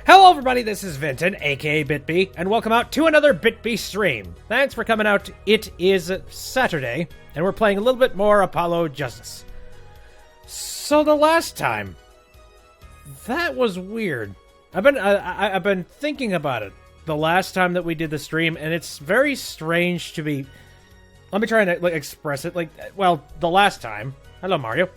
Hello everybody, this is Vinton, aka BitB, and welcome out to another BitB stream. Thanks for coming out. It is Saturday, and we're playing a little bit more Apollo Justice. So the last time, that was weird. I've been thinking about it the last time that we did the stream, and it's very strange to be... Let me try and express it. The last time... Hello, Mario.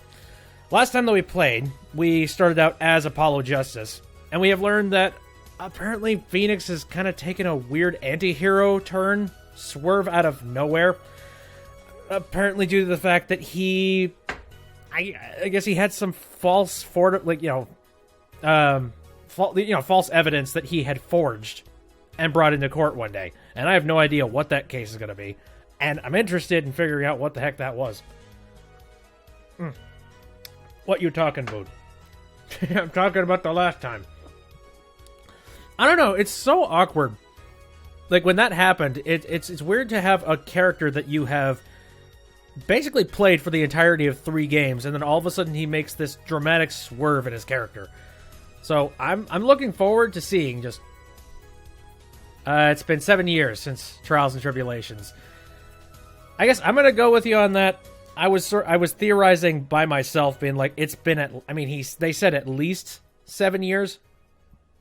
Last time that we played, we started out as Apollo Justice, and we have learned that apparently Phoenix has kind of taken a weird anti-hero turn, swerve out of nowhere. Apparently due to the fact that he... I guess he had some false false evidence that he had forged and brought into court one day. And I have no idea what that case is going to be. And I'm interested in figuring out what the heck that was. What you talking about? I'm talking about the last time. I don't know, it's so awkward. Like, when that happened, it's weird to have a character that you have basically played for the entirety of 3 games, and then all of a sudden he makes this dramatic swerve in his character. So, I'm looking forward to seeing just... it's been 7 years since Trials and Tribulations. I guess I'm gonna go with you on that. I was theorizing by myself, being like, it's been they said at least 7 years,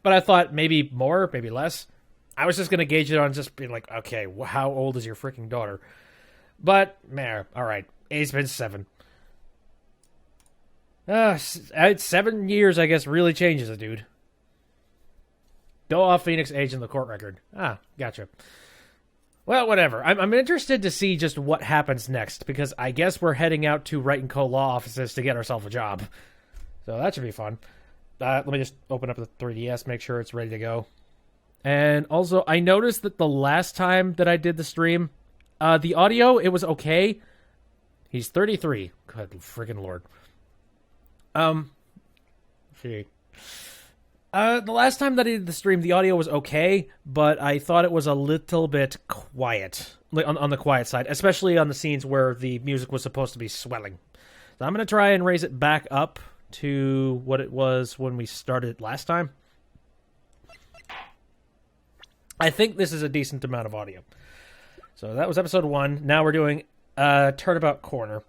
but I thought maybe more, maybe less. I was just gonna gauge it on just being like, okay, how old is your freaking daughter? But, man, alright, it's been 7. 7 years, I guess, really changes a dude. Go off Phoenix age in the court record. Ah, gotcha. Well, whatever. I'm interested to see just what happens next, because I guess we're heading out to Wright & Co. law offices to get ourselves a job. So that should be fun. Let me just open up the 3DS, make sure it's ready to go. And also, I noticed that the last time that I did the stream, the audio, it was okay. He's 33. Good friggin' lord. The last time that I did the stream, the audio was okay, but I thought it was a little bit quiet, on the quiet side, especially on the scenes where the music was supposed to be swelling. So I'm going to try and raise it back up to what it was when we started last time. I think this is a decent amount of audio. So that was episode 1. Now we're doing Turnabout Corner.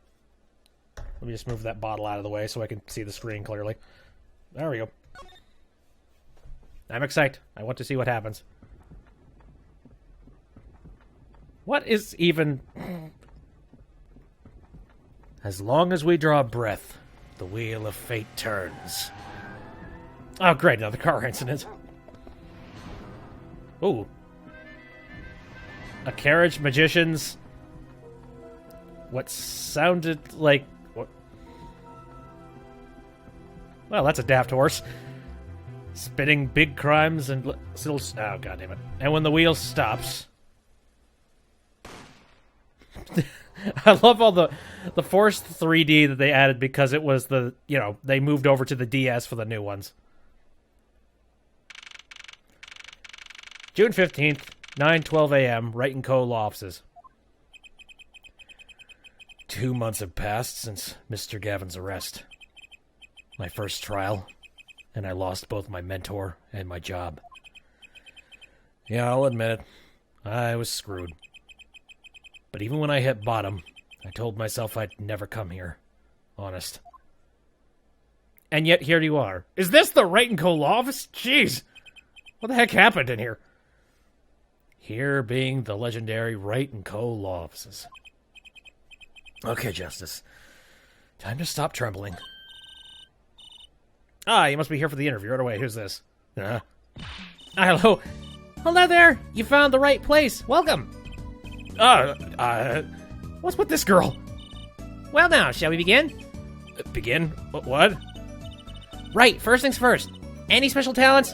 Let me just move that bottle out of the way so I can see the screen clearly. There we go. I'm excited. I want to see what happens. What is even... As long as we draw breath, the wheel of fate turns. Oh, great, another car incident. Ooh. A carriage, magicians. What sounded like... What? Well, that's a daft horse. Spitting big crimes and still... Oh, goddammit. And when the wheel stops... I love all the forced 3D that they added because it was the... they moved over to the DS for the new ones. June 15th, 9:12 a.m., Wright & Co. law offices. 2 months have passed since Mr. Gavin's arrest. My first trial... and I lost both my mentor and my job. Yeah, I'll admit it. I was screwed. But even when I hit bottom, I told myself I'd never come here. Honest. And yet here you are. Is this the Wright & Co. law office? Jeez. What the heck happened in here? Here being the legendary Wright & Co. law offices. Okay, Justice. Time to stop trembling. Ah, you must be here for the interview. Right away, who's this? Hello. Hello there. You found the right place. Welcome. What's with this girl? Well now, shall we begin? Begin? What? Right, first things first. Any special talents?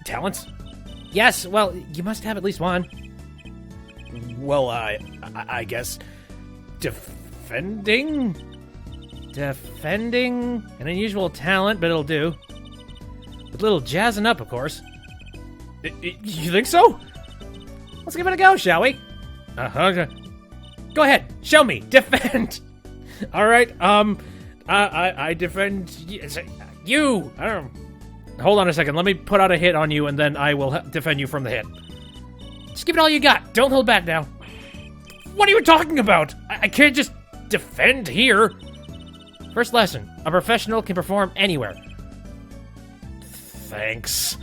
Talents? Yes, well, you must have at least one. Well, I guess... Defending? Defending? An unusual talent, but it'll do. With a little jazzing up, of course. You think so? Let's give it a go, shall we? Uh-huh. Go ahead, show me. Defend! Alright, I defend you. Hold on a second. Let me put out a hit on you, and then I will defend you from the hit. Just give it all you got. Don't hold back now. What are you talking about? I can't just defend here. First lesson. A professional can perform anywhere. Thanks.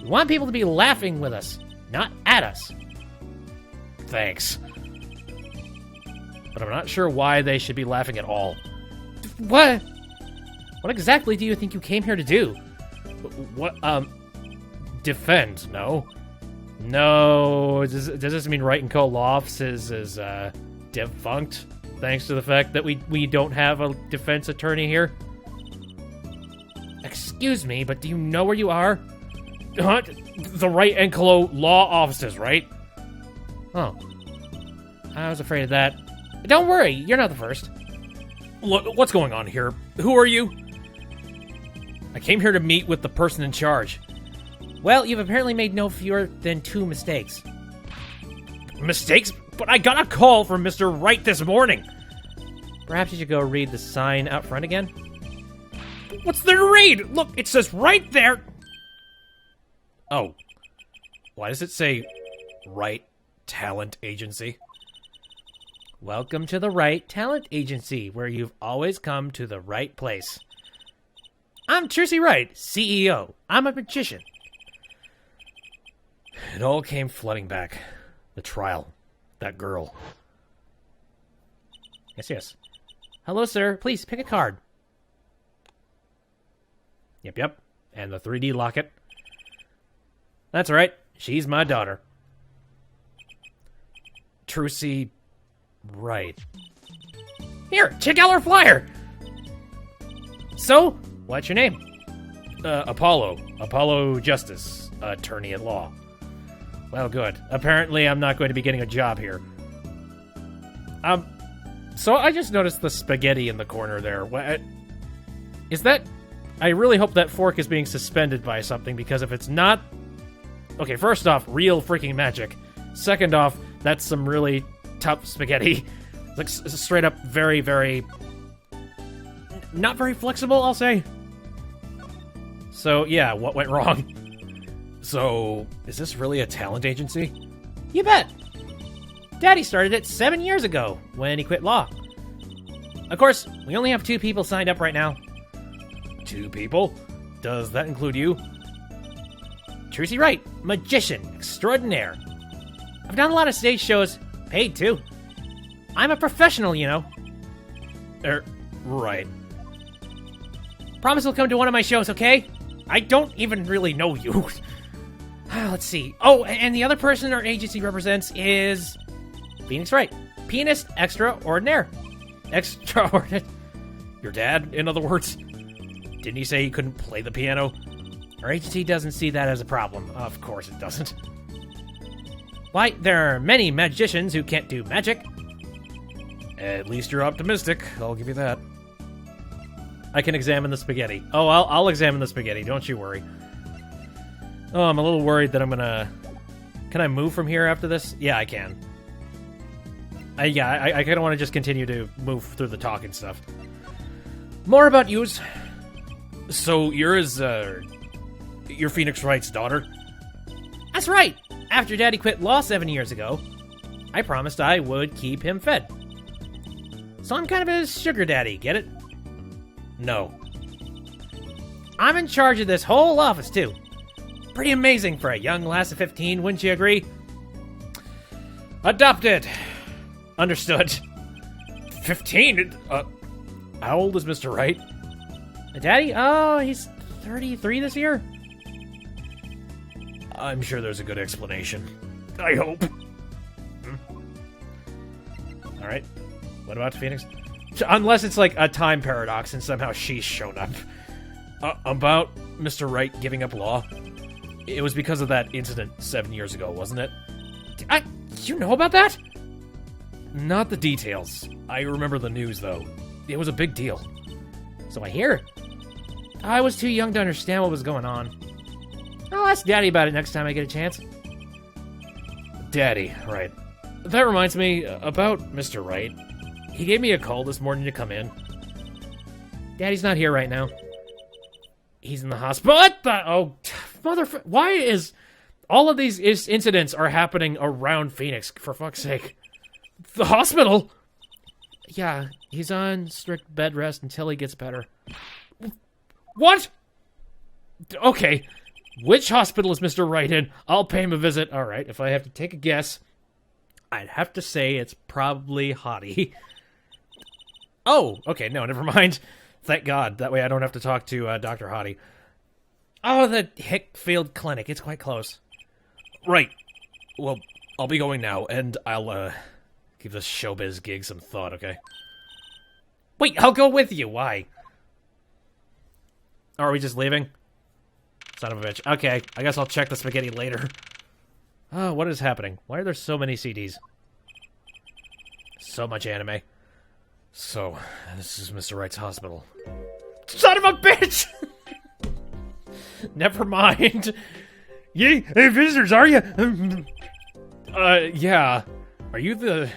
We want people to be laughing with us, not at us. Thanks. But I'm not sure why they should be laughing at all. What? What exactly do you think you came here to do? What, defend, no? No, does this mean Wright & Co. Law Office is defunct? Thanks to the fact that we don't have a defense attorney here? Excuse me, but do you know where you are? Huh? The Wright & Co. Law Offices, right? Oh. I was afraid of that. Don't worry, you're not the first. Look, what's going on here? Who are you? I came here to meet with the person in charge. Well, you've apparently made no fewer than 2 mistakes. Mistakes? But I got a call from Mr. Wright this morning. Perhaps you should go read the sign out front again? What's there to read? Look, it says right there. Oh. Why does it say Wright Talent Agency? Welcome to the Wright Talent Agency, where you've always come to the right place. I'm Tracy Wright, CEO. I'm a magician. It all came flooding back. The trial. That girl. Yes. Hello, sir. Please, pick a card. Yep. And the 3D locket. That's right. She's my daughter. Tracy Wright. Here, check out our flyer! So, what's your name? Apollo. Apollo Justice. Attorney at law. Well, good. Apparently, I'm not going to be getting a job here. So I just noticed the spaghetti in the corner there. What is that? I really hope that fork is being suspended by something, because if it's not... Okay, first off, real freaking magic. Second off, that's some really tough spaghetti. It's like straight up very, very... not very flexible, I'll say. So, yeah, what went wrong? So, is this really a talent agency? You bet! Daddy started it 7 years ago, when he quit law. Of course, we only have 2 people signed up right now. 2 people? Does that include you? Tracy Wright, magician extraordinaire. I've done a lot of stage shows, paid too. I'm a professional, you know. Right. Promise you'll come to one of my shows, okay? I don't even really know you. Let's see. Oh, and the other person our agency represents is... Phoenix Wright. Pianist extraordinaire. Extraordinaire. Your dad, in other words? Didn't he say he couldn't play the piano? Our agency doesn't see that as a problem. Of course it doesn't. Why, there are many magicians who can't do magic. At least you're optimistic. I'll give you that. I can examine the spaghetti. Oh, I'll examine the spaghetti. Don't you worry. Oh, I'm a little worried that I'm gonna... Can I move from here after this? Yeah, I can. I kind of want to just continue to move through the talk and stuff. More about yous. So, you're Phoenix Wright's daughter? That's right! After Daddy quit law 7 years ago, I promised I would keep him fed. So I'm kind of his sugar daddy, get it? No. I'm in charge of this whole office, too. Pretty amazing for a young lass of 15, wouldn't you agree? Adopted. Understood. 15? How old is Mr. Wright? Daddy? Oh, he's 33 this year? I'm sure there's a good explanation. I hope. Alright. What about Phoenix? Unless it's like a time paradox and somehow she's shown up. About Mr. Wright giving up law? It was because of that incident 7 years ago, wasn't it? You know about that? Not the details. I remember the news, though. It was a big deal. So I hear. I was too young to understand what was going on. I'll ask Daddy about it next time I get a chance. Daddy, right. That reminds me, about Mr. Wright. He gave me a call this morning to come in. Daddy's not here right now. He's in the hospital. What the? Oh, motherfucker. Why is all of these incidents are happening around Phoenix, for fuck's sake? The hospital? Yeah, he's on strict bed rest until he gets better. What? Okay. Which hospital is Mr. Wright in? I'll pay him a visit. All right, if I have to take a guess, I'd have to say it's probably Hottie. Oh, okay, no, never mind. Thank God. That way I don't have to talk to Dr. Hottie. Oh, the Hickfield Clinic. It's quite close. Right. Well, I'll be going now, and I'll give this showbiz gig some thought, okay? Wait, I'll go with you. Why? Oh, are we just leaving? Son of a bitch. Okay, I guess I'll check the spaghetti later. Oh, what is happening? Why are there so many CDs? So much anime. So, this is Mr. Wright's hospital. Son of a bitch! Never mind. Yay, hey, visitors, are you? Yeah. Are you the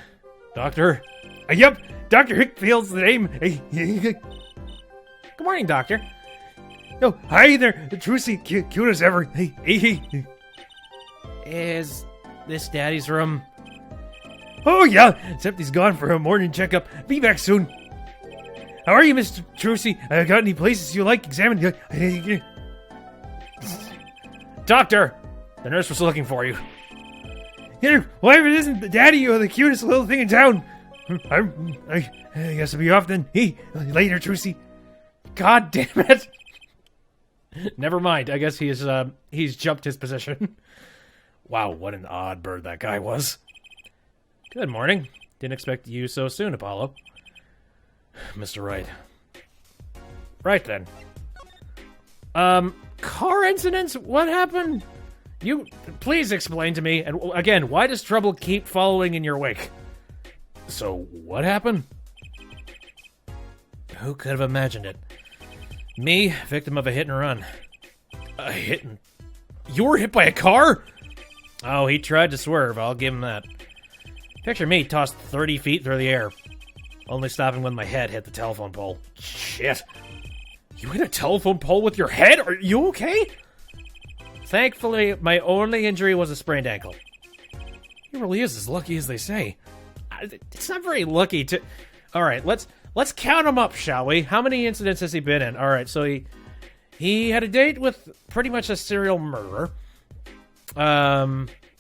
doctor? Yep, Dr. Hickfield's the name. Good morning, doctor. Oh, hi there, Trucy, cute as ever. Hey. Is this Daddy's room? Oh, yeah, except he's gone for a morning checkup. Be back soon. How are you, Mr. Trucy? Got any places you like examined? Doctor, the nurse was looking for you. Here, why if it isn't the Daddy, you're the cutest little thing in town. I guess I'll be off then. Hey, later, Trucy. God damn it. Never mind. I guess he's jumped his position. Wow, what an odd bird that guy was. Good morning. Didn't expect you so soon, Apollo. Mr. Wright. Right then. Car incidents? What happened? You please explain to me. And again, why does trouble keep following in your wake? So, what happened? Who could have imagined it? Me, victim of a hit and run. A hit and... You were hit by a car? Oh, he tried to swerve, I'll give him that. Picture me tossed 30 feet through the air, only stopping when my head hit the telephone pole. Shit. You hit a telephone pole with your head? Are you okay? Thankfully, my only injury was a sprained ankle. He really is as lucky as they say. It's not very lucky to... Alright, let's count him up, shall we? How many incidents has he been in? Alright, so he had a date with pretty much a serial murderer.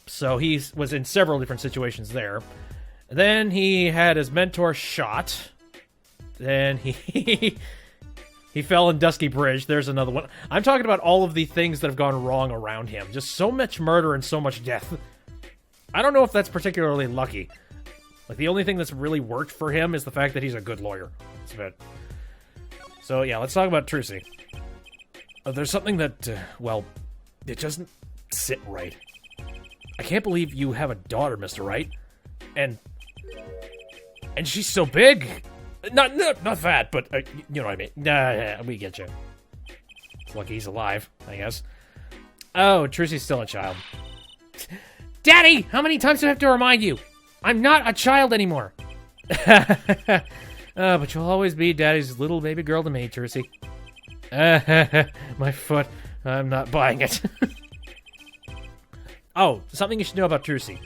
So he was in several different situations there. Then he had his mentor shot. Then he fell in Dusky Bridge. There's another one. I'm talking about all of the things that have gone wrong around him. Just so much murder and so much death. I don't know if that's particularly lucky. Like, the only thing that's really worked for him is the fact that he's a good lawyer. That's about it. So, yeah, let's talk about Trucy. There's something that, well, it doesn't sit right. I can't believe you have a daughter, Mr. Wright. And she's so big. Not fat, but you know what I mean. Nah, we get you. It's lucky he's alive, I guess. Oh, Trucy's still a child. Daddy, how many times do I have to remind you? I'm not a child anymore. But you'll always be Daddy's little baby girl to me, Trucy. My foot. I'm not buying it. Oh, something you should know about Trucy.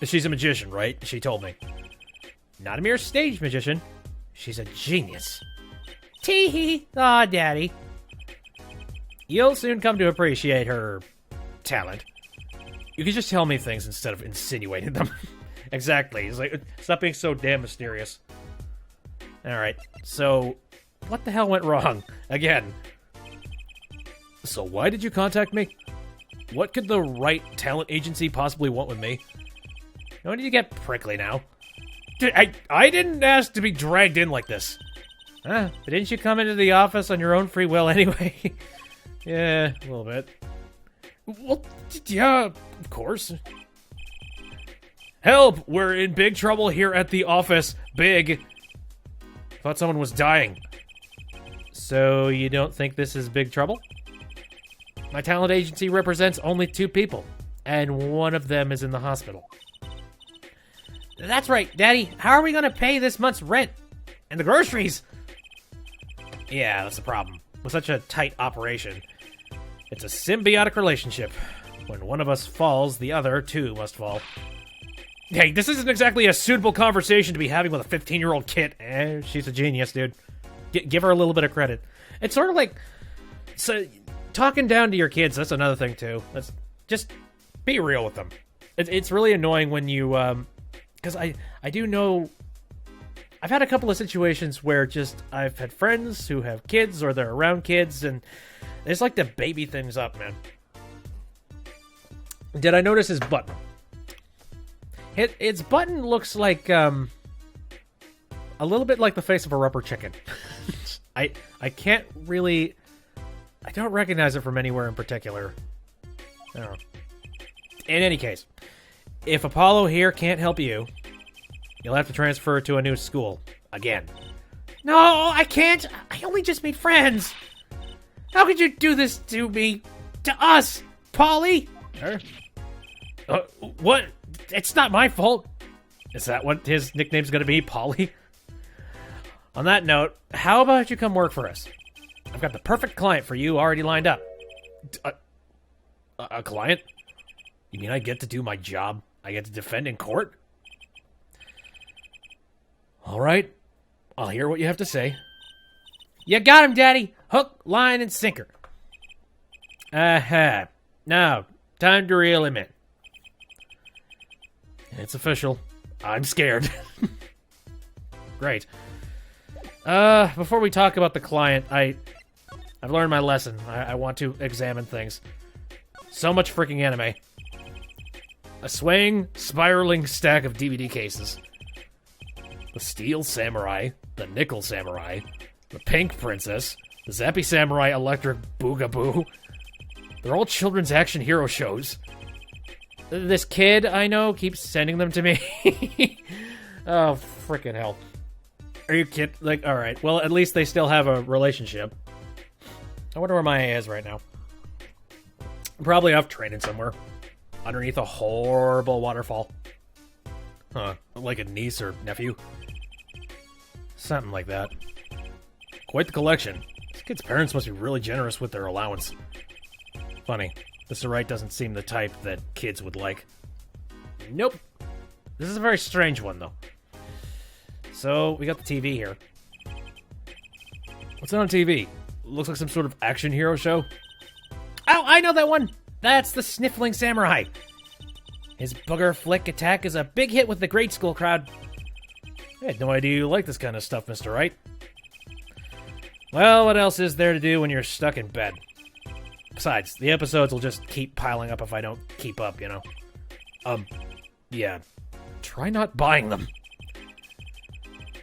She's a magician, right? She told me. Not a mere stage magician. She's a genius. Tee-hee. Aw, Daddy. You'll soon come to appreciate her talent. You can just tell me things instead of insinuating them. Exactly. It's like, stop being so damn mysterious. Alright, so what the hell went wrong? Again. So why did you contact me? What could the Wright talent agency possibly want with me? When did you get prickly now? Dude, I didn't ask to be dragged in like this. But didn't you come into the office on your own free will anyway? Yeah, a little bit. Well, yeah, of course. Help! We're in big trouble here at the office. Big. Thought someone was dying. So you don't think this is big trouble? My talent agency represents only 2 people, and one of them is in the hospital. That's right, Daddy. How are we going to pay this month's rent? And the groceries? Yeah, that's the problem. with such a tight operation. It's a symbiotic relationship. When one of us falls, the other, too, must fall. Hey, this isn't exactly a suitable conversation to be having with a 15-year-old kid. She's a genius, dude. Give her a little bit of credit. It's sort of like... So, talking down to your kids, that's another thing, too. That's just be real with them. It's really annoying when you... Because I do know... I've had a couple of situations where just... I've had friends who have kids, or they're around kids, and they just like to baby things up, man. Did I notice his button? Its button looks like, a little bit like the face of a rubber chicken. I can't really... I don't recognize it from anywhere in particular. I don't know. In any case, if Apollo here can't help you, you'll have to transfer to a new school. Again. No, I can't! I only just made friends! How could you do this to me? To us! Polly? What? It's not my fault. Is that what his nickname's gonna be, Polly? On that note, how about you come work for us? I've got the perfect client for you already lined up. A client? You mean I get to do my job? I get to defend in court? All right. I'll hear what you have to say. You got him, Daddy. Hook, line, and sinker. Now, time to reel him in. It's official. I'm scared. Great. Before we talk about the client, I've learned my lesson. I want to examine things. So much freaking anime. A swaying, spiraling stack of DVD cases. The Steel Samurai, the Nickel Samurai, the Pink Princess, the Zappy Samurai Electric Boogaboo. They're all children's action hero shows. This kid I know keeps sending them to me. Oh, freaking hell. Are you kidding? Like, alright. Well, at least they still have a relationship. I wonder where Maya is right now. Probably off training somewhere. Underneath a horrible waterfall. Huh. Like a niece or nephew. Something like that. Quite the collection. This kid's parents must be really generous with their allowance. Funny. Mr. Wright doesn't seem the type that kids would like. Nope. This is a very strange one, though. So, we got the TV here. What's on TV? Looks like some sort of action hero show. Oh, I know that one! That's the Sniffling Samurai. His booger flick attack is a big hit with the grade school crowd. I had no idea you like this kind of stuff, Mr. Wright. Well, what else is there to do when you're stuck in bed? Besides, the episodes will just keep piling up if I don't keep up, you know? Yeah. Try not buying them.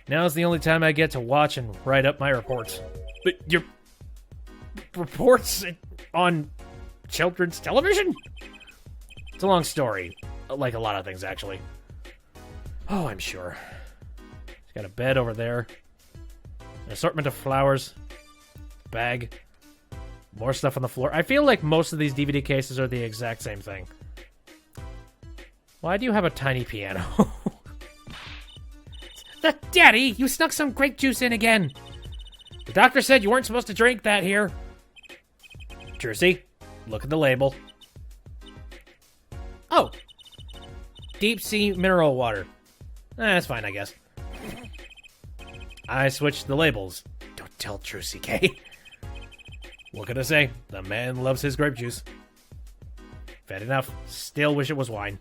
Now's the only time I get to watch and write up my reports. But your reports on children's television? It's a long story. Like a lot of things, actually. Oh, I'm sure. He's got a bed over there. An assortment of flowers. Bag. More stuff on the floor. I feel like most of these DVD cases are the exact same thing. Why do you have a tiny piano? Daddy, you snuck some grape juice in again. The doctor said you weren't supposed to drink that here. Jersey, look at the label. Oh. Deep sea mineral water. That's fine, I guess. I switched the labels. Don't tell Trucy, K. What can I say? The man loves his grape juice. Fair enough. Still wish it was wine.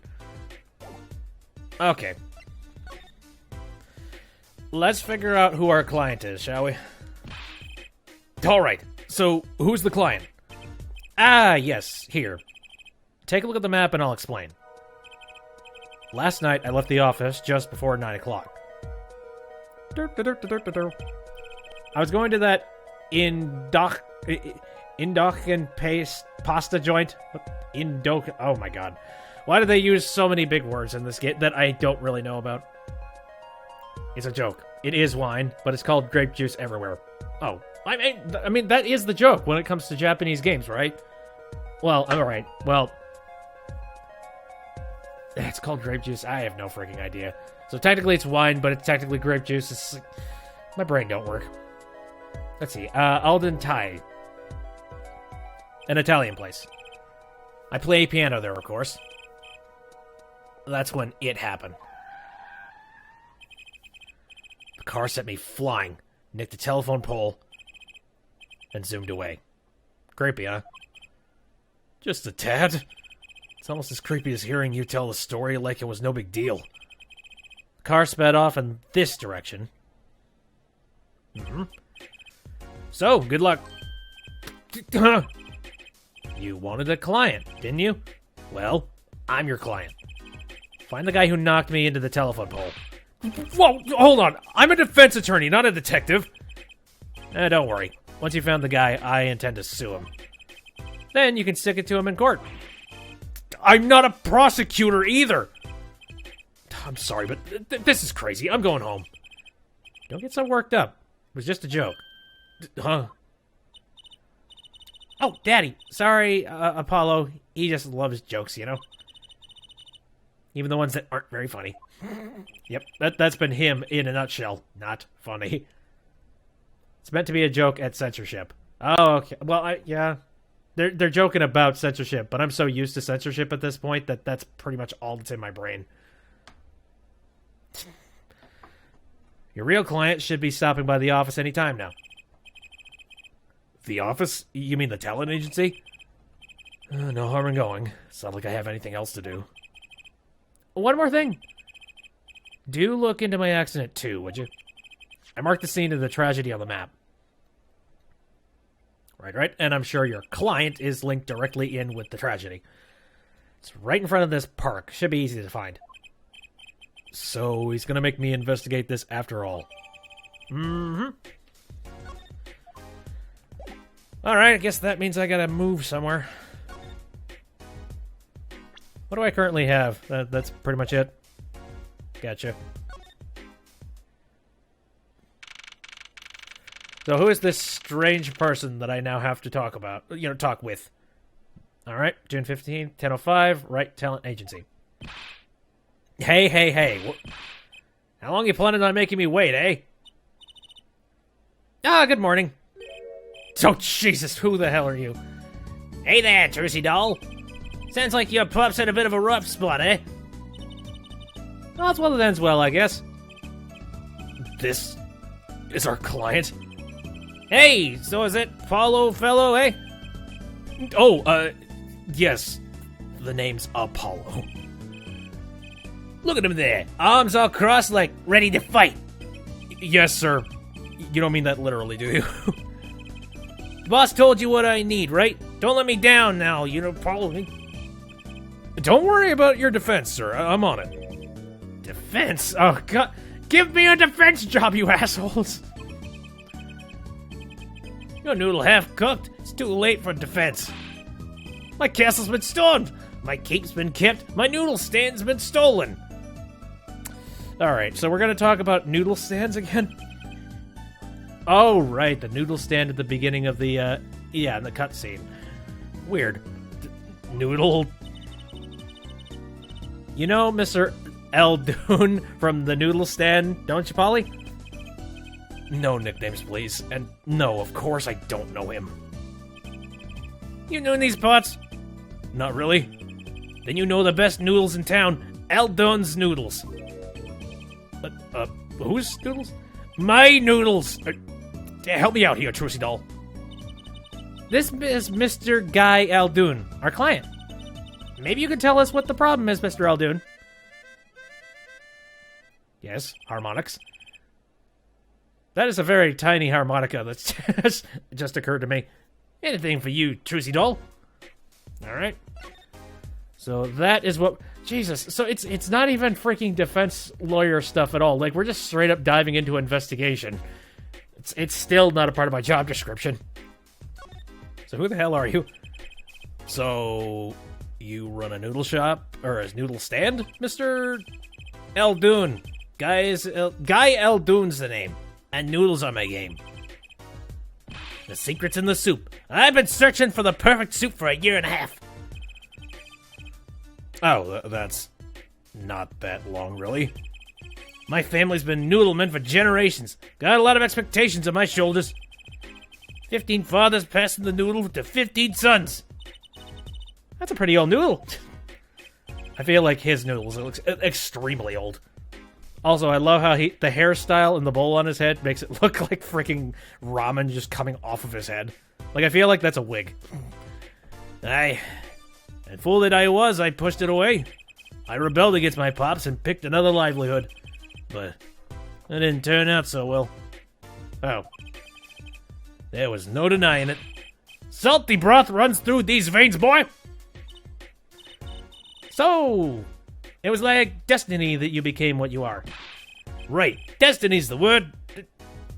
Okay. Let's figure out who our client is, shall we? Alright, so who's the client? Ah, yes, here. Take a look at the map and I'll explain. Last night, I left the office just before 9 o'clock. I was going to that Indoc and pasta joint. Oh my god. Why do they use so many big words in this game that I don't really know about? It's a joke. It is wine, but it's called grape juice everywhere. Oh, I mean that is the joke when it comes to Japanese games, right? Well, alright. Well, it's called grape juice. I have no freaking idea. So technically it's wine, but it's technically grape juice. My brain don't work. Let's see. Alden Tai. an Italian place. I play piano there, of course. That's when it happened. The car sent me flying, nicked the telephone pole, and zoomed away. Creepy, huh? Just a tad. It's almost as creepy as hearing you tell the story like it was no big deal. The car sped off in this direction. So, good luck. You wanted a client, didn't you? Well, I'm your client. Find the guy who knocked me into the telephone pole. Whoa, hold on. I'm a defense attorney, not a detective. Don't worry. Once you found the guy, I intend to sue him. Then you can stick it to him in court. I'm not a prosecutor either. I'm sorry, but this is crazy. I'm going home. Don't get so worked up. It was just a joke. Huh? Oh, Daddy. Sorry, Apollo. He just loves jokes, you know? Even the ones that aren't very funny. Yep, that's been him in a nutshell. Not funny. It's meant to be a joke at censorship. Oh, okay. Well, yeah. They're joking about censorship, but I'm so used to censorship at this point that that's pretty much all that's in my brain. Your real client should be stopping by the office any time now. The office? You mean the talent agency? No harm in going. It's not like I have anything else to do. One more thing. Do look into my accident too, would you? I marked the scene of the tragedy on the map. Right. And I'm sure your client is linked directly in with the tragedy. It's right in front of this park. Should be easy to find. So he's gonna make me investigate this after all. Alright, I guess that means I gotta move somewhere. What do I currently have? That's pretty much it. Gotcha. So who is this strange person that I now have to talk about? Talk with. Alright, June 15th, 10:05, Wright Talent Agency. Hey. How long you planning on making me wait, eh? Good morning. Oh, Jesus, who the hell are you? Hey there, Trucy doll. Sounds like your pup's in a bit of a rough spot, eh? Well, it's one that ends well, I guess. This is our client? Hey, so is it Apollo fellow, eh? Oh, yes. The name's Apollo. Look at him there. Arms all crossed like ready to fight. Yes, sir. You don't mean that literally, do you? The boss told you what I need, right? Don't let me down now, Apollo. Don't worry about your defense, sir. I'm on it. Defense? Oh, God. Give me a defense job, you assholes. Your noodle half-cooked. It's too late for defense. My castle's been stormed. My cape's been kept. My noodle stand's been stolen. Alright, so we're going to talk about noodle stands again. Oh, right, the noodle stand at the beginning of the, in the cutscene. Weird. Noodle. You know Mr. Eldoon from the noodle stand, don't you, Polly? No nicknames, please. And no, of course I don't know him. You know these parts? Not really. Then you know the best noodles in town. Eldoon's Noodles. Whose noodles? My noodles! Help me out here, Trucy doll. This is Mr. Guy Eldoon, our client. Maybe you could tell us what the problem is, Mr. Eldoon. Yes, harmonics. That is a very tiny harmonica that's just occurred to me. Anything for you, Trucy doll. Alright. So that is what... Jesus, so it's not even freaking defense lawyer stuff at all. Like, we're just straight up diving into investigation. It's still not a part of my job description. So who the hell are you? So, you run a noodle shop? Or a noodle stand, Mr. Eldoon? Guy Eldoon's the name. And noodles are my game. The secret's in the soup. I've been searching for the perfect soup for 1.5 years. Oh, that's not that long, really. My family's been noodlemen for generations. Got a lot of expectations on my shoulders. 15 fathers passing the noodle to 15 sons. That's a pretty old noodle. I feel like his noodles look extremely old. Also, I love how the hairstyle and the bowl on his head makes it look like freaking ramen just coming off of his head. Like, I feel like that's a wig. And fool that I was, I pushed it away. I rebelled against my pops and picked another livelihood. But it didn't turn out so well. Oh. There was no denying it. Salty broth runs through these veins, boy! So, it was like destiny that you became what you are. Right, destiny's the word.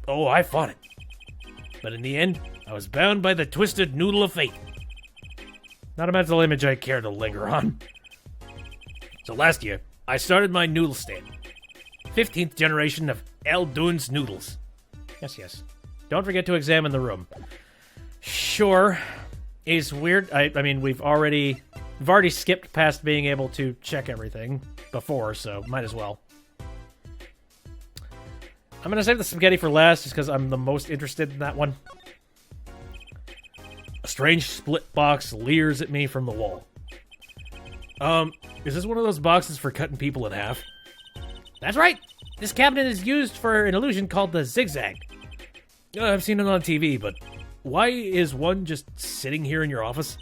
Oh, I fought it. But in the end, I was bound by the twisted noodle of fate. Not a mental image I care to linger on. So last year, I started my noodle stand. 15th generation of El Dun's noodles. Yes. Don't forget to examine the room. Sure. It's weird. I mean, we've already skipped past being able to check everything before, so might as well. I'm going to save the spaghetti for last, just because I'm the most interested in that one. A strange split box leers at me from the wall. Is this one of those boxes for cutting people in half? That's right! This cabinet is used for an illusion called the zigzag. I've seen it on TV, but why is one just sitting here in your office?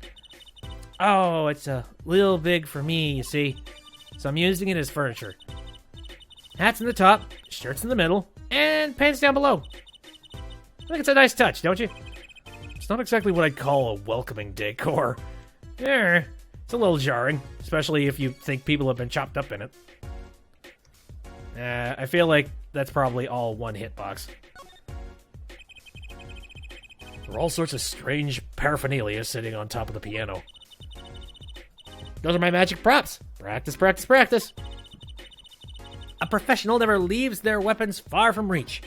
Oh, it's a little big for me, you see. So I'm using it as furniture. Hats in the top, shirts in the middle, and pants down below. I think it's a nice touch, don't you? It's not exactly what I'd call a welcoming decor. It's a little jarring, especially if you think people have been chopped up in it. I feel like that's probably all one hitbox. There are all sorts of strange paraphernalia sitting on top of the piano. Those are my magic props. Practice, practice, practice. A professional never leaves their weapons far from reach.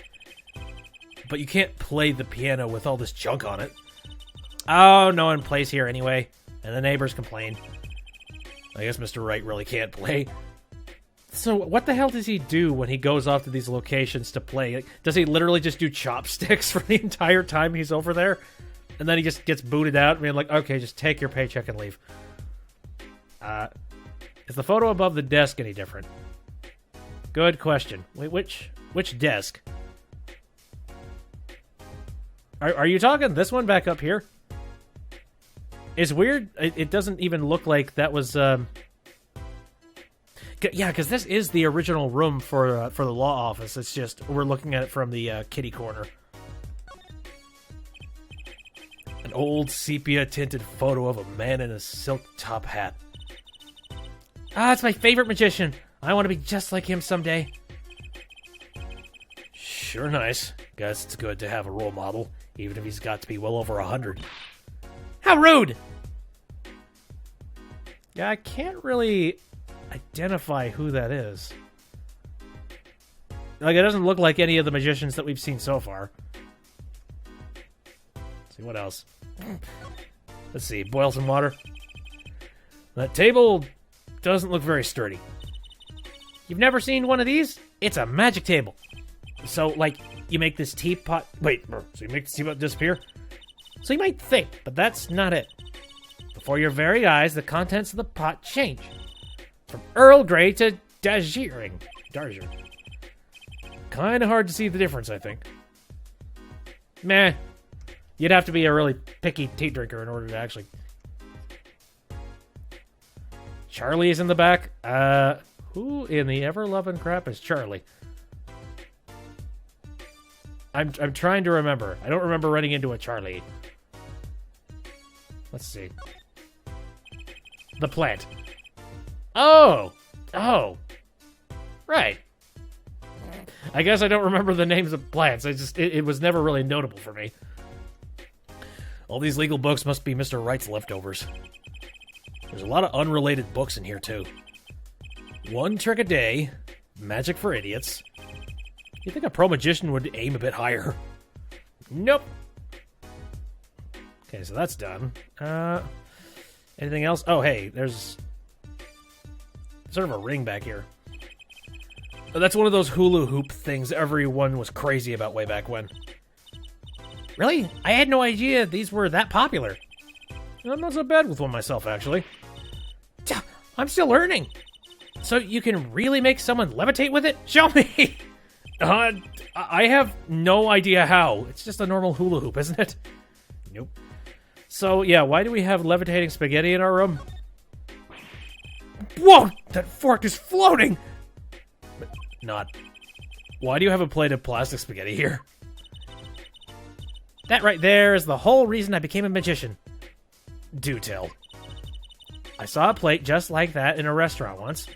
But you can't play the piano with all this junk on it. Oh, no one plays here anyway. And the neighbors complain. I guess Mr. Wright really can't play. So what the hell does he do when he goes off to these locations to play? Like, does he literally just do chopsticks for the entire time he's over there? And then he just gets booted out? I mean, like, okay, just take your paycheck and leave. Is the photo above the desk any different? Good question. Wait, which desk? Are you talking this one back up here? It's weird. It doesn't even look like that was... Yeah, because this is the original room for the law office. It's just we're looking at it from the kitty corner. An old sepia-tinted photo of a man in a silk top hat. It's my favorite magician. I want to be just like him someday. Sure nice. Guess it's good to have a role model, even if he's got to be well over 100. How rude! Yeah, I can't really identify who that is. Like, it doesn't look like any of the magicians that we've seen so far. Let's see, what else? Let's see, boil some water. That table doesn't look very sturdy. You've never seen one of these? It's a magic table. So, like, you make this teapot... Wait, so you make the teapot disappear? So you might think, but that's not it. Before your very eyes, the contents of the pot change. From Earl Grey to Darjeeling. Kinda hard to see the difference, I think. Meh. You'd have to be a really picky tea drinker in order to actually... Charlie is in the back. Who in the ever-loving crap is Charlie? I'm trying to remember. I don't remember running into a Charlie. Let's see. The plant. Oh! Right. I guess I don't remember the names of plants. It was never really notable for me. All these legal books must be Mr. Wright's leftovers. There's a lot of unrelated books in here, too. One Trick a Day, Magic for Idiots. You think a pro magician would aim a bit higher? Nope. Okay, so that's done. Anything else? Oh, hey, there's sort of a ring back here. Oh, that's one of those hula hoop things everyone was crazy about way back when. Really? I had no idea these were that popular. I'm not so bad with one myself, actually. I'm still learning. So you can really make someone levitate with it? Show me! I have no idea how. It's just a normal hula hoop, isn't it? Nope. So, yeah, why do we have levitating spaghetti in our room? Whoa! That fork is floating! But not. Why do you have a plate of plastic spaghetti here? That right there is the whole reason I became a magician. Do tell. I saw a plate just like that in a restaurant once.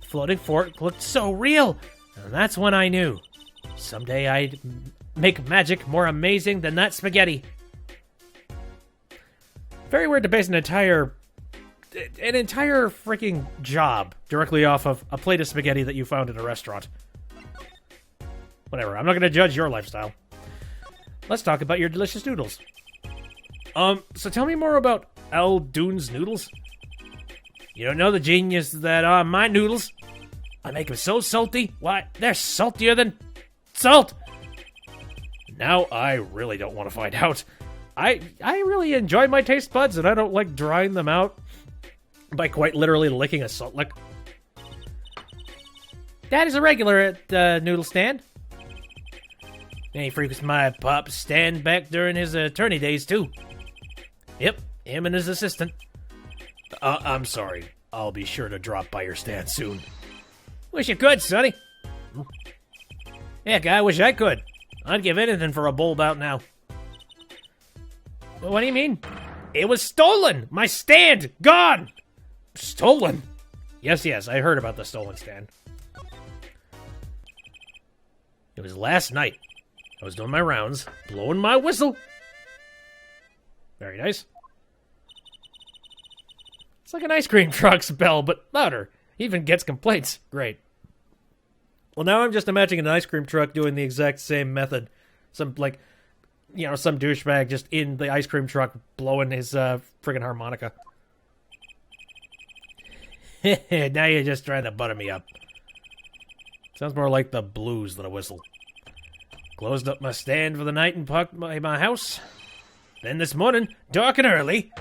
The floating fork looked so real, and that's when I knew. Someday I'd make magic more amazing than that spaghetti. Very weird to base an entire freaking job directly off of a plate of spaghetti that you found in a restaurant. Whatever, I'm not going to judge your lifestyle. Let's talk about your delicious noodles. So tell me more about Al Doon's noodles. You don't know the genius that are my noodles. I make them so salty. Why, they're saltier than salt. Now I really don't want to find out. I really enjoy my taste buds, and I don't like drying them out by quite literally licking a salt lick. Dad is a regular at the noodle stand. He frequents my pop's stand back during his attorney days, too. Yep, him and his assistant. I'm sorry. I'll be sure to drop by your stand soon. Wish you could, Sonny. Heck, I wish I could. I'd give anything for a bowl bout now. What do you mean? It was stolen! My stand! Gone! Stolen? Yes, I heard about the stolen stand. It was last night. I was doing my rounds, blowing my whistle. Very nice. It's like an ice cream truck's bell, but louder. Even gets complaints. Great. Well, now I'm just imagining an ice cream truck doing the exact same method. Some, like, you know, some douchebag just in the ice cream truck blowing his friggin' harmonica. Now you're just trying to butter me up. Sounds more like the blues than a whistle. Closed up my stand for the night and parked by my house. Then this morning, dark and early,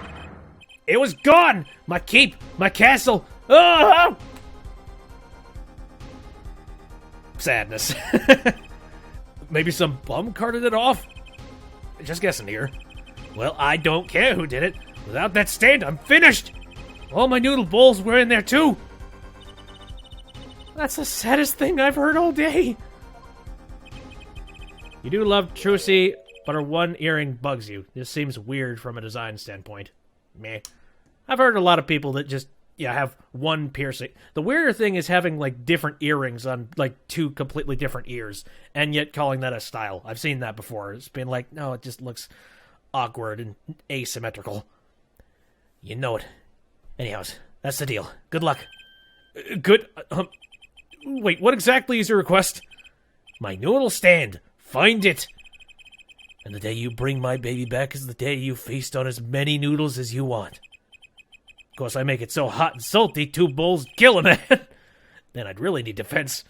it was gone! My keep! My castle! Oh! Sadness. Maybe some bum carted it off? Just guessing here. Well, I don't care who did it. Without that stand, I'm finished! All my noodle bowls were in there, too! That's the saddest thing I've heard all day. You do love Trucy, but her one earring bugs you. This seems weird from a design standpoint. Meh. I've heard a lot of people that just, have one piercing. The weirder thing is having, like, different earrings on, like, two completely different ears, and yet calling that a style. I've seen that before. It's been like, no, it just looks awkward and asymmetrical. You know it. Anyhows, that's the deal. Good luck. Good... wait, what exactly is your request? My noodle stand. Find it. And the day you bring my baby back is the day you feast on as many noodles as you want. Of course, I make it so hot and salty, 2 bowls kill a man. Then I'd really need defense.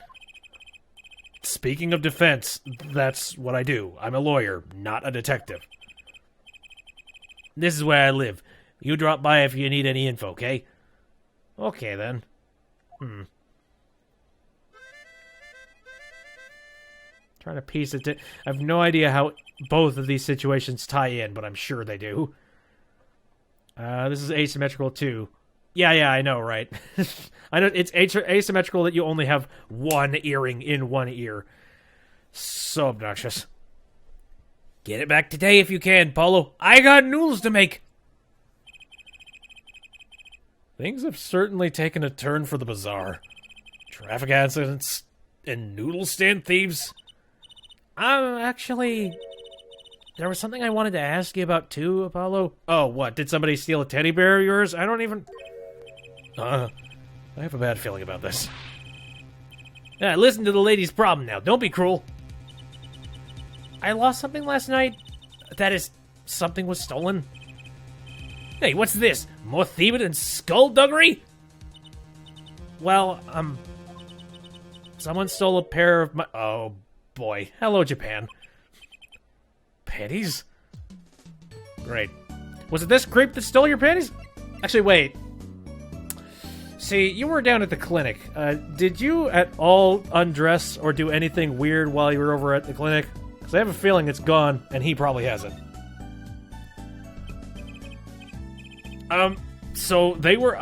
Speaking of defense, that's what I do. I'm a lawyer, not a detective. This is where I live. You drop by if you need any info, okay? Okay, then. Trying to piece it. I have no idea how both of these situations tie in, but I'm sure they do. This is asymmetrical too. Yeah, I know, right? I know it's asymmetrical that you only have one earring in one ear. So obnoxious. Get it back today if you can, Paulo. I got noodles to make. Things have certainly taken a turn for the bizarre. Traffic accidents and noodle stand thieves. Actually, there was something I wanted to ask you about too, Apollo. Oh, what? Did somebody steal a teddy bear of yours? I don't even... I have a bad feeling about this. Listen to the lady's problem now. Don't be cruel. I lost something last night. That is, something was stolen. Hey, what's this? More thieving and skullduggery? Well, someone stole a pair of my... Oh, boy. Hello, Japan. Panties? Great. Was it this creep that stole your panties? Actually, wait. See, you were down at the clinic. Did you at all undress or do anything weird while you were over at the clinic? Because I have a feeling it's gone, and he probably hasn't. So they were,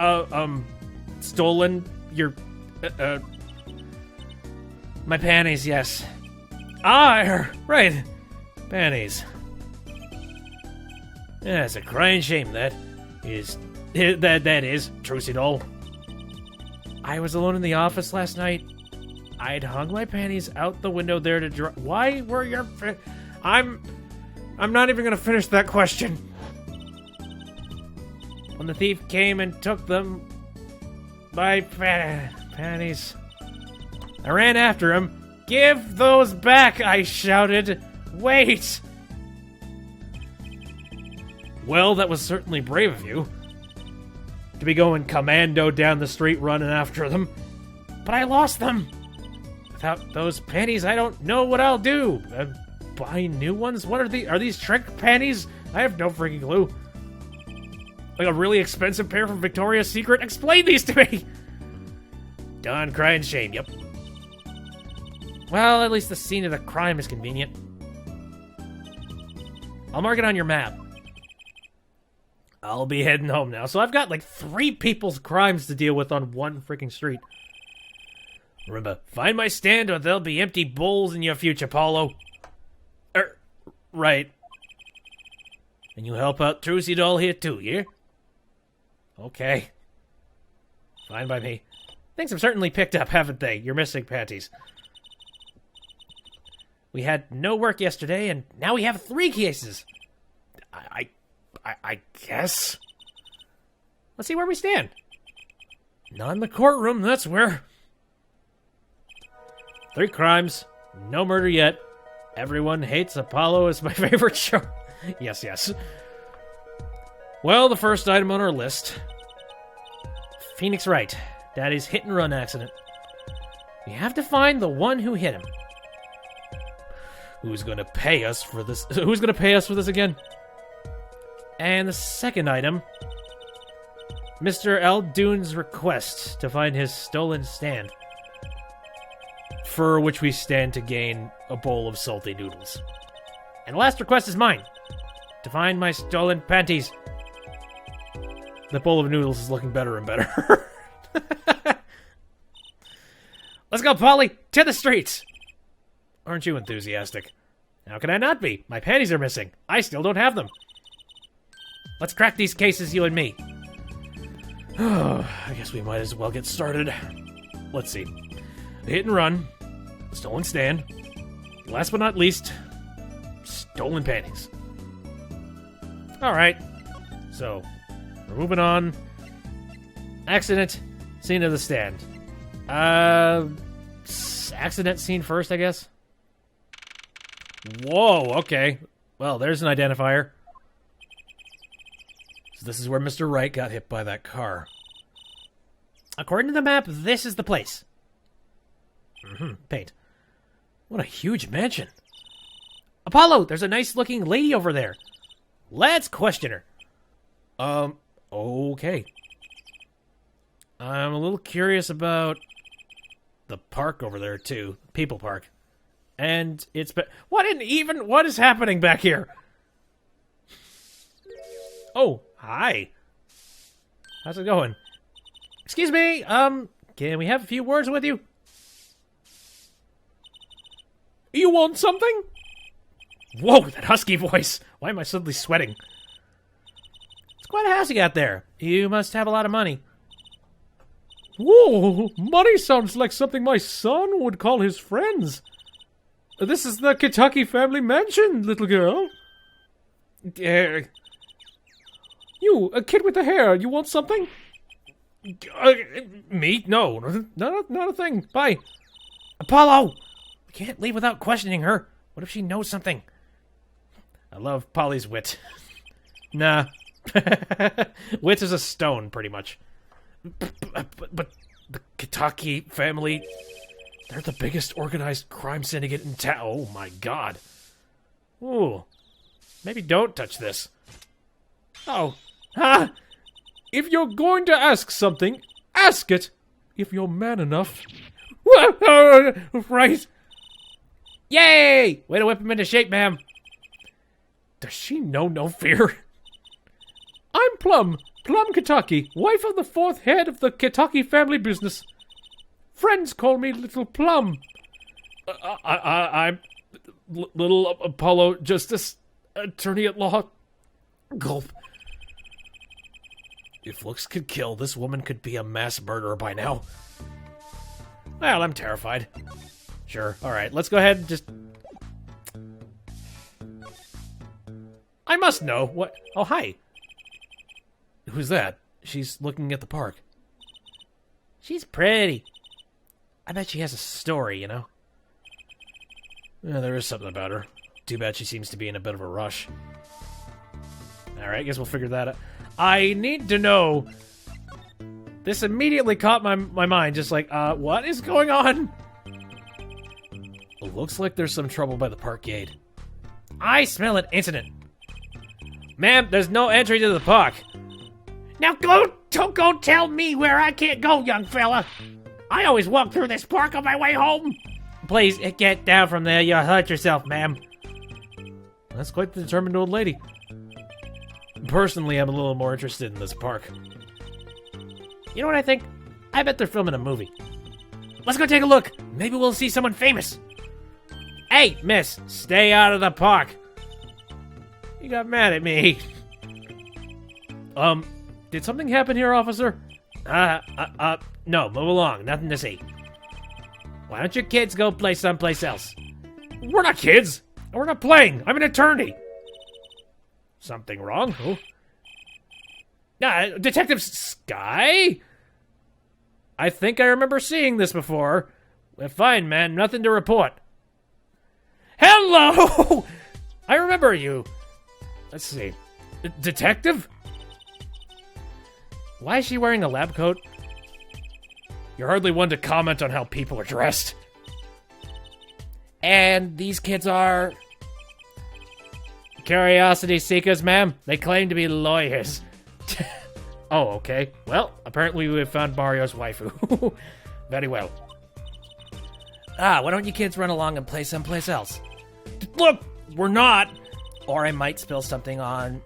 stolen your, my panties, yes. Ah, right. Panties. Yeah, it's a crying shame, that is, Trucy doll. I was alone in the office last night. I'd hung my panties out the window there to dry. Why were your... I'm not even gonna finish that question. When the thief came and took them... my panties... I ran after him. Give those back, I shouted. Wait! Well, that was certainly brave of you. To be going commando down the street running after them. But I lost them. Without those panties, I don't know what I'll do. Buy new ones? What are these trick panties? I have no freaking clue. Like a really expensive pair from Victoria's Secret? Explain these to me! Darn crying shame, yep. Well, at least the scene of the crime is convenient. I'll mark it on your map. I'll be heading home now. So I've got like 3 people's crimes to deal with on one freaking street. Remember, find my stand or there'll be empty bowls in your future, Paulo. Right. And you help out Trucy doll here too, yeah? Okay. Fine by me. Things have certainly picked up, haven't they? Your missing panties. We had no work yesterday, and now we have 3 cases. I guess. Let's see where we stand. Not in the courtroom, that's where. 3 crimes, no murder yet. Everyone hates Apollo is my favorite show. Yes. Well, the first item on our list. Phoenix Wright. Daddy's hit-and-run accident. We have to find the one who hit him. Who's gonna pay us for this? Who's gonna pay us for this again? And the second item, Mr. Aldoon's request to find his stolen stand, for which we stand to gain a bowl of salty noodles. And the last request is mine, to find my stolen panties. The bowl of noodles is looking better and better. Let's go, Polly, to the streets! Aren't you enthusiastic? How can I not be? My panties are missing. I still don't have them. Let's crack these cases, you and me. I guess we might as well get started. Let's see. Hit and run. Stolen stand. Last but not least, stolen panties. Alright. So, we're moving on. Accident. Scene of the stand. Accident scene first, I guess. Whoa, okay. Well, there's an identifier. So this is where Mr. Wright got hit by that car. According to the map, this is the place. Paint. What a huge mansion. Apollo, there's a nice-looking lady over there. Let's question her. Okay. I'm a little curious about the park over there, too. People Park. And it's... What is happening back here? Oh, hi. How's it going? Excuse me, can we have a few words with you? You want something? Whoa, that husky voice. Why am I suddenly sweating? It's quite a house you got there. You must have a lot of money. Whoa, money sounds like something my son would call his friends. This is the Kentucky family mansion, little girl. You, a kid with the hair, you want something? Me? No, not a thing. Bye. Apollo! We can't leave without questioning her. What if she knows something? I love Polly's wit. Nah. Wit is a stone, pretty much. But the Kentucky family, they're the biggest organized crime syndicate in town. Oh my god. Ooh. Maybe don't touch this. Oh. Ha! If you're going to ask something, ask it. If you're man enough. Right. Yay! Way to whip him into shape, ma'am. Does she know no fear? I'm Plum Kentucky, wife of the 4th head of the Kentucky family business. Friends call me Little Plum. I'm Little Apollo Justice, attorney at law. Gulp. If looks could kill, this woman could be a mass murderer by now. Well, I'm terrified. Sure, alright, let's go ahead and just... I must know. What? Oh, hi. Who's that? She's looking at the park. She's pretty. I bet she has a story, you know? Yeah, there is something about her. Too bad she seems to be in a bit of a rush. Alright, I guess we'll figure that out. I need to know... This immediately caught my mind, just like, what is going on? It looks like there's some trouble by the park gate. I smell an incident. Ma'am, there's no entry to the park. Now don't go tell me where I can't go, young fella. I always walk through this park on my way home. Please, get down from there. You'll hurt yourself, ma'am. That's quite the determined old lady. Personally, I'm a little more interested in this park. You know what I think? I bet they're filming a movie. Let's go take a look. Maybe we'll see someone famous. Hey, miss, stay out of the park. You got mad at me. Did something happen here, officer? No, move along. Nothing to see. Why don't your kids go play someplace else? We're not kids. We're not playing. I'm an attorney. Something wrong? Who? Detective Sky? I think I remember seeing this before. Fine, man. Nothing to report. Hello! I remember you. Let's see. Detective? Why is she wearing a lab coat? You're hardly one to comment on how people are dressed. And these kids are... Curiosity seekers, ma'am. They claim to be lawyers. Oh, okay. Well, apparently we have found Mario's waifu. Very well. Why don't you kids run along and play someplace else? Look, we're not. Or I might spill something on...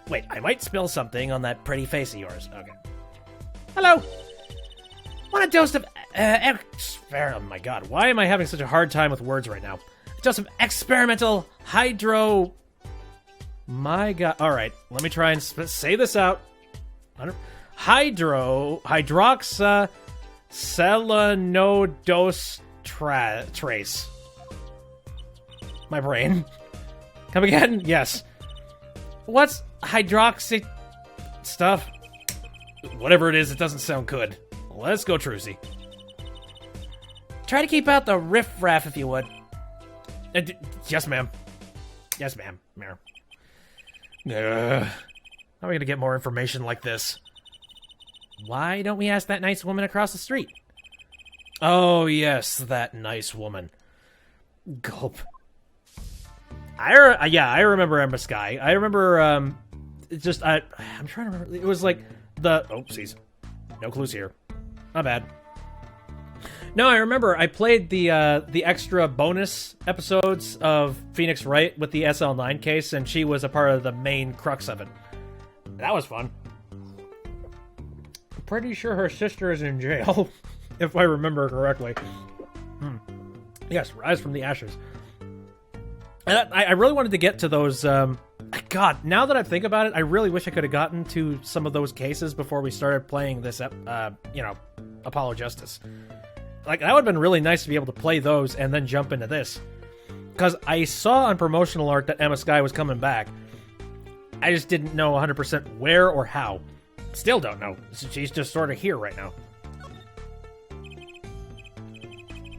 wait, I might spill something on that pretty face of yours. Okay. Hello. Want a dose of... oh my god, why am I having such a hard time with words right now? A dose of experimental hydro... My god. Alright, let me try and say this out. Hydroxyselenoidose trace. My brain. Come again? Yes. What's hydroxy stuff? Whatever it is, it doesn't sound good. Let's go, Trucy. Try to keep out the riff-raff if you would. Yes, ma'am. Yes, ma'am. Mayor. How are we gonna get more information like this? Why don't we ask that nice woman across the street? Oh, yes, that nice woman. Gulp. I remember Emma Sky. I remember, I'm trying to remember. It was like the... Oopsies. No clues here. Not bad. No, I remember I played the extra bonus episodes of Phoenix Wright with the SL9 case, and she was a part of the main crux of it. That was fun. I'm pretty sure her sister is in jail, if I remember correctly. Yes, Rise from the Ashes. And I really wanted to get to those... God, now that I think about it, I really wish I could have gotten to some of those cases before we started playing this, Apollo Justice. Like, that would have been really nice to be able to play those and then jump into this. Because I saw on promotional art that Emma Sky was coming back. I just didn't know 100% where or how. Still don't know. She's just sort of here right now.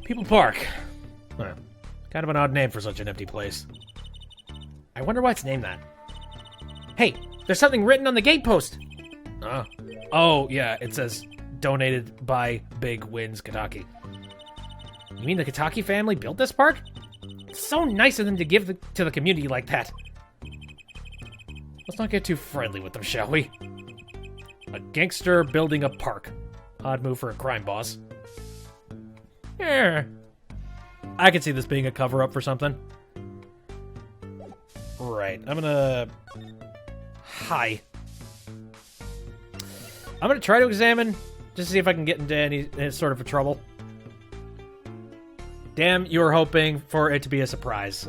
People Park. Huh. Kind of an odd name for such an empty place. I wonder why it's named that. Hey, there's something written on the gate post. Oh, yeah, it says... Donated by Big Wins Kentucky. You mean the Kentucky family built this park? It's so nice of them to give to the community like that. Let's not get too friendly with them, shall we? A gangster building a park. Odd move for a crime boss. Yeah. I could see this being a cover-up for something. Right, I'm gonna... Hi. I'm gonna try to examine, just to see if I can get into any sort of a trouble. Damn, you were hoping for it to be a surprise.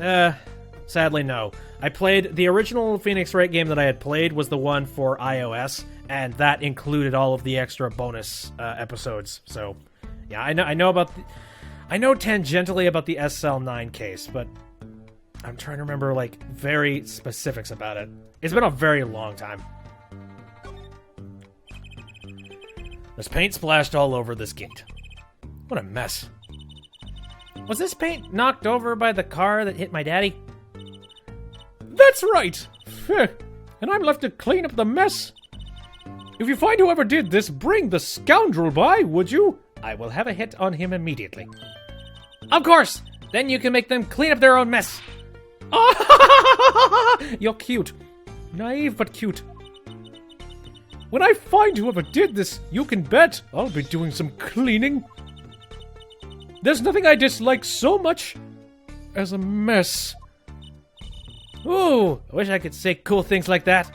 Sadly, no. I played... The original Phoenix Wright game that I had played was the one for iOS, and that included all of the extra bonus episodes. So, yeah, I know about... I know tangentially about the SL9 case, but I'm trying to remember, like, very specifics about it. It's been a very long time. There's paint splashed all over this gate. What a mess. Was this paint knocked over by the car that hit my daddy? That's right! And I'm left to clean up the mess. If you find whoever did this, bring the scoundrel by, would you? I will have a hit on him immediately. Of course! Then you can make them clean up their own mess. You're cute. Naive but cute. When I find whoever did this, you can bet I'll be doing some cleaning. There's nothing I dislike so much as a mess. Ooh, I wish I could say cool things like that.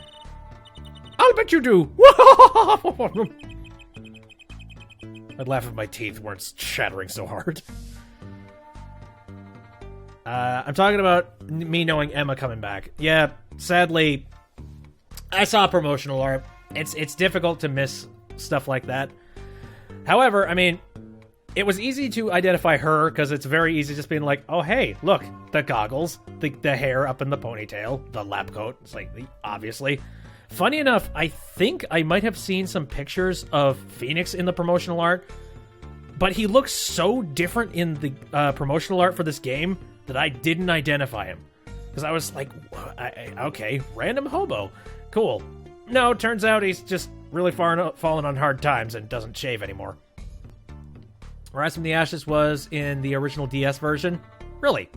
I'll bet you do. I'd laugh if my teeth weren't chattering so hard. I'm talking about me knowing Emma coming back. Yeah, sadly, I saw promotional art. It's difficult to miss stuff like that. However, I mean, it was easy to identify her because it's very easy just being like, oh, hey, look, the goggles, the hair up in the ponytail, the lab coat. It's like, obviously. Funny enough, I think I might have seen some pictures of Phoenix in the promotional art, but he looks so different in the promotional art for this game that I didn't identify him. Because I was like, okay, random hobo. Cool. No, turns out he's just really fallen on hard times and doesn't shave anymore. Rise from the Ashes was in the original DS version? Really?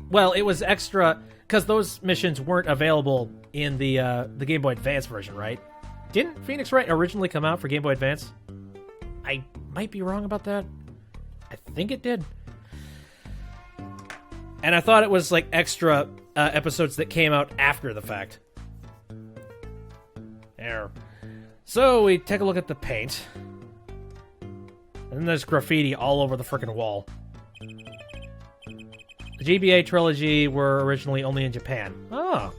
Well, it was extra, because those missions weren't available in the Game Boy Advance version, right? Didn't Phoenix Wright originally come out for Game Boy Advance? I might be wrong about that. I think it did. And I thought it was like extra episodes that came out after the fact. There. So we take a look at the paint. And then there's graffiti all over the frickin' wall. The GBA trilogy were originally only in Japan. Oh,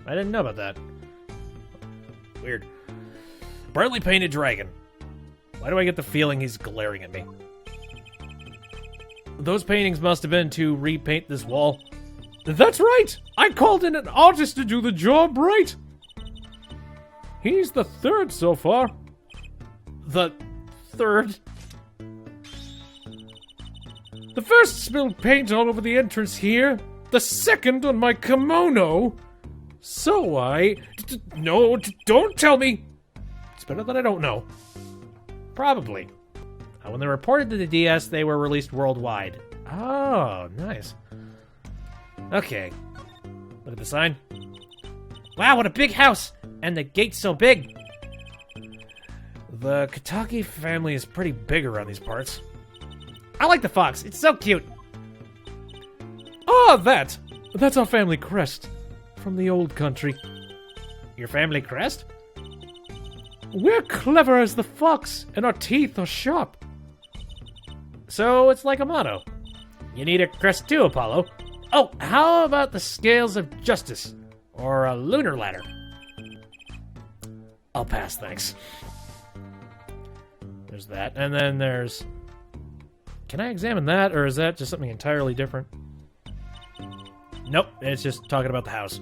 I didn't know about that. Weird. Brightly painted dragon. Why do I get the feeling he's glaring at me? Those paintings must have been to repaint this wall. That's right! I called in an artist to do the job right! He's the third so far. The third? The first spilled paint all over the entrance here. The second on my kimono. So No, don't tell me! It's better that I don't know. Probably. When they reported to the DS, they were released worldwide. Oh, nice. Okay. Look at the sign. Wow, what a big house! And the gate's so big! The Kataki family is pretty big around these parts. I like the fox. It's so cute. Oh, that's our family crest. From the old country. Your family crest? We're clever as the fox, and our teeth are sharp. So it's like a motto. You need a crest too, Apollo. Oh, how about the scales of justice? Or a lunar ladder? I'll pass, thanks. There's that, and then there's... Can I examine that, or is that just something entirely different? Nope, it's just talking about the house.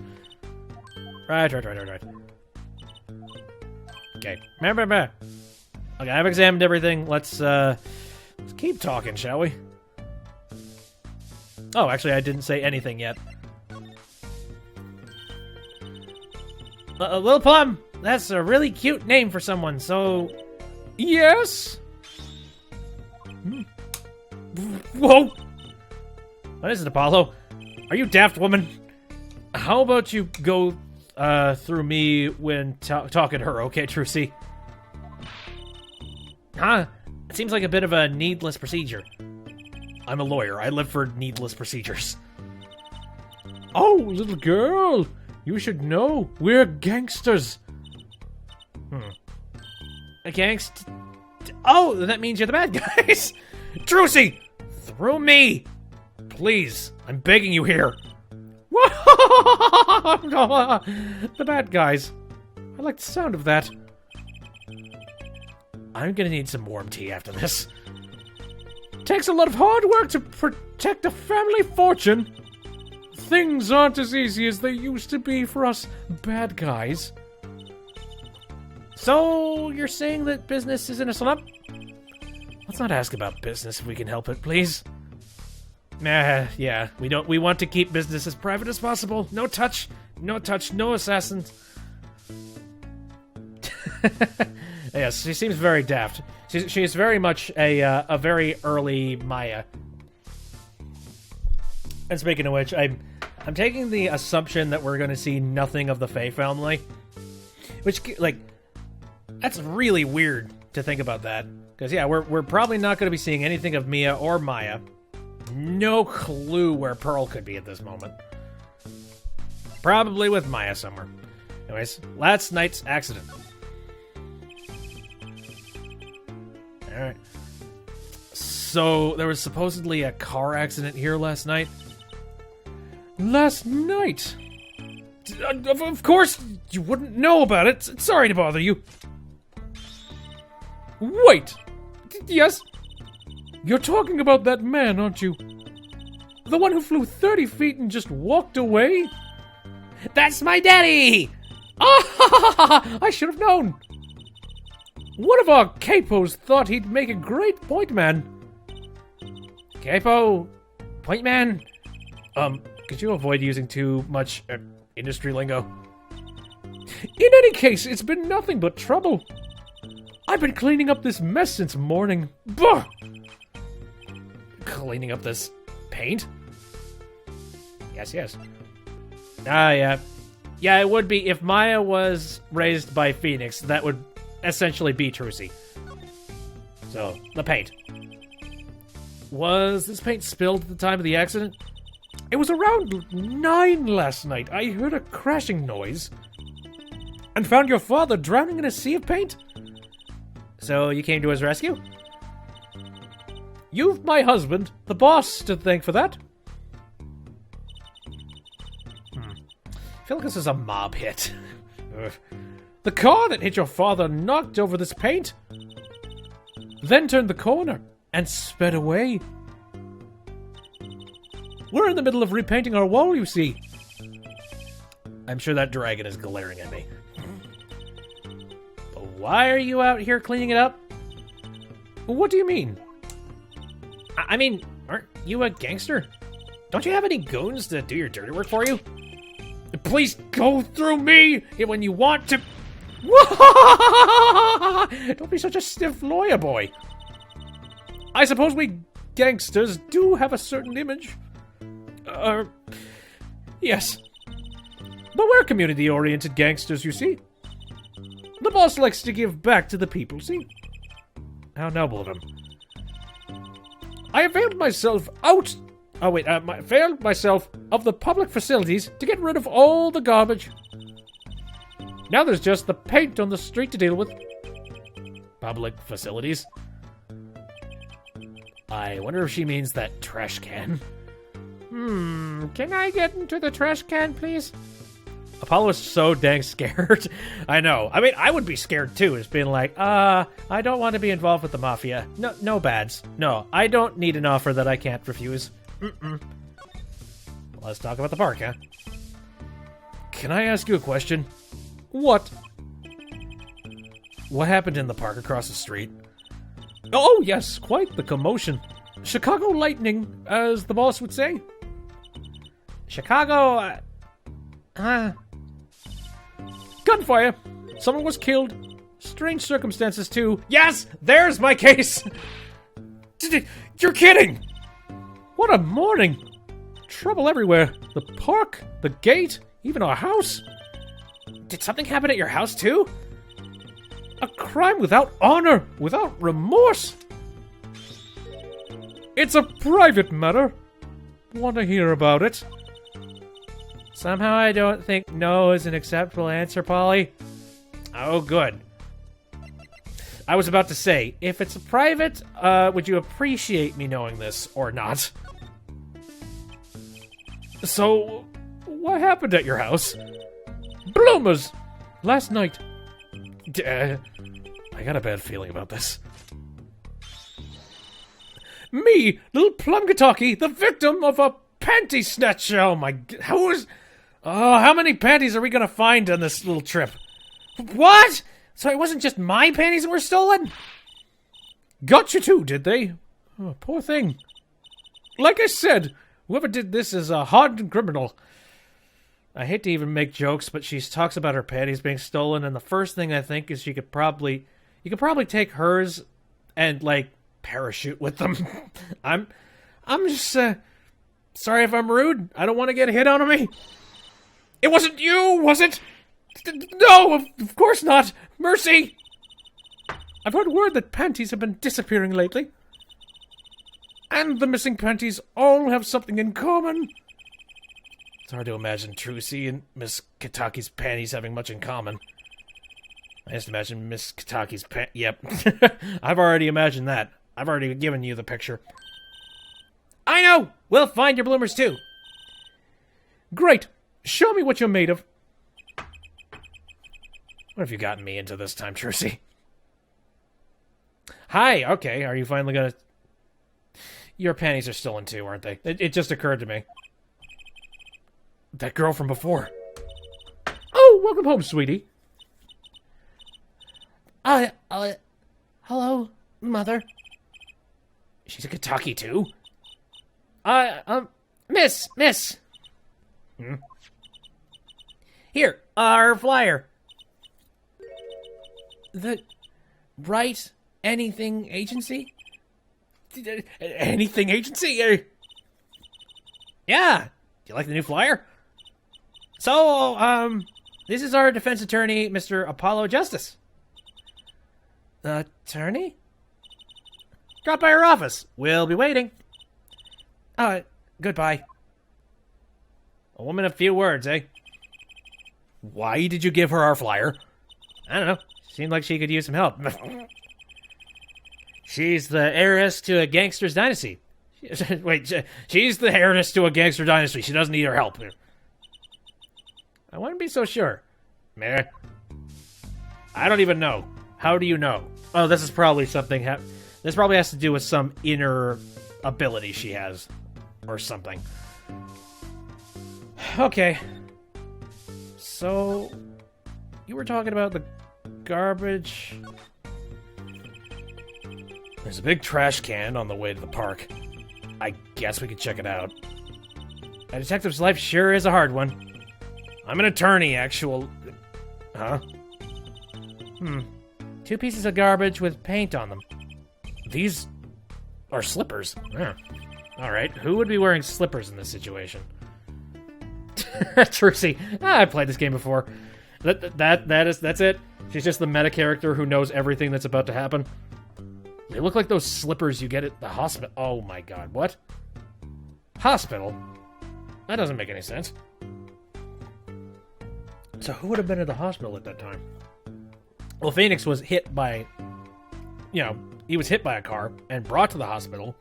Right. Okay. Okay, I've examined everything. Let's keep talking, shall we? Oh, actually, I didn't say anything yet. Little Plum, that's a really cute name for someone, so... Yes? Whoa! What is it, Apollo? Are you daft, woman? How about you go through me when talking to her, okay, Trucy? Huh? It seems like a bit of a needless procedure. I'm a lawyer. I live for needless procedures. Oh, little girl! You should know. We're gangsters. A gangst... Oh, that means you're the bad guys. Trucy! Through me! Please, I'm begging you here. The bad guys. I like the sound of that. I'm gonna need some warm tea after this. Takes a lot of hard work to protect a family fortune. Things aren't as easy as they used to be for us bad guys. So, you're saying that business is in a slump? Let's not ask about business if we can help it, please. Yeah, we want to keep business as private as possible. No touch, no assassins. Yes, she seems very daft. She's very much a very early Maya. And speaking of which, I'm taking the assumption that we're going to see nothing of the Faye family. Which, like, that's really weird to think about that. Because, yeah, we're probably not going to be seeing anything of Mia or Maya. No clue where Pearl could be at this moment. Probably with Maya somewhere. Anyways, last night's accident. Alright. So, there was supposedly a car accident here last night. Last night? Of course you wouldn't know about it. Sorry to bother you. Wait! Yes? You're talking about that man, aren't you? The one who flew 30 feet and just walked away? That's my daddy! Ah! I should have known! One of our capos thought he'd make a great point man. Capo? Point man? Could you avoid using too much industry lingo? In any case, it's been nothing but trouble. I've been cleaning up this mess since morning. Bah! Cleaning up this paint? Yes. Yeah, it would be. If Maya was raised by Phoenix, that would essentially be Trucy. So, the paint. Was this paint spilled at the time of the accident? It was around 9 last night. I heard a crashing noise and found your father drowning in a sea of paint. So you came to his rescue? You've my husband, the boss, to thank for that. I feel like this is a mob hit. The car that hit your father knocked over this paint, then turned the corner and sped away. We're in the middle of repainting our wall, you see. I'm sure that dragon is glaring at me. But why are you out here cleaning it up? What do you mean? I mean, aren't you a gangster? Don't you have any goons to do your dirty work for you? Please go through me when you want to. Don't be such a stiff lawyer boy. I suppose we gangsters do have a certain image. Yes. But we're community-oriented gangsters, you see. The boss likes to give back to the people, see? How noble of him. I availed myself out... failed myself of the public facilities to get rid of all the garbage. Now there's just the paint on the street to deal with. Public facilities? I wonder if she means that trash can. Can I get into the trash can, please? Apollo is so dang scared. I know. I mean, I would be scared too. It's being like, I don't want to be involved with the mafia. No bads. No, I don't need an offer that I can't refuse. Let's talk about the park, huh? Can I ask you a question? What? What happened in the park across the street? Oh, yes, quite the commotion. Chicago lightning, as the boss would say. Chicago, gunfire. Someone was killed. Strange circumstances, too. Yes, there's my case. You're kidding. What a morning. Trouble everywhere. The park, the gate, even our house. Did something happen at your house, too? A crime without honor, without remorse. It's a private matter. Want to hear about it? Somehow I don't think no is an acceptable answer, Polly. Oh, good. I was about to say, if it's private, would you appreciate me knowing this or not? So, what happened at your house? Bloomers! Last night. I got a bad feeling about this. Me, little Plumgataki, the victim of a panty snatch. Oh my, how many panties are we gonna find on this little trip? What? So it wasn't just my panties that were stolen? Got you too, did they? Oh, poor thing. Like I said, whoever did this is a hardened criminal. I hate to even make jokes, but she talks about her panties being stolen, and the first thing I think is you could probably take hers and, like, parachute with them. I'm just, sorry if I'm rude. I don't want to get a hit on me. It wasn't you, was it? No, of course not. Mercy. I've heard word that panties have been disappearing lately. And the missing panties all have something in common. It's hard to imagine Trucy and Miss Kataki's panties having much in common. I just imagine Miss Kataki's Yep. I've already imagined that. I've already given you the picture. I know! We'll find your bloomers too. Great. Show me what you're made of. What have you gotten me into this time, Trucy? Hi, okay, are you finally gonna... Your panties are stolen too, aren't they? It just occurred to me. That girl from before. Oh, welcome home, sweetie. Hello, Mother. She's a Kataki too? Miss. Hmm? Here, our flyer. The Wright Anything Agency? Anything Agency? Yeah. Do you like the new flyer? So, this is our defense attorney, Mr. Apollo Justice. Attorney? Drop by our office. We'll be waiting. Goodbye. A woman of few words, eh? Why did you give her our flyer? I don't know. Seemed like she could use some help. She's the heiress to a gangster's dynasty. Wait, she's the heiress to a gangster dynasty. She doesn't need our help. I wouldn't be so sure. Meh. I don't even know. How do you know? Oh, this is probably something... This probably has to do with some inner ability she has. Or something. Okay. So... You were talking about the garbage... There's a big trash can on the way to the park. I guess we could check it out. A detective's life sure is a hard one. I'm an attorney, Huh? 2 pieces of garbage with paint on them. These are slippers. Yeah. Alright, who would be wearing slippers in this situation? Trucy. I played this game before. That's it. She's just the meta character who knows everything that's about to happen. They look like those slippers you get at the hospital. Oh my god, what? Hospital? That doesn't make any sense. So who would have been at the hospital at that time? Well, Phoenix was hit by... he was hit by a car and brought to the hospital.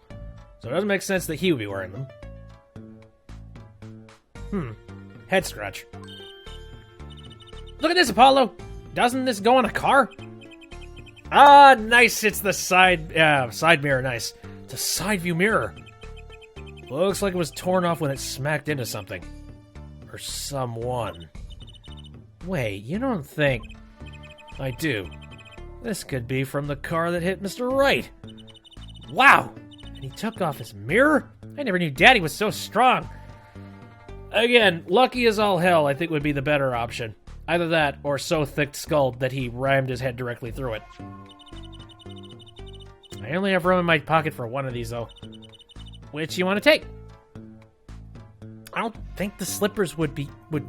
So it doesn't make sense that he would be wearing them. Head scratch. Look at this, Apollo! Doesn't this go on a car? Ah, nice! It's the side mirror, nice. It's a side view mirror. Looks like it was torn off when it smacked into something. Or someone. Wait, you don't think... I do. This could be from the car that hit Mr. Wright. Wow! And he took off his mirror? I never knew Daddy was so strong. Again, lucky as all hell, I think would be the better option. Either that, or so thick-skulled that he rammed his head directly through it. I only have room in my pocket for one of these, though. Which you want to take? I don't think the slippers would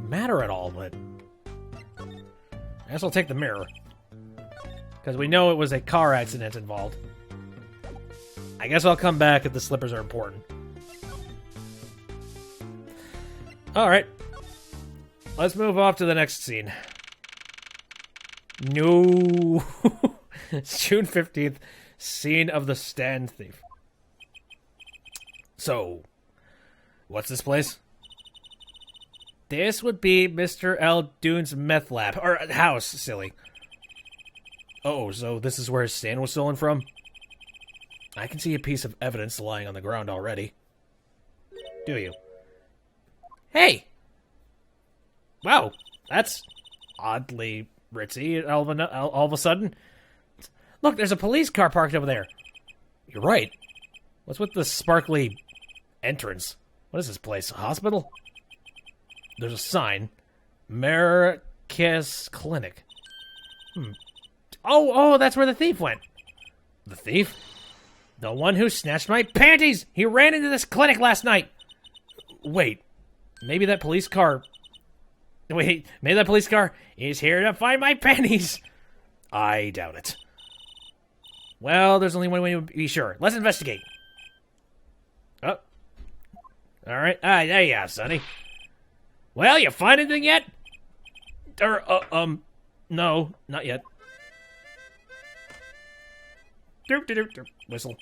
matter at all, but... guess I'll take the mirror. Because we know it was a car accident involved. I guess I'll come back if the slippers are important. Alright. Let's move off to the next scene. No. It's June 15th. Scene of the stand thief. So, what's this place? This would be Mr. Eldoon's meth lab. Or house, silly. Oh, so this is where his stand was stolen from? I can see a piece of evidence lying on the ground already. Do you? Hey! Wow, that's oddly ritzy all of a sudden. Look, there's a police car parked over there. You're right. What's with the sparkly entrance? What is this place, a hospital? There's a sign. Marquez Clinic. Oh, that's where the thief went. The thief? The one who snatched my panties! He ran into this clinic last night! Wait, maybe that police car... Wait, maybe that police car is here to find my panties! I doubt it. Well, there's only one way to be sure. Let's investigate. Oh. Alright, there you are, Sonny. Well, you find anything yet? No, not yet. Whistle.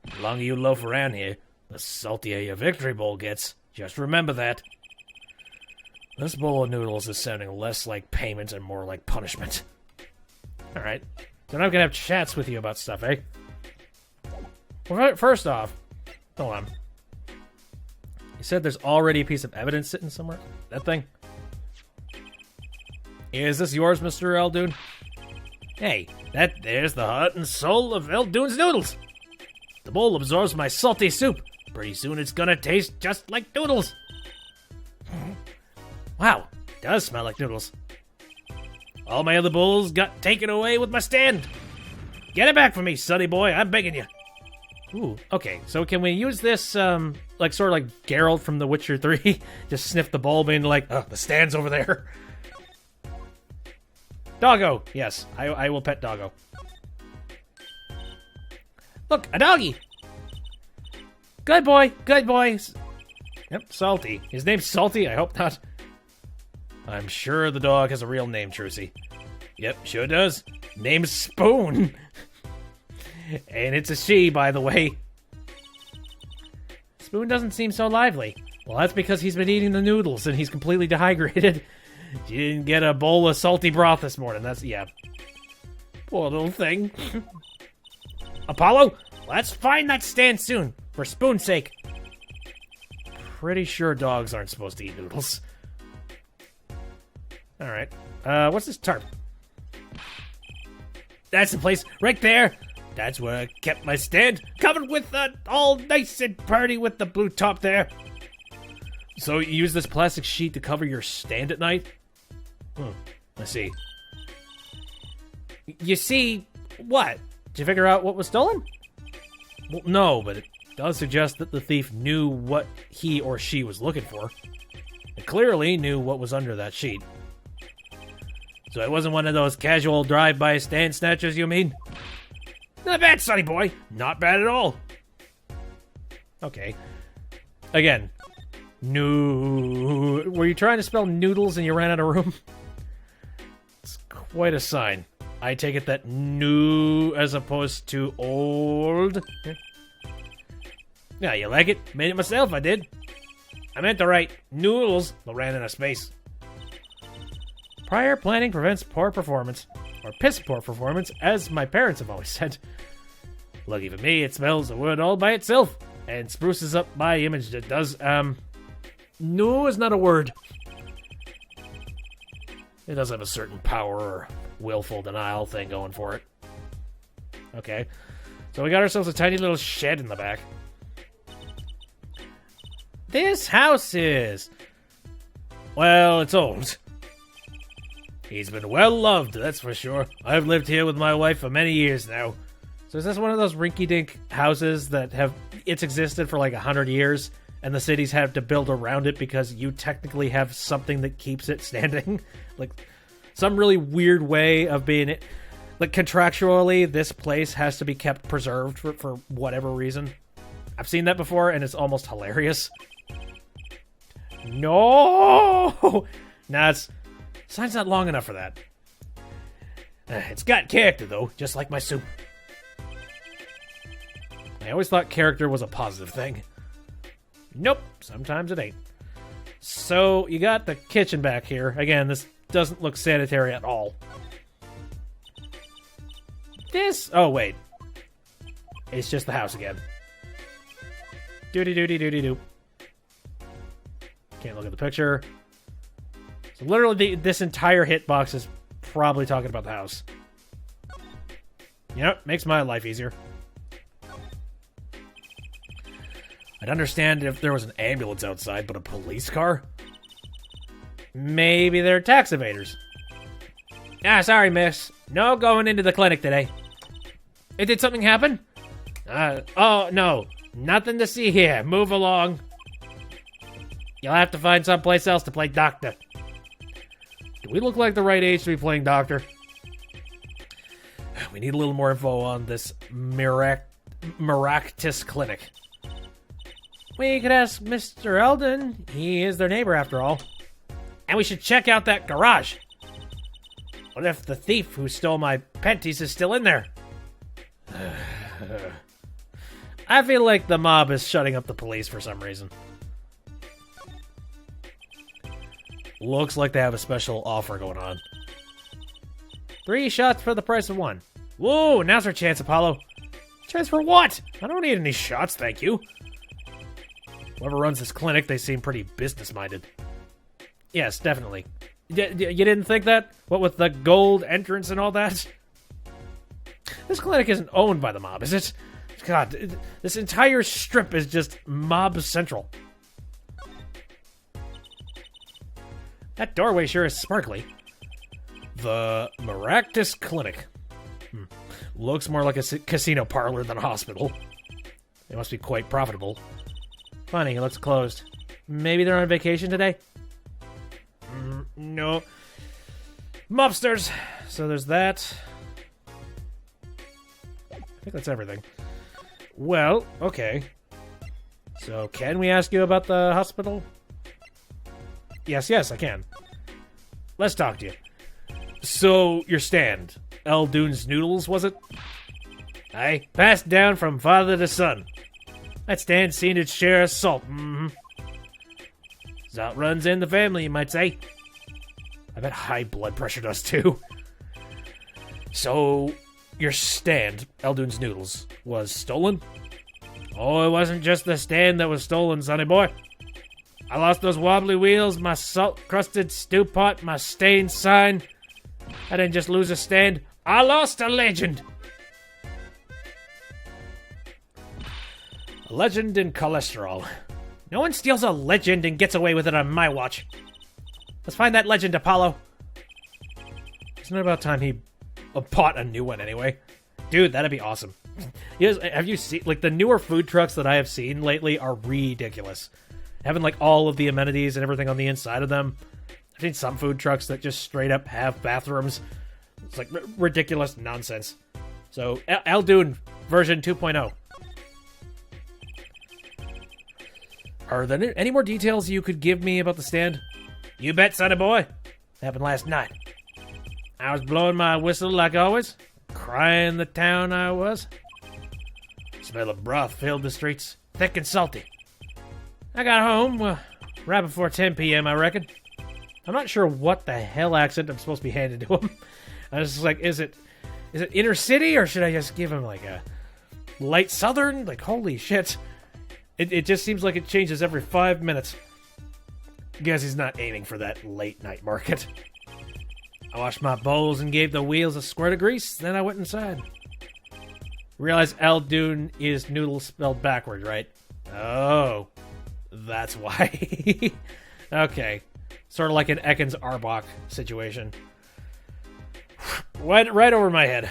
The longer you loaf around here, the saltier your victory bowl gets. Just remember that. This bowl of noodles is sounding less like payment and more like punishment. Alright. So now I'm gonna have chats with you about stuff, eh? Well, first off, hold on. You said there's already a piece of evidence sitting somewhere? That thing? Is this yours, Mr. Eldoon? Hey, there's the heart and soul of Eldoon's noodles. The bowl absorbs my salty soup. Pretty soon it's gonna taste just like noodles. Wow, it does smell like noodles. All my other bowls got taken away with my stand. Get it back for me, sonny boy, I'm begging you. Ooh, okay, so can we use this, like sort of like Geralt from The Witcher 3? Just sniff the bulb and like, the stand's over there. Doggo, yes, I will pet Doggo. Look, a doggy. Good boy, good boy. Yep, Salty. His name's Salty? I hope not. I'm sure the dog has a real name, Trucy. Yep, sure does. Name's Spoon. And it's a she, by the way. Spoon doesn't seem so lively. Well, that's because he's been eating the noodles and he's completely dehydrated. He didn't get a bowl of salty broth this morning. That's, yeah. Poor little thing. Apollo, let's find that stand soon, for Spoon's sake. Pretty sure dogs aren't supposed to eat noodles. Alright. What's this tarp? That's the place, right there. That's where I kept my stand, covered with all nice and pretty with the blue top there. So you use this plastic sheet to cover your stand at night? Let's see. You see, what? Did you figure out what was stolen? Well, no, but it does suggest that the thief knew what he or she was looking for. It clearly knew what was under that sheet. So it wasn't one of those casual drive-by stand snatchers, you mean? Not bad, sonny boy. Not bad at all. Okay. Again. No. Were you trying to spell noodles and you ran out of room? It's quite a sign. I take it that new as opposed to old. Yeah, you like it? Made it myself, I did. I meant to write noodles, but ran out of space. Prior planning prevents poor performance. Or piss poor performance, as my parents have always said. Lucky for me, it spells the word all by itself. And spruces up my image that does, no is not a word. It does have a certain power or willful denial thing going for it. Okay. So we got ourselves a tiny little shed in the back. This house is... well, it's old. He's been well loved, that's for sure. I've lived here with my wife for many years now. So is this one of those rinky-dink houses that have... it's existed for like 100 years, and the cities have to build around it because you technically have something that keeps it standing? Like, some really weird way of being... Like, contractually, this place has to be kept preserved for whatever reason. I've seen that before, and it's almost hilarious. No! Nah, sign's not long enough for that. It's got character, though, just like my soup. I always thought character was a positive thing. Nope, sometimes it ain't. So, you got the kitchen back here. Again, this doesn't look sanitary at all. Oh, wait. It's just the house again. Doody-doody-doody-doo. Can't look at the picture. So literally, this entire hitbox is probably talking about the house. Yep, makes my life easier. I'd understand if there was an ambulance outside, but a police car? Maybe they're tax evaders. Ah, sorry, miss. No going into the clinic today. Did something happen? Oh, no. Nothing to see here. Move along. You'll have to find someplace else to play doctor. Do we look like the right age to be playing doctor? We need a little more info on this Miraculous clinic. We could ask Mr. Eldon. He is their neighbor, after all. And we should check out that garage. What if the thief who stole my panties is still in there? I feel like the mob is shutting up the police for some reason. Looks like they have a special offer going on. 3 shots for the price of 1. Whoa, now's our chance, Apollo. Chance for what? I don't need any shots, thank you. Whoever runs this clinic, they seem pretty business-minded. Yes, definitely. You didn't think that? What with the gold entrance and all that? This clinic isn't owned by the mob, is it? God, this entire strip is just mob central. That doorway sure is sparkly. The Miraculous Clinic. Looks more like a casino parlor than a hospital. It must be quite profitable. Funny, it looks closed. Maybe they're on vacation today? No. Mobsters! So there's that. I think that's everything. Well, okay. So can we ask you about the hospital? Yes, I can. Let's talk to you. So, your stand. Eldoon's Noodles, was it? Aye, passed down from father to son. That stand seen its share of salt. Salt runs in the family, you might say. I bet high blood pressure does too. So, your stand, Eldoon's Noodles, was stolen? Oh, it wasn't just the stand that was stolen, sonny boy. I lost those wobbly wheels, my salt-crusted stew pot, my stained sign. I didn't just lose a stand. I lost a legend. A legend in cholesterol. No one steals a legend and gets away with it on my watch. Let's find that legend, Apollo. Isn't it about time he bought a new one anyway? Dude, that'd be awesome. Have you seen, like, the newer food trucks that I have seen lately are ridiculous. Having, like, all of the amenities and everything on the inside of them. I've seen some food trucks that just straight up have bathrooms. It's, like, ridiculous nonsense. So, Eldoon version 2.0. Are there any more details you could give me about the stand? You bet, sonny boy. It happened last night. I was blowing my whistle like always. Crying the town I was. Smell of broth filled the streets. Thick and salty. I got home right before 10 p.m., I reckon. I'm not sure what the hell accent I'm supposed to be handing to him. I was just like, is it inner city, or should I just give him like a light southern? Like, holy shit. It just seems like it changes every 5 minutes. Guess he's not aiming for that late night market. I washed my bowls and gave the wheels a squirt of grease, then I went inside. Realize Eldoon is noodle spelled backwards, right? Oh. That's why. Okay. Sort of like an Ekans Arbok situation. Right over my head.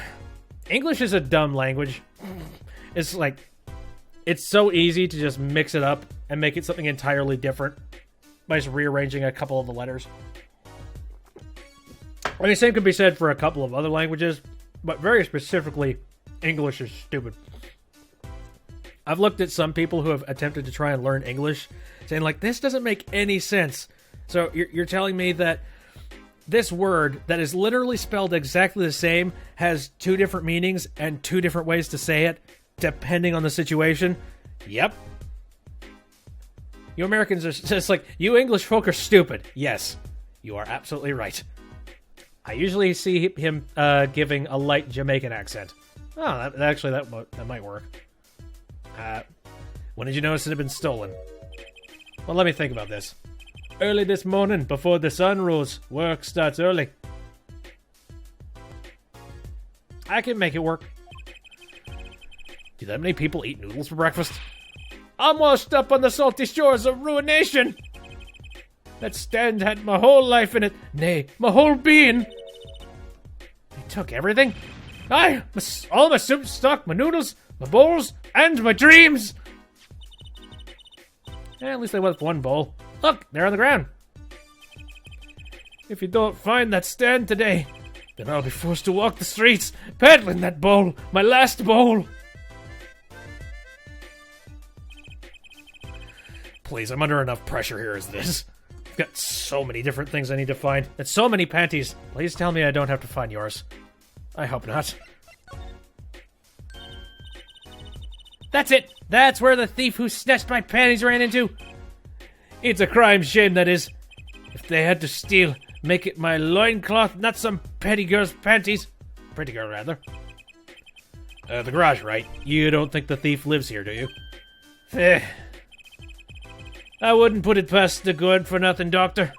English is a dumb language. It's like, it's so easy to just mix it up and make it something entirely different by just rearranging a couple of the letters. I mean, same could be said for a couple of other languages, but very specifically, English is stupid. I've looked at some people who have attempted to try and learn English, saying, like, this doesn't make any sense. So you're telling me that this word that is literally spelled exactly the same has two different meanings and two different ways to say it, depending on the situation? Yep. You Americans are just like, you English folk are stupid. Yes, you are absolutely right. I usually see him giving a light Jamaican accent. Oh, that might work. When did you notice it had been stolen? Well, let me think about this. Early this morning, before the sun rose. Work starts early. I can make it work. Do that many people eat noodles for breakfast? I'm washed up on the salty shores of ruination. That stand had my whole life in it. Nay, my whole being. They took everything? Aye, all my soup stock, my noodles, my bowls, and my dreams. At least they left one bowl. Look, they're on the ground. If you don't find that stand today, then I'll be forced to walk the streets, peddling that bowl, my last bowl. Please, I'm under enough pressure here as this. I've got so many different things I need to find, and so many panties. Please tell me I don't have to find yours. I hope not. That's it! That's where the thief who snatched my panties ran into! It's a crime shame, that is. If they had to steal, make it my loincloth, not some petty girl's panties. Pretty girl, rather. The garage, right? You don't think the thief lives here, do you? I wouldn't put it past the good-for-nothing doctor.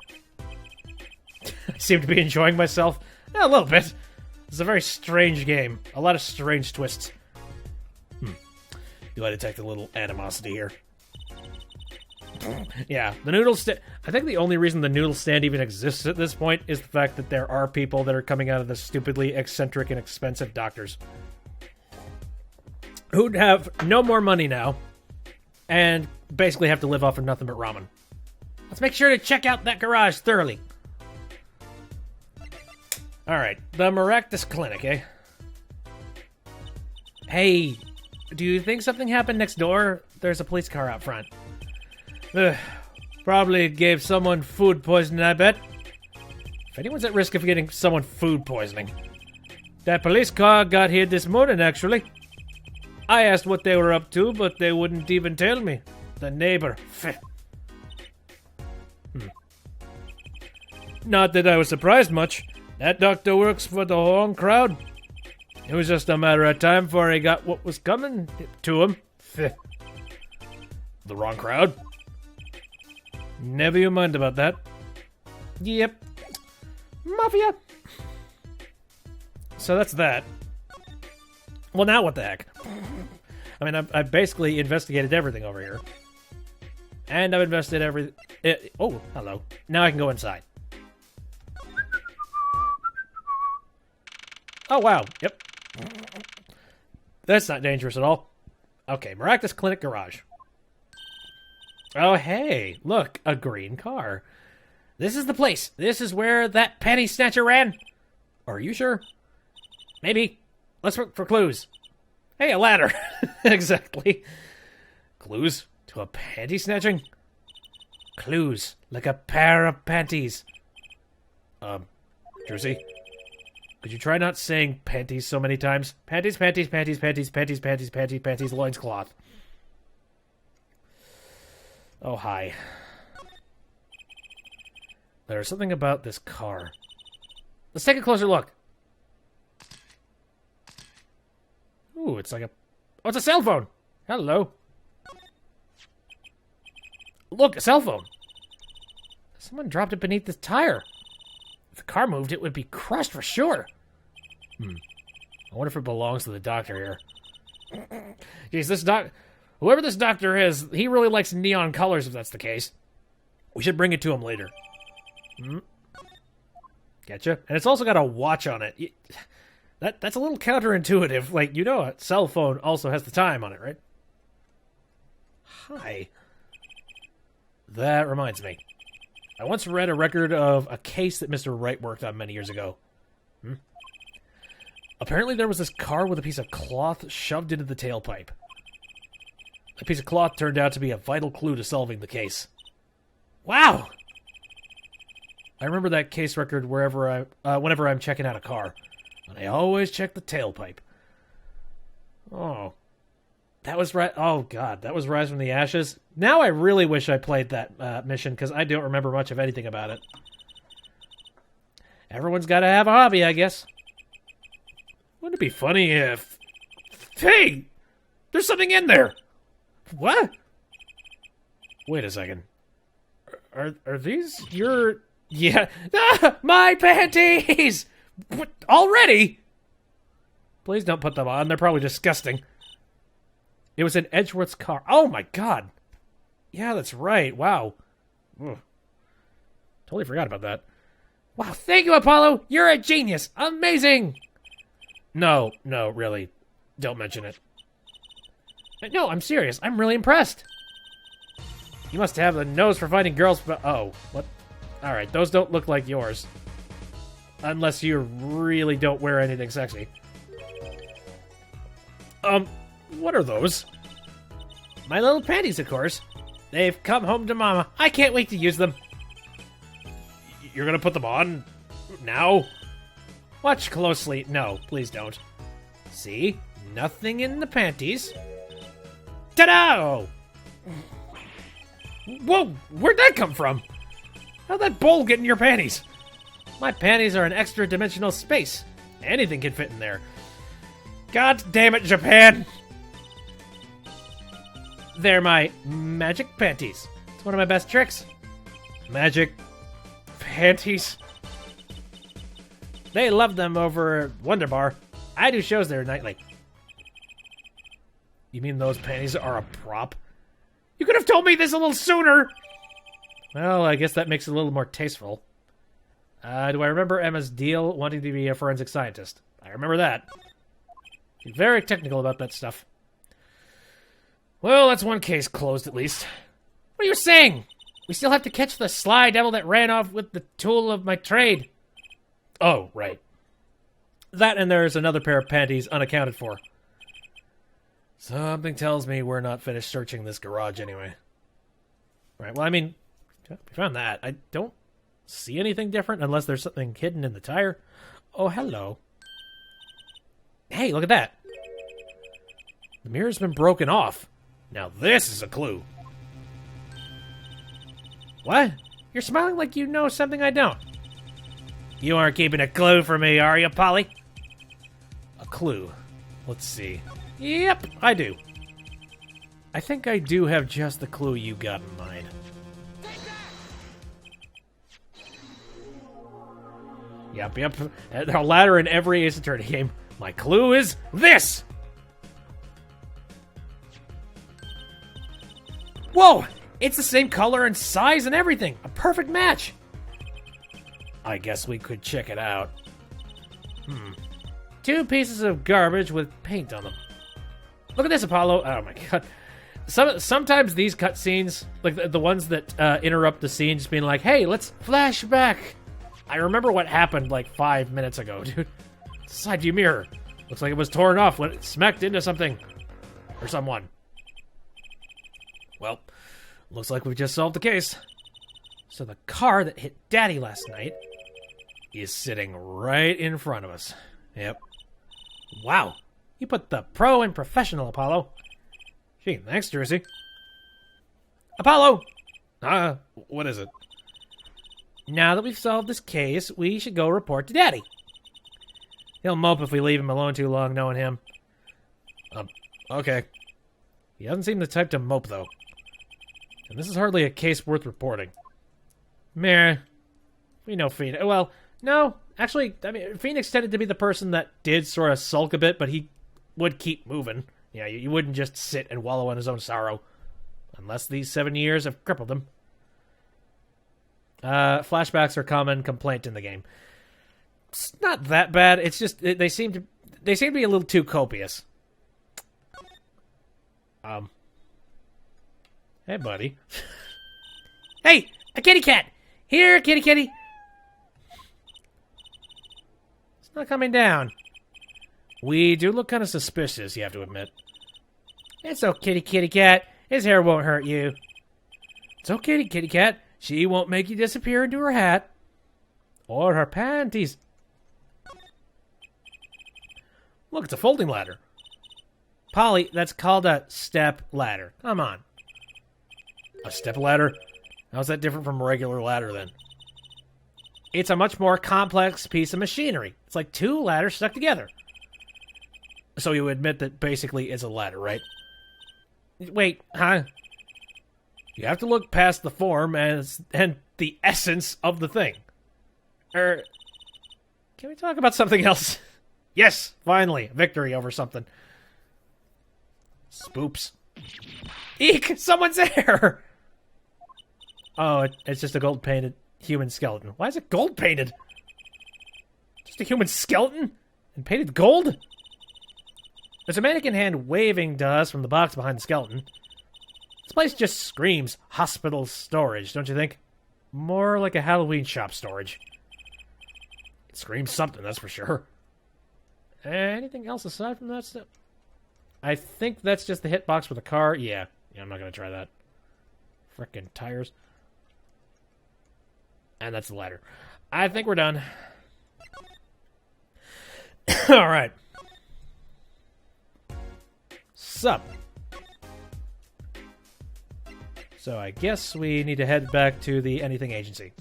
I seem to be enjoying myself. A little bit. It's a very strange game. A lot of strange twists. Do I detect a little animosity here? Yeah, the noodle stand. I think the only reason the noodle stand even exists at this point is the fact that there are people that are coming out of the stupidly eccentric and expensive doctors who'd have no more money now and basically have to live off of nothing but ramen. Let's make sure to check out that garage thoroughly. Alright, the Maractus Clinic, eh? Hey, do you think something happened next door? There's a police car out front. Probably gave someone food poisoning, I bet. If anyone's at risk of getting someone food poisoning. That police car got here this morning, actually. I asked what they were up to, but they wouldn't even tell me. The neighbor. Not that I was surprised much. That doctor works for the wrong crowd. It was just a matter of time before he got what was coming to him. The wrong crowd? Never you mind about that. Yep. Mafia. So that's that. Well, now what the heck? I mean, I've basically investigated everything over here. And I've invested oh, hello. Now I can go inside. Oh, wow. Yep. That's not dangerous at all. Okay, Maractus Clinic Garage. Oh, hey. Look, a green car. This is the place. This is where that panty snatcher ran. Are you sure? Maybe. Let's look for clues. Hey, a ladder. Exactly. Clues to a panty snatching? Clues, like a pair of panties. Jersey? Could you try not saying panties so many times? Panties, panties, panties, panties, panties, panties, panties, panties, loincloth. Oh, hi. There's something about this car. Let's take a closer look. Ooh, it's like a... Oh, it's a cell phone! Hello. Look, a cell phone. Someone dropped it beneath this tire. If the car moved, it would be crushed for sure. I wonder if it belongs to the doctor here. Jeez, whoever this doctor is, he really likes neon colors if that's the case. We should bring it to him later. Getcha? And it's also got a watch on it. That's a little counterintuitive. Like, you know, a cell phone also has the time on it, right? Hi. That reminds me. I once read a record of a case that Mr. Wright worked on many years ago. Apparently there was this car with a piece of cloth shoved into the tailpipe. The piece of cloth turned out to be a vital clue to solving the case. Wow! I remember that case record whenever I'm checking out a car. And I always check the tailpipe. Oh. That was right. Oh, God. That was Rise from the Ashes. Now I really wish I played that mission, because I don't remember much of anything about it. Everyone's got to have a hobby, I guess. Wouldn't it be funny if... Hey! There's something in there! What? Wait a second. Are these your... Yeah. Ah, my panties! What? Already? Please don't put them on. They're probably disgusting. It was in Edgeworth's car. Oh my god. Yeah, that's right. Wow. Ugh. Totally forgot about that. Wow, thank you, Apollo. You're a genius. Amazing. No, really. Don't mention it. No, I'm serious. I'm really impressed. You must have a nose for finding girls, but... Oh, what? Alright, those don't look like yours. Unless you really don't wear anything sexy. What are those? My little panties, of course. They've come home to Mama. I can't wait to use them. You're gonna put them on? Now? Watch closely. No, please don't. See? Nothing in the panties. Ta-da! Whoa! Where'd that come from? How'd that bowl get in your panties? My panties are an extra-dimensional space. Anything can fit in there. God damn it, Japan! They're my magic panties. It's one of my best tricks. Magic panties. They love them over at Wonder Bar. I do shows there nightly. You mean those panties are a prop? You could have told me this a little sooner! Well, I guess that makes it a little more tasteful. Do I remember Emma's deal wanting to be a forensic scientist? I remember that. She's very technical about that stuff. Well, that's one case closed, at least. What are you saying? We still have to catch the sly devil that ran off with the tool of my trade. Oh, right. That and there's another pair of panties unaccounted for. Something tells me we're not finished searching this garage anyway. Right, well, I mean, we found that. I don't see anything different unless there's something hidden in the tire. Oh, hello. Hey, look at that. The mirror's been broken off. Now this is a clue. What? You're smiling like you know something I don't. You aren't keeping a clue for me, are you, Polly? A clue. Let's see. Yep, I do. I think I do have just the clue you got in mind. Yep. A ladder in every Ace Attorney game. My clue is this! Whoa! It's the same color and size and everything. A perfect match. I guess we could check it out. Two pieces of garbage with paint on them. Look at this, Apollo. Oh my god. Sometimes these cutscenes, like the ones that interrupt the scene, just being like, hey, let's flash back. I remember what happened like 5 minutes ago, dude. Side view mirror. Looks like it was torn off when it smacked into something. Or someone. Well, looks like we've just solved the case. So the car that hit Daddy last night is sitting right in front of us. Yep. Wow. You put the pro in professional, Apollo. Gee, thanks, Jersey. Apollo! What is it? Now that we've solved this case, we should go report to Daddy. He'll mope if we leave him alone too long, knowing him. Okay. He doesn't seem the type to mope, though. And this is hardly a case worth reporting. Meh. We know Phoenix. Well, no. Actually, I mean, Phoenix tended to be the person that did sort of sulk a bit, but he would keep moving. Yeah, you wouldn't just sit and wallow in his own sorrow. Unless these 7 years have crippled him. Flashbacks are a common complaint in the game. It's not that bad. It's just they seem to be a little too copious. Hey, buddy. Hey, a kitty cat. Here, kitty kitty. It's Not coming down. We do look kind of suspicious, you have to admit. It's okay, kitty cat. His hair won't hurt you. It's okay, kitty cat. She won't make you disappear into her hat. Or her panties. Look, it's a folding ladder. Polly, that's called a step ladder. Come on. A step ladder? How's that different from a regular ladder, then? It's a much more complex piece of machinery. It's like two ladders stuck together. So you admit that basically it's a ladder, right? Wait, huh? You have to look past the form and the essence of the thing. Can we talk about something else? Yes, finally, victory over something. Spoops. Eek! Someone's there! Oh, it's just a gold-painted human skeleton. Why is it gold-painted? Just a human skeleton? And painted gold? There's a mannequin hand waving to us from the box behind the skeleton. This place just screams hospital storage, don't you think? More like a Halloween shop storage. It screams something, that's for sure. Anything else aside from that stuff? I think that's just the hitbox for the car. Yeah, I'm not going to try that. Frickin' tires. And that's the ladder. I think we're done. Alright. Sup. So I guess we need to head back to the Anything Agency.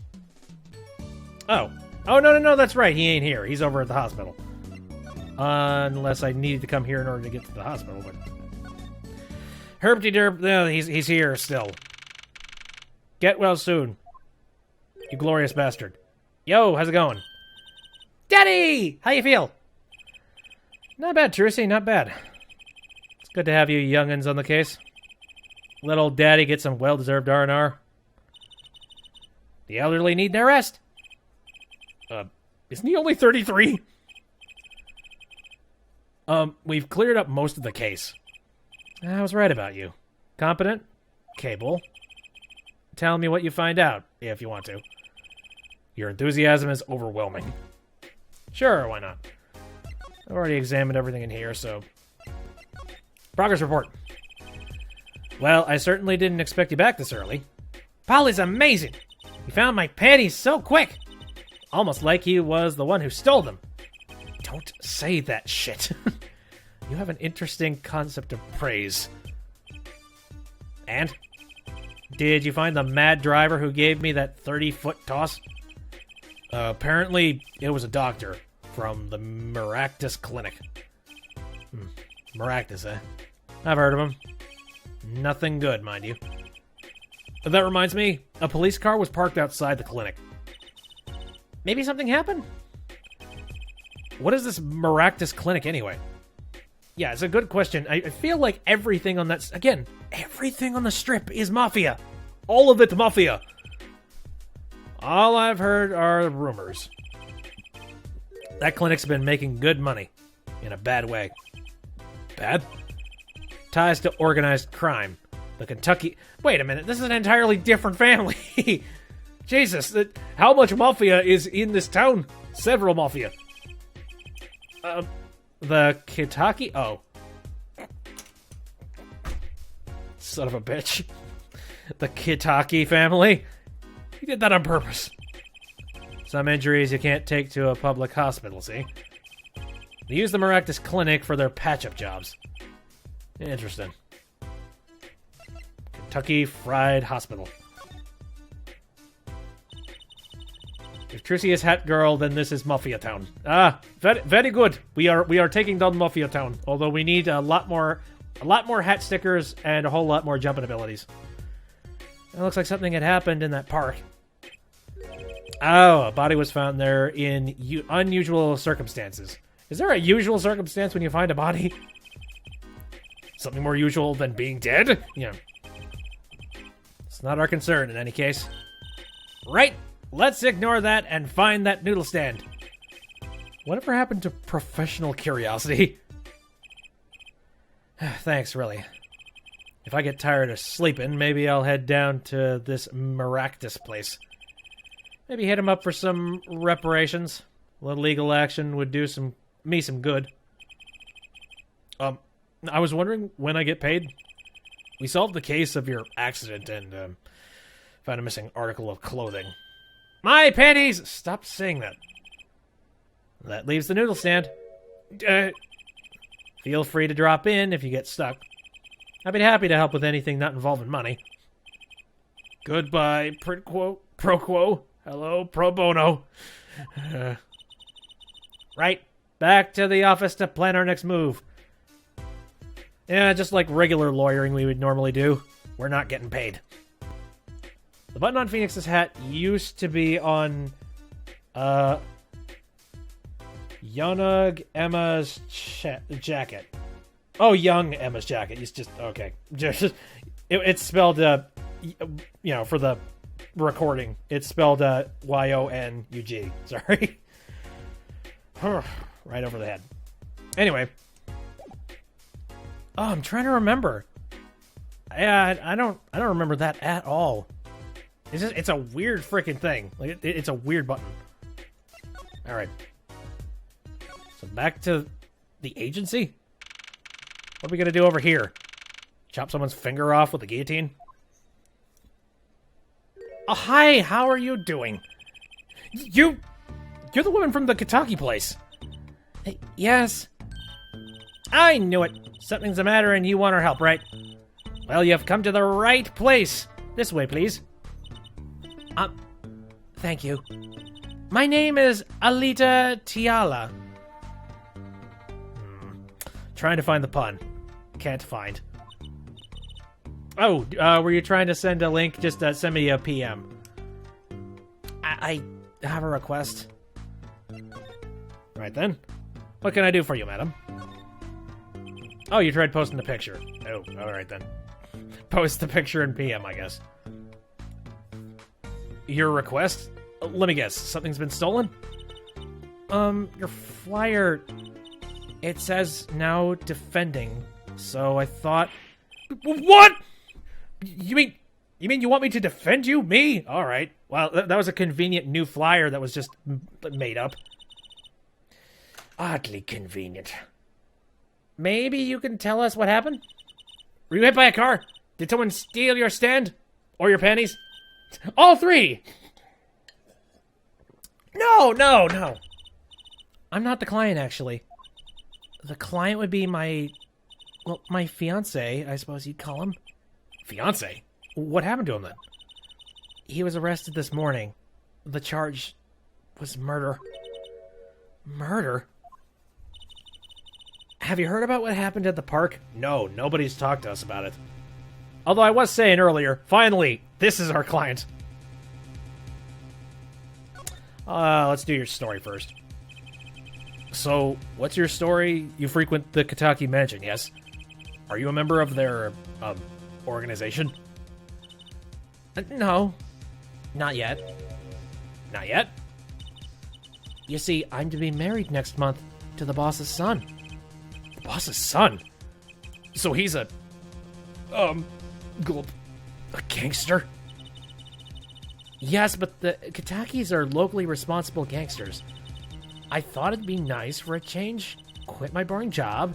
Oh, no, that's right. He ain't here. He's over at the hospital. Unless I needed to come here in order to get to the hospital, but... Herpty-derp, no, he's here still. Get well soon. You glorious bastard. Yo, how's it going? Daddy! How you feel? Not bad, Trucy, not bad. It's good to have you young'uns on the case. Let old Daddy get some well-deserved R&R. The elderly need their rest. Isn't he only 33? We've cleared up most of the case. I was right about you. Competent? Capable. Tell me what you find out, if you want to. Your enthusiasm is overwhelming. Sure, why not? I've already examined everything in here, so... Progress report. Well, I certainly didn't expect you back this early. Polly's amazing! He found my panties so quick! Almost like he was the one who stole them. Don't say that shit. You have an interesting concept of praise. And? Did you find the mad driver who gave me that 30-foot toss? Apparently, it was a doctor from the Maractus Clinic. Maractus, eh? I've heard of him. Nothing good, mind you. That reminds me, a police car was parked outside the clinic. Maybe something happened? What is this Maractus Clinic anyway? Yeah, it's a good question. I feel like everything on that... Again, everything on the strip is mafia. All of it mafia. All I've heard are rumors. That clinic's been making good money. In a bad way. Bad? Ties to organized crime. The Kentucky... Wait a minute, this is an entirely different family. Jesus, how much mafia is in this town? Several mafia. The Kentucky... Oh. Son of a bitch. The Kentucky family? He did that on purpose. Some injuries you can't take to a public hospital, see? They use the Maractus Clinic for their patch-up jobs. Interesting. Kentucky Fried Hospital. If Trissy is Hat Girl, then this is Mafia Town. Ah, very, very good. We are taking down Mafia Town. Although we need a lot more hat stickers and a whole lot more jumping abilities. It looks like something had happened in that park. Oh, a body was found there in unusual circumstances. Is there a usual circumstance when you find a body? Something more usual than being dead? Yeah. It's not our concern in any case. Right, let's ignore that and find that noodle stand. Whatever happened to professional curiosity? Thanks, really. If I get tired of sleeping, maybe I'll head down to this Maractus place. Maybe hit him up for some reparations. A little legal action would do me some good. I was wondering when I get paid. We solved the case of your accident and found a missing article of clothing. My panties! Stop saying that. That leaves the noodle stand. Feel free to drop in if you get stuck. I'd be happy to help with anything not involving money. Goodbye, pro quo. Hello, pro bono. Right, back to the office to plan our next move. Yeah, just like regular lawyering we would normally do. We're not getting paid. The button on Phoenix's hat used to be on, Young Emma's jacket. Oh, young Emma's jacket. It's just, okay. It's spelled, for the recording, it's spelled, Y-O-N-U-G. Sorry. Right over the head. Anyway. Oh, I'm trying to remember. Yeah, I don't remember that at all. It's a weird freaking thing. Like it's a weird button. All right. So back to the agency. What are we gonna do over here? Chop someone's finger off with a guillotine? Oh, hi. How are you doing? You're the woman from the Kentucky place. Yes. I knew it. Something's the matter and you want our help, right? Well, you've come to the right place. This way, please. Thank you. My name is Alita Tiala. Trying to find the pun. Can't find. Oh, were you trying to send a link? Just send me a PM. I have a request. Right then. What can I do for you, madam? Oh, you tried posting the picture. Oh, alright then. Post the picture in PM, I guess. Your request? Let me guess. Something's been stolen? Your flyer... It says now defending, so I thought... What?! You mean you want me to defend you? Me? Alright. Well, that was a convenient new flyer that was just made up. Oddly convenient. Maybe you can tell us what happened? Were you hit by a car? Did someone steal your stand? Or your panties? All three! No. I'm not the client, actually. The client would be my fiancé, I suppose you'd call him. Fiancé? What happened to him, then? He was arrested this morning. The charge was murder. Murder? Have you heard about what happened at the park? No, nobody's talked to us about it. Although I was saying earlier, finally, this is our client. Let's do your story first. So, what's your story? You frequent the Kentucky Mansion, yes? Are you a member of their, organization? No. Not yet. Not yet? You see, I'm to be married next month to the boss's son. The boss's son? So he's a gangster? Yes, but the Kentuckys are locally responsible gangsters. I thought it'd be nice for a change, quit my boring job,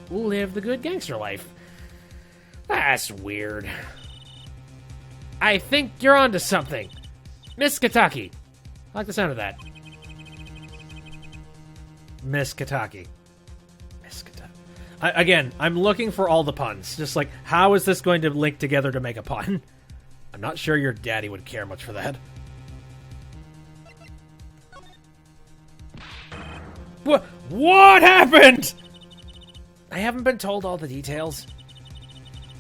live the good gangster life. That's weird. I think you're onto something. Miss Kentucky. I like the sound of that. Miss Kentucky. Miss Kentucky. Again, I'm looking for all the puns. Just like, how is this going to link together to make a pun? I'm not sure your daddy would care much for that. What happened? I haven't been told all the details.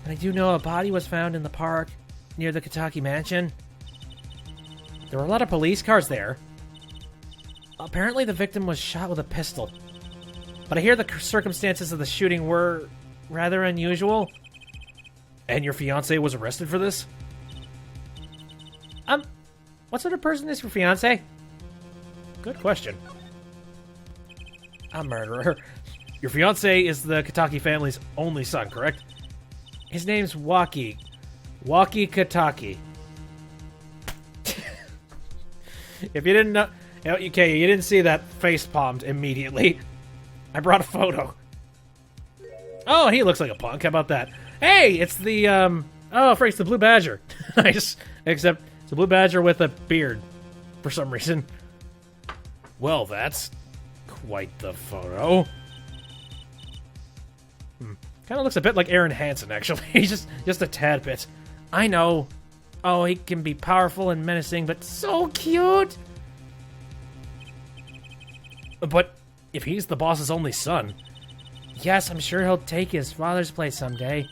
But I do know a body was found in the park near the Kentucky Mansion. There were a lot of police cars there. Apparently the victim was shot with a pistol. But I hear the circumstances of the shooting were rather unusual. And your fiancé was arrested for this? What sort of person is your fiancé? Good question. A murderer. Your fiancé is the Kentucky family's only son, correct? His name's Waki. Waki Kentucky. If you didn't know, Okay, you didn't see that face palmed immediately. I brought a photo. Oh, he looks like a punk. How about that? Hey, it's the, oh, freak, it's the Blue Badger. Nice. Except it's a Blue Badger with a beard for some reason. Well, that's quite the photo. Kind of looks a bit like Aaron Hansen, actually. He's just a tad bit. I know. Oh, he can be powerful and menacing, but so cute. But if he's the boss's only son, yes, I'm sure he'll take his father's place someday.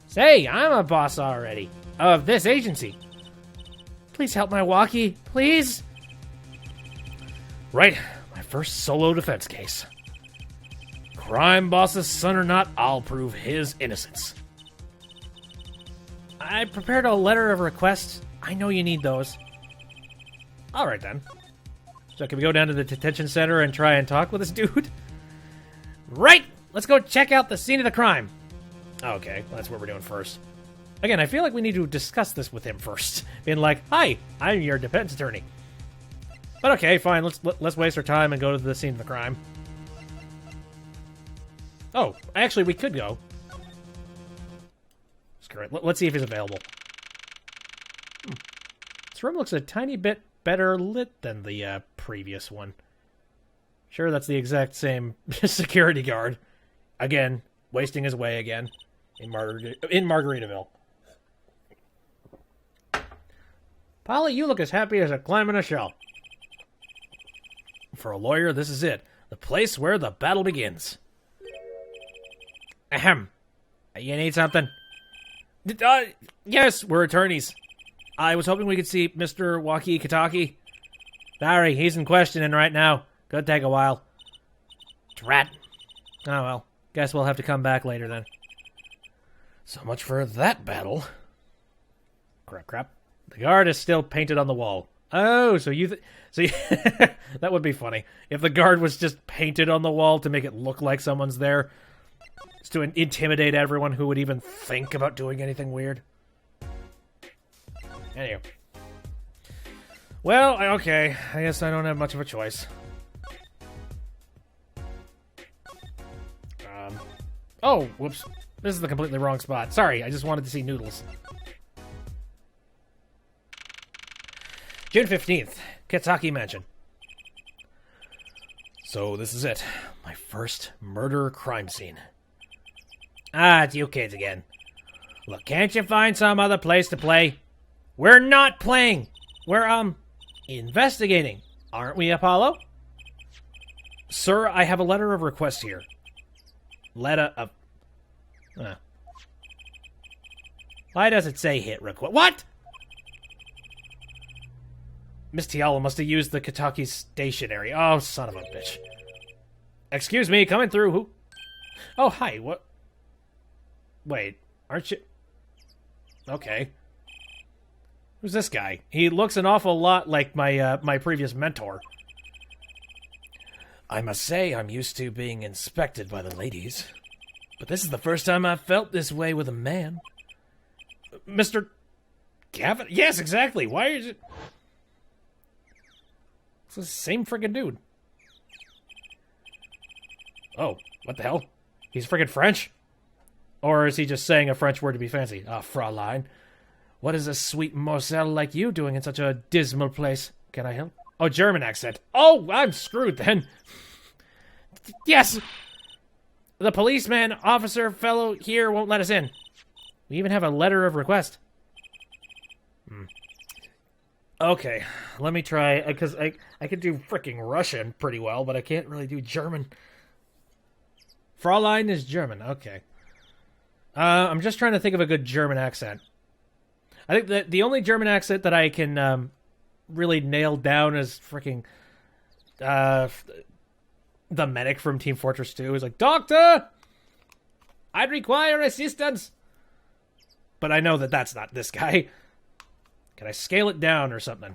Say, I'm a boss already. Of this agency. Please help my walkie, please. Right, my first solo defense case. Crime boss's son or not, I'll prove his innocence. I prepared a letter of request. I know you need those. Alright then. So can we go down to the detention center and try and talk with this dude? Right! Let's go check out the scene of the crime. Okay, well, that's what we're doing first. Again, I feel like we need to discuss this with him first. Being like, hi, I'm your defense attorney. But okay, fine, let's waste our time and go to the scene of the crime. Oh, actually, we could go. Screw it. Let's see if he's available. This room looks a tiny bit better lit than the previous one. Sure, that's the exact same security guard. Again, wasting his way again in Margaritaville. Polly, you look as happy as a clam in a shell. For a lawyer, this is it. The place where the battle begins. Ahem. You need something? Yes, we're attorneys. I was hoping we could see Mr. Waki Kataki. Sorry, he's in questioning right now. Could take a while. Drat. Oh well, guess we'll have to come back later then. So much for that battle. Crap. The guard is still painted on the wall. Oh, so that would be funny. If the guard was just painted on the wall to make it look like someone's there. Just to intimidate everyone who would even think about doing anything weird. Anyway. Well, okay. I guess I don't have much of a choice. Oh, whoops. This is the completely wrong spot. Sorry, I just wanted to see noodles. June 15th, Kataki Mansion. So this is it. My first murder crime scene. Ah, it's you kids again. Look, can't you find some other place to play? We're not playing. We're, investigating. Aren't we, Apollo? Sir, I have a letter of request here. Letter of... Why does it say hit request? What? Miss Tiala must have used the Kataki stationery. Oh, son of a bitch. Excuse me, coming through. Who? Oh, hi. What? Wait, aren't you... Okay. Who's this guy? He looks an awful lot like my previous mentor. I must say, I'm used to being inspected by the ladies. But this is the first time I've felt this way with a man. Mr. Gavin? Yes, exactly. Why is it... It's the same friggin' dude. Oh, what the hell? He's friggin' French? Or is he just saying a French word to be fancy? Ah, Fraulein. What is a sweet Moselle like you doing in such a dismal place? Can I help? Oh, German accent. Oh, I'm screwed then. Yes! The policeman, officer, fellow here won't let us in. We even have a letter of request. Okay, let me try, because I could do frickin' Russian pretty well, but I can't really do German. Fraulein is German, okay. I'm just trying to think of a good German accent. I think that the only German accent that I can really nail down is frickin' the medic from Team Fortress 2 is like, Doctor! I'd require assistance! But I know that that's not this guy. Can I scale it down or something?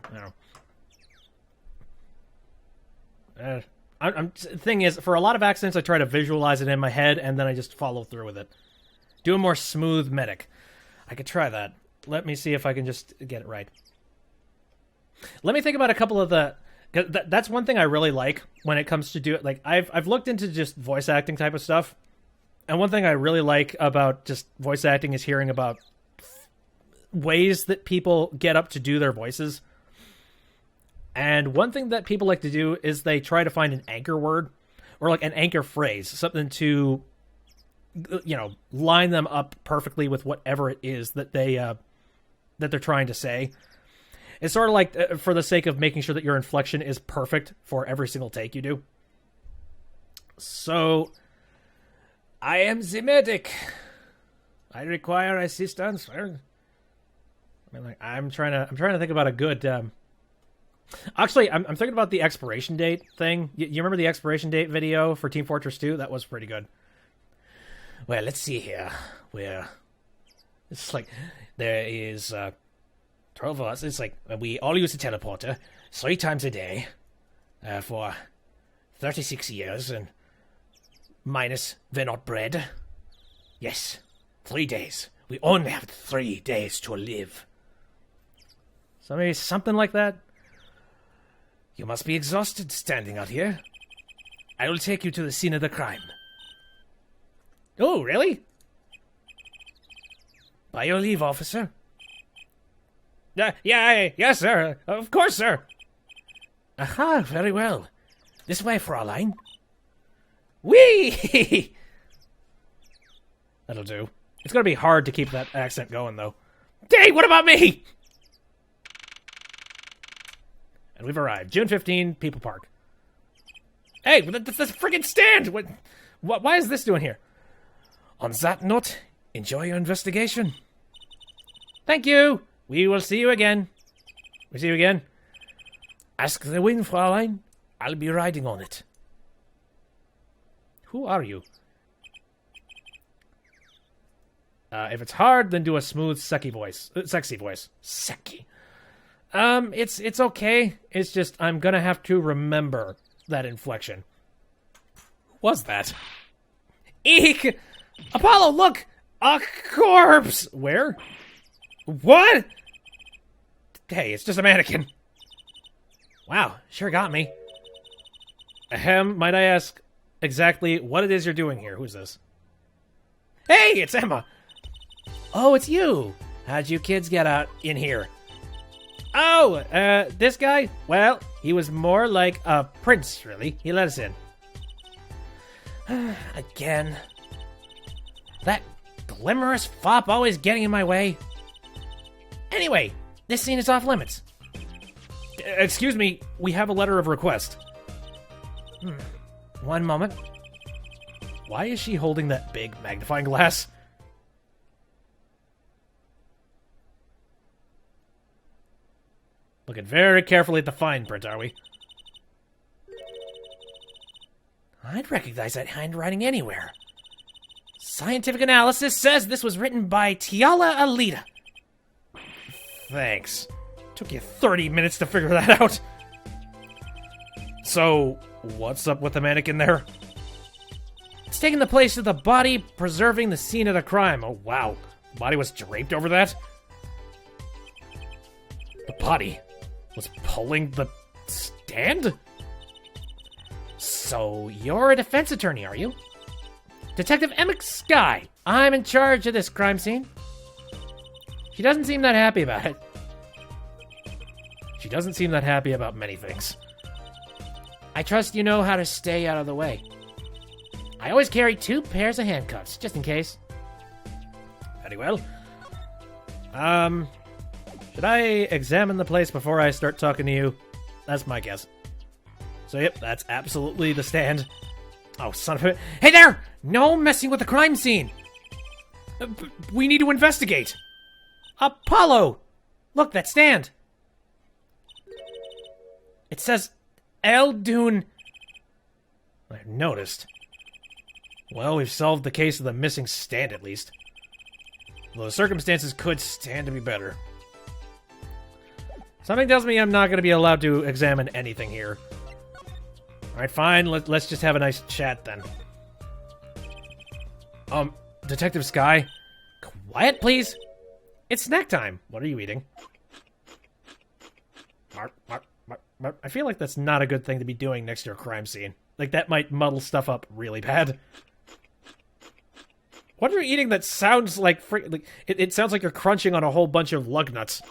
I don't know. The thing is, for a lot of accents, I try to visualize it in my head, and then I just follow through with it. Do a more smooth medic. I could try that. Let me see if I can just get it right. Let me think about a couple of the That's one thing I really like when it comes to do it. Like, I've looked into just voice acting type of stuff, and one thing I really like about just voice acting is hearing about ways that people get up to do their voices. And one thing that people like to do is they try to find an anchor word or like an anchor phrase, something to, you know, line them up perfectly with whatever it is that they're trying to say. It's sort of like for the sake of making sure that your inflection is perfect for every single take you do. So, I am the medic. I require assistance. I mean, like, I'm trying to think about a good. Actually, I'm thinking about the expiration date thing. You remember the expiration date video for Team Fortress 2? That was pretty good. Well, let's see here. It's like there is 12 of us. It's like we all use the teleporter 3 times a day for 36 years, and minus they're not bred. Yes, 3 days. We only have 3 days to live. So maybe something like that. You must be exhausted standing out here. I will take you to the scene of the crime. Oh, really? By your leave, officer. Yes, sir. Of course, sir. Aha, very well. This way, Fraulein. Whee! That'll do. It's gonna be hard to keep that accent going, though. Dang, what about me? And we've arrived. June 15, People Park. Hey, that's a friggin' stand! Why is this doing here? On that note, enjoy your investigation. Thank you! We will see you again. We see you again. Ask the wind, Fraulein. I'll be riding on it. Who are you? If it's hard, then do a smooth, sexy voice. Sexy. It's okay. It's just I'm gonna have to remember that inflection. Who was that? Eek! Apollo, look! A corpse! Where? What? Hey, it's just a mannequin. Wow, sure got me. Ahem, might I ask exactly what it is you're doing here? Who's this? Hey, it's Emma! Oh, it's you! How'd you kids get out in here? Oh, this guy? Well, he was more like a prince, really. He let us in. Again. That glimmerous fop always getting in my way. Anyway, this scene is off limits. Excuse me, we have a letter of request. One moment. Why is she holding that big magnifying glass? Looking very carefully at the fine print, are we? I'd recognize that handwriting anywhere. Scientific analysis says this was written by Tiala Alita. Thanks. Took you 30 minutes to figure that out. So, what's up with the mannequin there? It's taking the place of the body, preserving the scene of the crime. Oh, wow. The body was draped over that? The body was pulling the stand? So, you're a defense attorney, are you? Detective Emmett Skye. I'm in charge of this crime scene. She doesn't seem that happy about it. She doesn't seem that happy about many things. I trust you know how to stay out of the way. I always carry 2 pairs of handcuffs, just in case. Very well. Should I examine the place before I start talking to you? That's my guess. So, yep, that's absolutely the stand. Oh, son of a... Hey there! No messing with the crime scene! We need to investigate! Apollo! Look, that stand! It says Eldun. I noticed. Well, we've solved the case of the missing stand, at least. Though the circumstances could stand to be better. Something tells me I'm not going to be allowed to examine anything here. Alright, fine. Let's just have a nice chat, then. Detective Skye? Quiet, please! It's snack time. What are you eating? But I feel like that's not a good thing to be doing next to a crime scene. Like, that might muddle stuff up really bad. What are you eating that sounds like... It sounds like you're crunching on a whole bunch of lug nuts.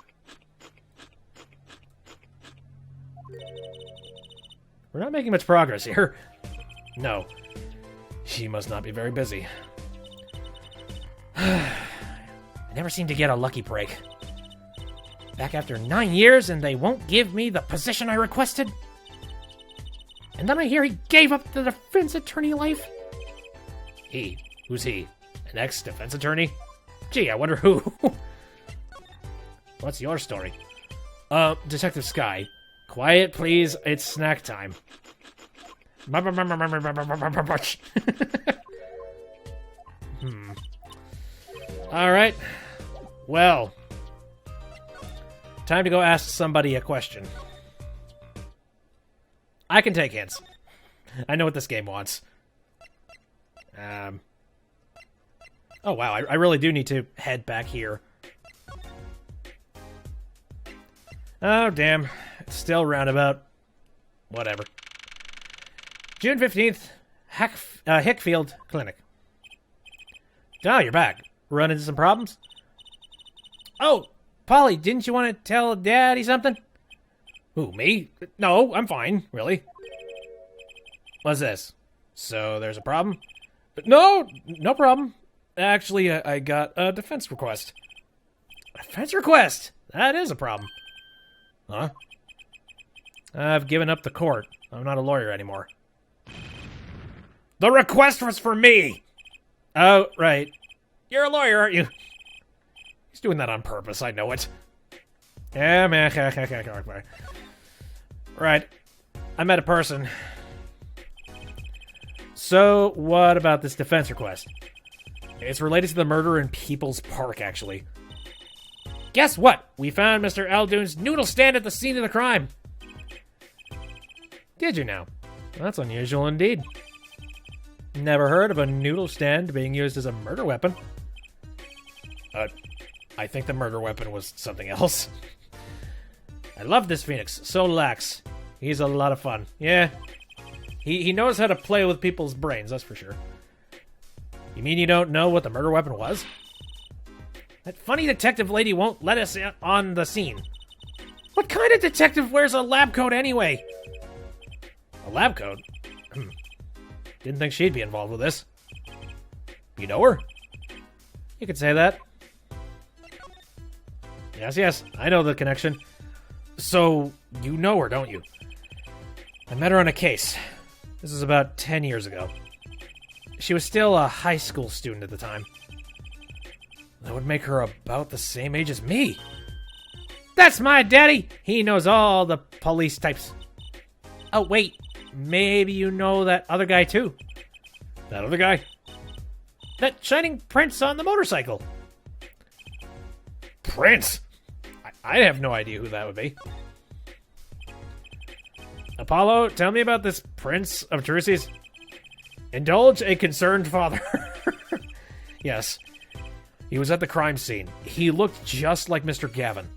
We're not making much progress here. No. She must not be very busy. I never seem to get a lucky break. Back after 9 years and they won't give me the position I requested? And then I hear he gave up the defense attorney life? He? Who's he? An ex-defense attorney? Gee, I wonder who. What's your story? Detective Sky. Quiet, please. It's snack time. Alright. Well. Time to go ask somebody a question. I can take hints. I know what this game wants. Oh, wow. I really do need to head back here. Oh, damn. It's still roundabout. Whatever. June 15th, Hickfield Clinic. Oh, you're back. Run into some problems? Oh, Polly, didn't you want to tell Daddy something? Who, me? No, I'm fine, really. What's this? So there's a problem? No, no problem. Actually, I got a defense request. A defense request? That is a problem. Huh? I've given up the court. I'm not a lawyer anymore. The request was for me! Oh, right. You're a lawyer, aren't you? He's doing that on purpose, I know it. Yeah, man. Right. I met a person. So, what about this defense request? It's related to the murder in People's Park, actually. Guess what? We found Mr. Aldoon's noodle stand at the scene of the crime. Did you now? That's unusual indeed. Never heard of a noodle stand being used as a murder weapon. I think the murder weapon was something else. I love this Phoenix. So lax. He's a lot of fun. Yeah. He knows how to play with people's brains, that's for sure. You mean you don't know what the murder weapon was? That funny detective lady won't let us on the scene. What kind of detective wears a lab coat anyway? A lab coat? Didn't think she'd be involved with this. You know her? You could say that. Yes, I know the connection. So, you know her, don't you? I met her on a case. This is about 10 years ago. She was still a high school student at the time. That would make her about the same age as me. That's my daddy! He knows all the police types. Oh, wait. Maybe you know that other guy, too. That other guy? That shining prince on the motorcycle. Prince? I have no idea who that would be. Apollo, tell me about this Prince of Teresis. Indulge a concerned father. Yes. He was at the crime scene. He looked just like Mr. Gavin.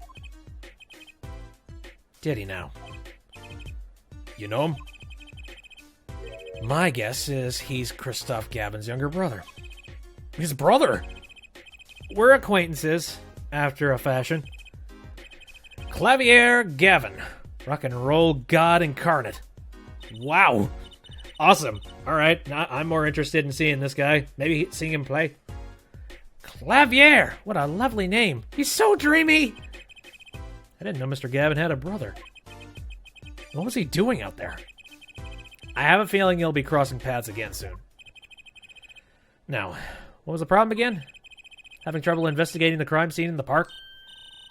Did he now? You know him? My guess is he's Christoph Gavin's younger brother. His brother? We're acquaintances, after a fashion. Clavier Gavin. Rock and roll god incarnate. Wow. Awesome. Alright, I'm more interested in seeing this guy. Maybe seeing him play. Clavier! What a lovely name. He's so dreamy! I didn't know Mr. Gavin had a brother. What was he doing out there? I have a feeling you'll be crossing paths again soon. Now, what was the problem again? Having trouble investigating the crime scene in the park?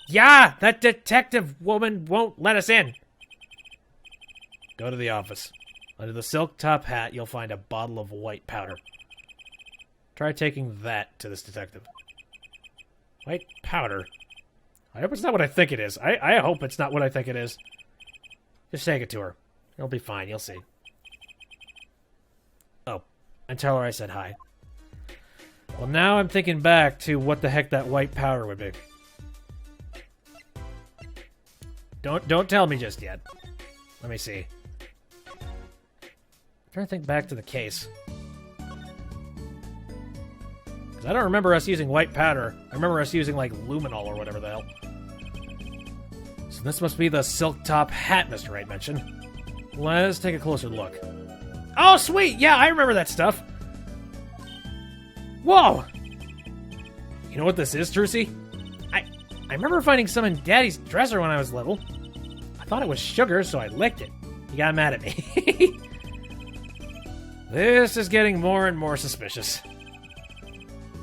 Yeah, that detective woman won't let us in. Go to the office. Under the silk top hat, you'll find a bottle of white powder. Try taking that to this detective. White powder? I hope it's not what I think it is. I hope it's not what I think it is. Just take it to her. It'll be fine, you'll see. Oh, and tell her I said hi. Well, now I'm thinking back to what the heck that white powder would be. Don't tell me just yet. Let me see. I'm trying to think back to the case. Because I don't remember us using white powder. I remember us using, like, luminol or whatever the hell. So this must be the silk top hat Mr. Wright mentioned. Let's take a closer look. Oh, sweet! Yeah, I remember that stuff. Whoa! You know what this is, Trucy? I remember finding some in Daddy's dresser when I was little. I thought it was sugar, so I licked it. He got mad at me. This is getting more and more suspicious.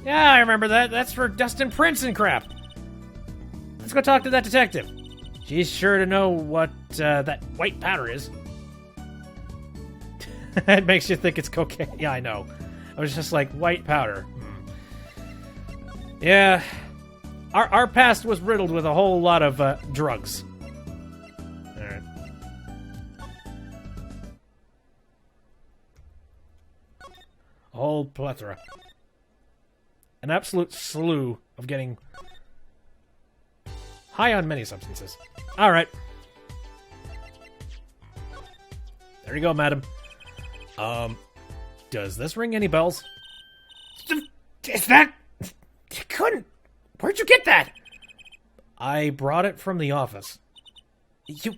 Yeah, I remember that. That's for dust and prints and crap. Let's go talk to that detective. She's sure to know what that white powder is. It makes you think it's cocaine. Yeah, I know. I was just like, white powder. Yeah. Our past was riddled with a whole lot of drugs. Alright. A whole plethora. An absolute slew of getting high on many substances. Alright. There you go, madam. Does this ring any bells? Is that... You couldn't... Where'd you get that? I brought it from the office. You...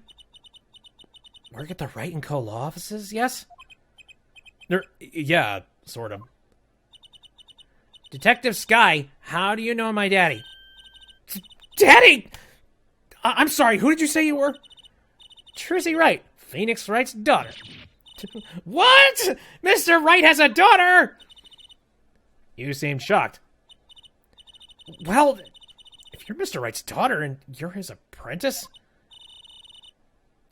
work at the Wright & Co. law offices, yes? Yeah, sort of. Detective Sky, how do you know my daddy? Daddy! I'm sorry, who did you say you were? Trucy Wright, Phoenix Wright's daughter. What? Mr. Wright has a daughter? You seem shocked. Well, if you're Mr. Wright's daughter and you're his apprentice,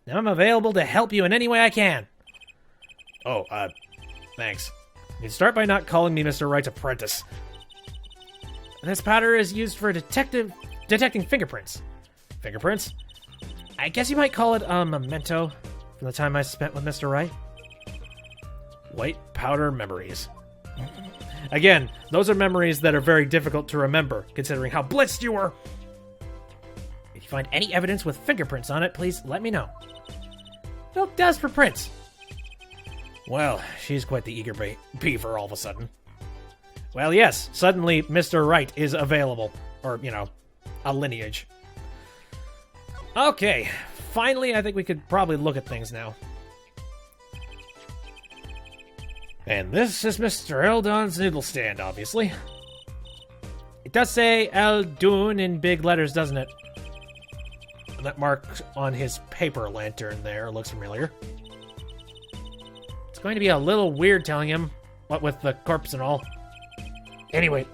then I'm available to help you in any way I can. Oh, thanks. You can start by not calling me Mr. Wright's apprentice. This powder is used for detecting fingerprints. Fingerprints? I guess you might call it a memento from the time I spent with Mr. Wright. White powder memories. Again, those are memories that are very difficult to remember, considering how blitzed you were. If you find any evidence with fingerprints on it, please let me know. Milk does for prints. Well, she's quite the eager beaver all of a sudden. Well, yes, suddenly Mr. Wright is available. Or, you know, a lineage. Okay, finally I think we could probably look at things now. And this is Mr. Eldon's noodle stand, obviously. It does say Eldon in big letters, doesn't it? And that mark on his paper lantern there looks familiar. It's going to be a little weird telling him, what with the corpse and all. Anyway,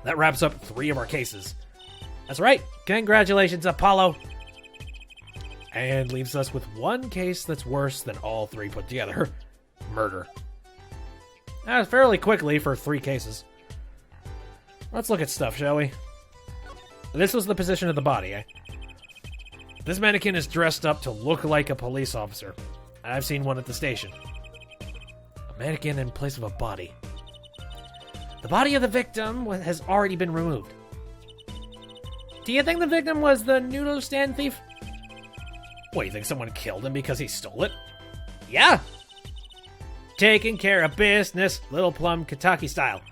that wraps up 3 of our cases. That's right, congratulations, Apollo! And leaves us with 1 case that's worse than all 3 put together. Murder. That was fairly quickly for 3 cases. Let's look at stuff, shall we? This was the position of the body, eh? This mannequin is dressed up to look like a police officer. I've seen one at the station. A mannequin in place of a body. The body of the victim has already been removed. Do you think the victim was the noodle stand thief? What, do you think someone killed him because he stole it? Yeah! Taking care of business, Little Plum Kentucky style.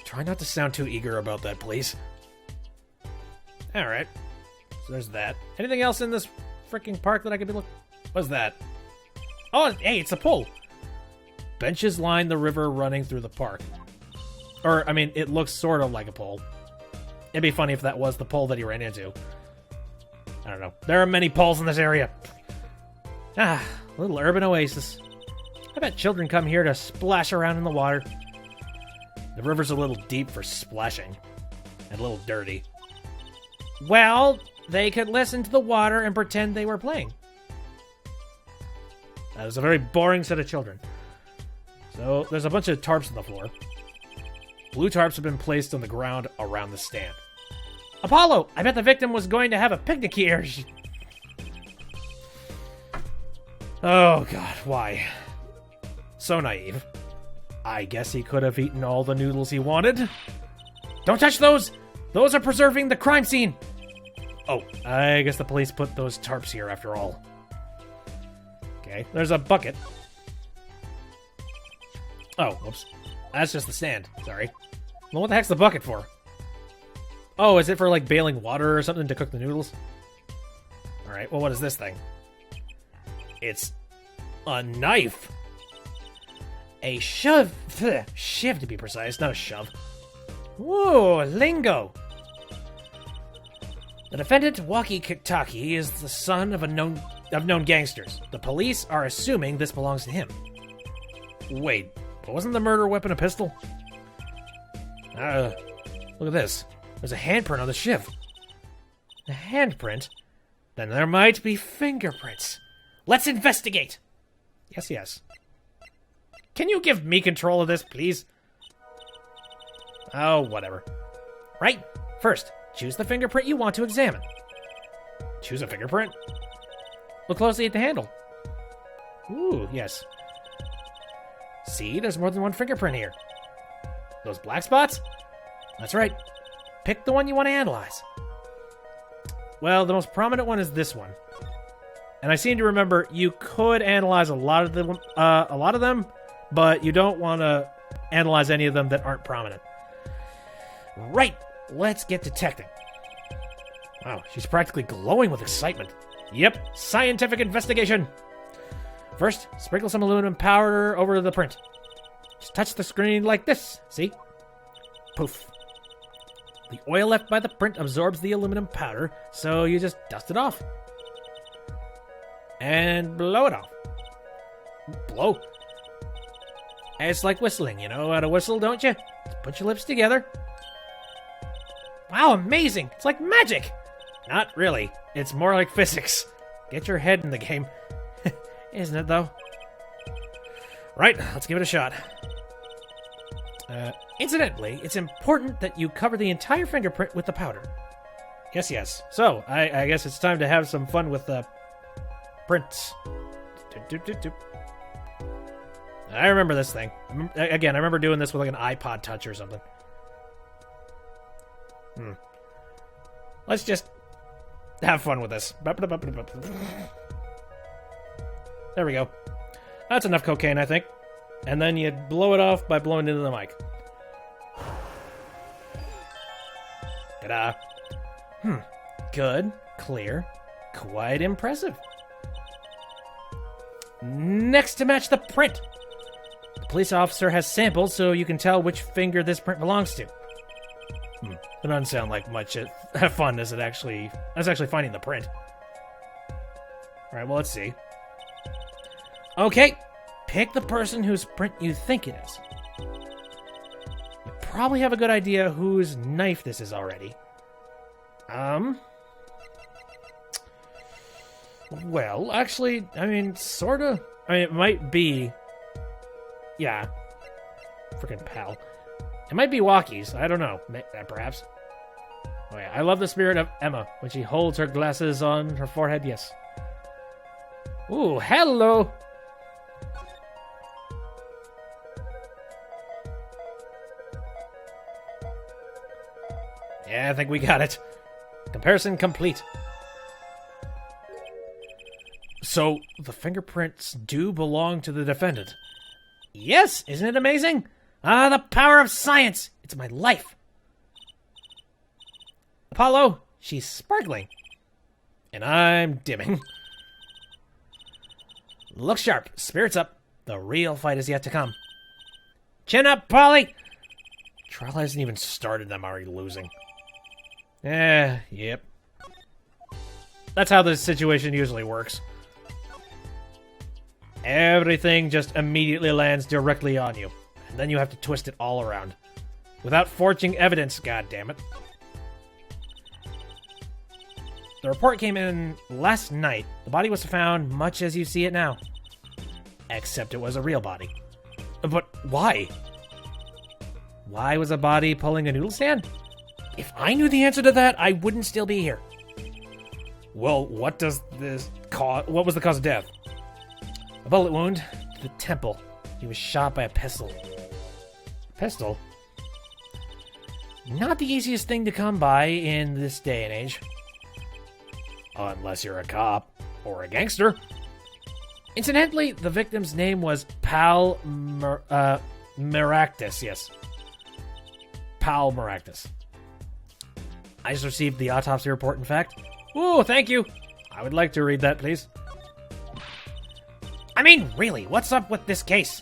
Try not to sound too eager about that, please. Alright. So there's that. Anything else in this freaking park that I could be looking? What's that? Oh, hey, it's a pool. Benches line the river running through the park. Or, I mean, it looks sort of like a pole. It'd be funny if that was the pole that he ran into. I don't know. There are many poles in this area. Ah, a little urban oasis. I bet children come here to splash around in the water. The river's a little deep for splashing. And a little dirty. Well, they could listen to the water and pretend they were playing. That is a very boring set of children. So, there's a bunch of tarps on the floor. Blue tarps have been placed on the ground around the stand. Apollo! I bet the victim was going to have a picnic here. Oh, God, why? So naive. I guess he could have eaten all the noodles he wanted. Don't touch those! Those are preserving the crime scene! Oh, I guess the police put those tarps here after all. Okay, there's a bucket. Oh, whoops. That's just the stand. Sorry. Well, what the heck's the bucket for? Oh, is it for, like, bailing water or something to cook the noodles? Alright, well, what is this thing? It's a knife. A shove. Shiv, to be precise, not a shove. Whoa, lingo. The defendant, Walkie-Talkie, is the son of known gangsters. The police are assuming this belongs to him. Wait, but wasn't the murder weapon a pistol? Look at this. There's a handprint on the shiv. A handprint? Then there might be fingerprints. Let's investigate! Yes. Can you give me control of this, please? Oh, whatever. Right, first, choose the fingerprint you want to examine. Choose a fingerprint? Look closely at the handle. Ooh, yes. See, there's more than one fingerprint here. Those black spots? That's right. Pick the one you want to analyze. Well, the most prominent one is this one. And I seem to remember you could analyze a lot of them, but you don't want to analyze any of them that aren't prominent. Right, let's get detecting. Wow, she's practically glowing with excitement. Yep, scientific investigation. First, sprinkle some aluminum powder over the print. Just touch the screen like this, see? Poof. The oil left by the print absorbs the aluminum powder, so you just dust it off. And blow it off. Blow? It's like whistling, you know how to whistle, don't you? Just put your lips together. Wow, amazing! It's like magic! Not really. It's more like physics. Get your head in the game. Isn't it, though? Right, let's give it a shot. Incidentally, it's important that you cover the entire fingerprint with the powder. Yes. So, I guess it's time to have some fun with the prints. I remember this thing. Again, I remember doing this with like an iPod Touch or something. Let's just have fun with this. There we go. That's enough cocaine, I think. And then you blow it off by blowing into the mic. Ta-da. Good, clear, quite impressive. Next to match the print. The police officer has samples so you can tell which finger this print belongs to. It doesn't sound like much fun as actually finding the print. Alright, well, let's see. Okay, pick the person whose print you think it is. You probably have a good idea whose knife this is already. Well, actually, I mean, sorta. I mean, it might be... Yeah. Freaking pal. It might be Walkie's. I don't know. Perhaps. Oh, yeah. I love the spirit of Emma when she holds her glasses on her forehead. Yes. Ooh, hello. Yeah, I think we got it. Comparison complete. So, the fingerprints do belong to the defendant. Yes, isn't it amazing? Ah, the power of science! It's my life. Apollo, she's sparkling. And I'm dimming. Look sharp, spirits up. The real fight is yet to come. Chin up, Polly! Trial hasn't even started, I'm already losing. Yep. That's how this situation usually works. Everything just immediately lands directly on you. And then you have to twist it all around. Without forging evidence, goddammit. The report came in last night. The body was found much as you see it now. Except it was a real body. But why? Why was a body pulling a noodle stand? If I knew the answer to that, I wouldn't still be here. Well, what was the cause of death? A bullet wound to the temple. He was shot by a pistol. Pistol? Not the easiest thing to come by in this day and age. Unless you're a cop or a gangster. Incidentally, the victim's name was Pal Maractus. Yes. Pal Maractus. I just received the autopsy report, in fact. Ooh, thank you. I would like to read that, please. I mean, really, what's up with this case?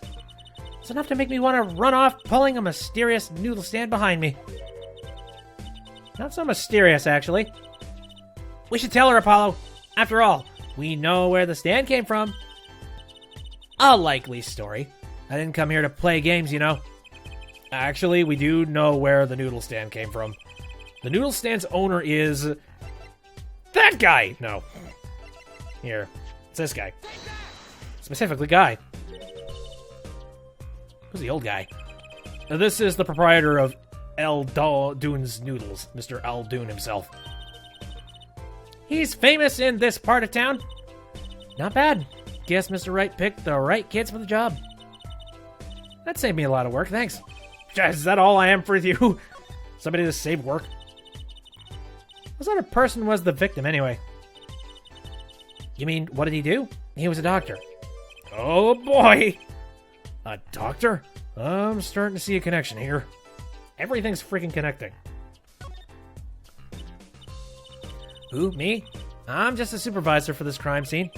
It's enough to make me want to run off, pulling a mysterious noodle stand behind me. Not so mysterious, actually. We should tell her, Apollo. After all, we know where the stand came from. A likely story. I didn't come here to play games, you know. Actually, we do know where the noodle stand came from. The noodle stand's owner is... that guy! No. Here. It's this guy. Specifically, guy. Who's the old guy? Now, this is the proprietor of Dune's Noodles, Mr. Al Dune himself. He's famous in this part of town. Not bad. Guess Mr. Wright picked the right kids for the job. That saved me a lot of work, thanks. Is that all I am for you? Somebody to save work? What sort of person was the victim, anyway? You mean, what did he do? He was a doctor. Oh, boy! A doctor? I'm starting to see a connection here. Everything's freaking connecting. Who, me? I'm just a supervisor for this crime scene.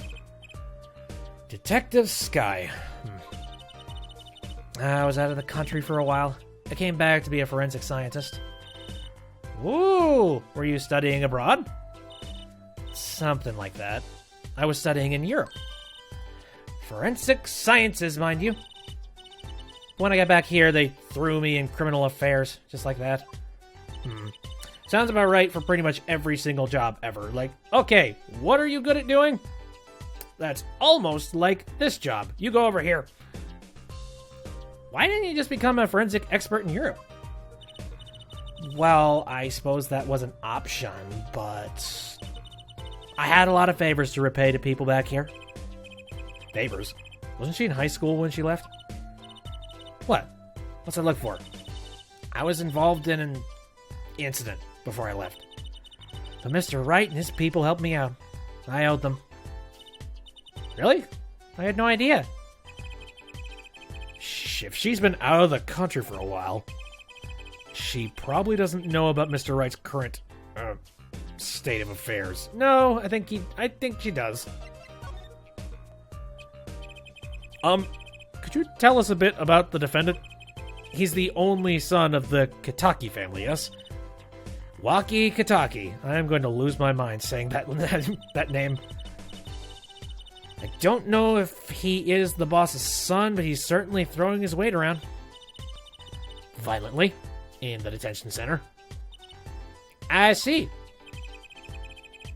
Detective Sky. I was out of the country for a while. I came back to be a forensic scientist. Ooh, were you studying abroad? Something like that. I was studying in Europe. Forensic sciences, mind you. When I got back here, they threw me in criminal affairs, just like that. Sounds about right for pretty much every single job ever. Like, okay, what are you good at doing? That's almost like this job. You go over here. Why didn't you just become a forensic expert in Europe? Well, I suppose that was an option, but I had a lot of favors to repay to people back here. Favors? Wasn't she in high school when she left? What? What's I look for? I was involved in an incident before I left. But Mr. Wright and his people helped me out. I owed them. Really? I had no idea. If she's been out of the country for a while, she probably doesn't know about Mr. Wright's current state of affairs. No, I think she does. Could you tell us a bit about the defendant? He's the only son of the Kitaki family, yes? Waki Kitaki. I'm going to lose my mind saying that name. I don't know if he is the boss's son, but he's certainly throwing his weight around. Violently. In the detention center. I see.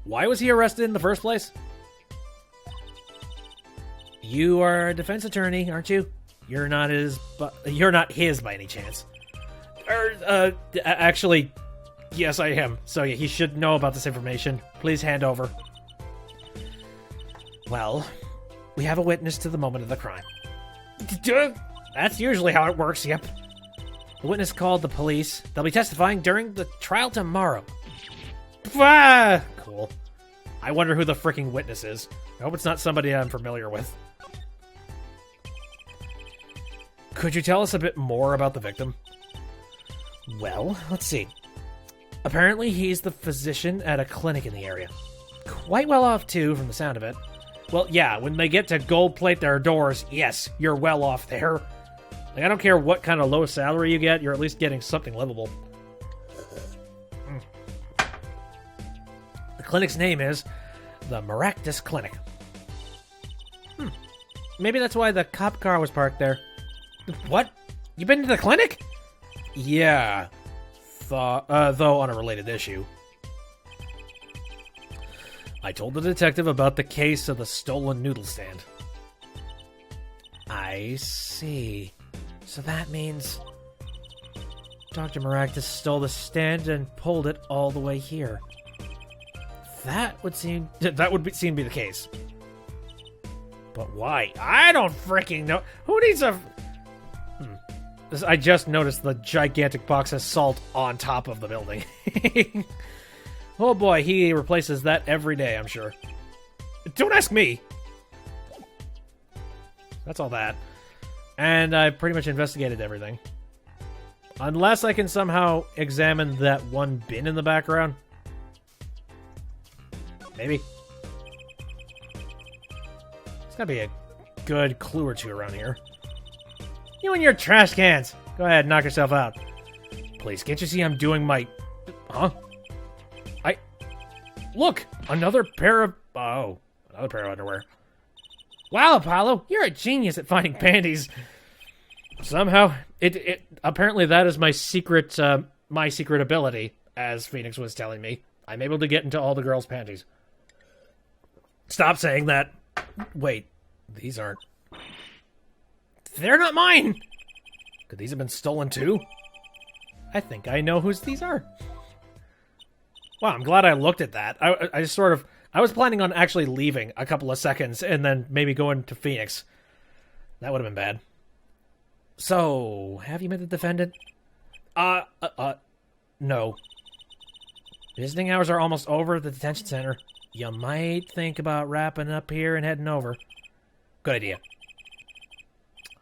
Why was he arrested in the first place? You are a defense attorney, aren't you? You're not his by any chance. Actually, yes, I am. So yeah, he should know about this information. Please hand over. Well, we have a witness to the moment of the crime. That's usually how it works, yep. The witness called the police. They'll be testifying during the trial tomorrow. Ah, cool. I wonder who the freaking witness is. I hope it's not somebody I'm familiar with. Could you tell us a bit more about the victim? Well, let's see. Apparently he's the physician at a clinic in the area. Quite well off, too, from the sound of it. Well, yeah, when they get to gold plate their doors, yes, you're well off there. Like, I don't care what kind of low salary you get, you're at least getting something livable. The clinic's name is the Maractus Clinic. Maybe that's why the cop car was parked there. What? You been to the clinic? Yeah. Though on a related issue. I told the detective about the case of the stolen noodle stand. I see. So that means Dr. Maractus stole the stand and pulled it all the way here. That would seem to be the case. But why? I don't freaking know. Who needs a... I just noticed the gigantic box of salt on top of the building. Oh boy, he replaces that every day, I'm sure. Don't ask me! That's all that. And I've pretty much investigated everything. Unless I can somehow examine that one bin in the background. Maybe. There's gotta be a good clue or two around here. You and your trash cans! Go ahead, knock yourself out. Please, can't you see I'm doing my... Huh? Look! Another pair of... Oh, another pair of underwear. Wow, Apollo, you're a genius at finding panties. Somehow, apparently that is my secret ability, as Phoenix was telling me. I'm able to get into all the girls' panties. Stop saying that. Wait, these aren't... They're not mine! Could these have been stolen too? I think I know whose these are. Wow, I'm glad I looked at that. I just sort of... I was planning on actually leaving a couple of seconds and then maybe going to Phoenix. That would have been bad. So, have you met the defendant? No. Visiting hours are almost over at the detention center. You might think about wrapping up here and heading over. Good idea.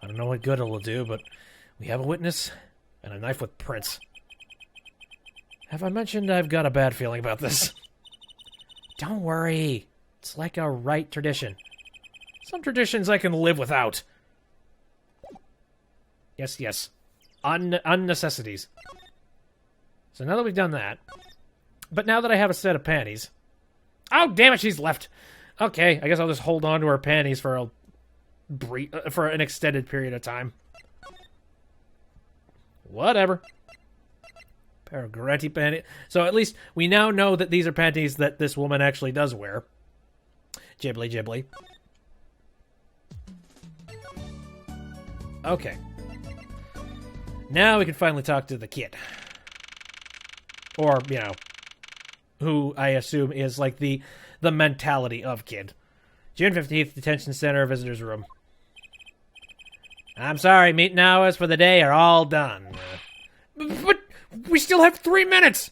I don't know what good it'll do, but we have a witness and a knife with prints. Have I mentioned I've got a bad feeling about this? Don't worry. It's like a Wright tradition. Some traditions I can live without. Yes, yes. Unnecessities. So now that we've done that... But now that I have a set of panties... Oh, damn it, she's left. Okay, I guess I'll just hold on to her panties for for an extended period of time. Whatever. Pair of Garetti panties. So at least we now know that these are panties that this woman actually does wear. Ghibli, ghibli. Okay. Now we can finally talk to the kid. Or, you know, who I assume is like the mentality of kid. June 15th, detention center, visitor's room. I'm sorry, meeting hours for the day are all done. But we still have 3 minutes!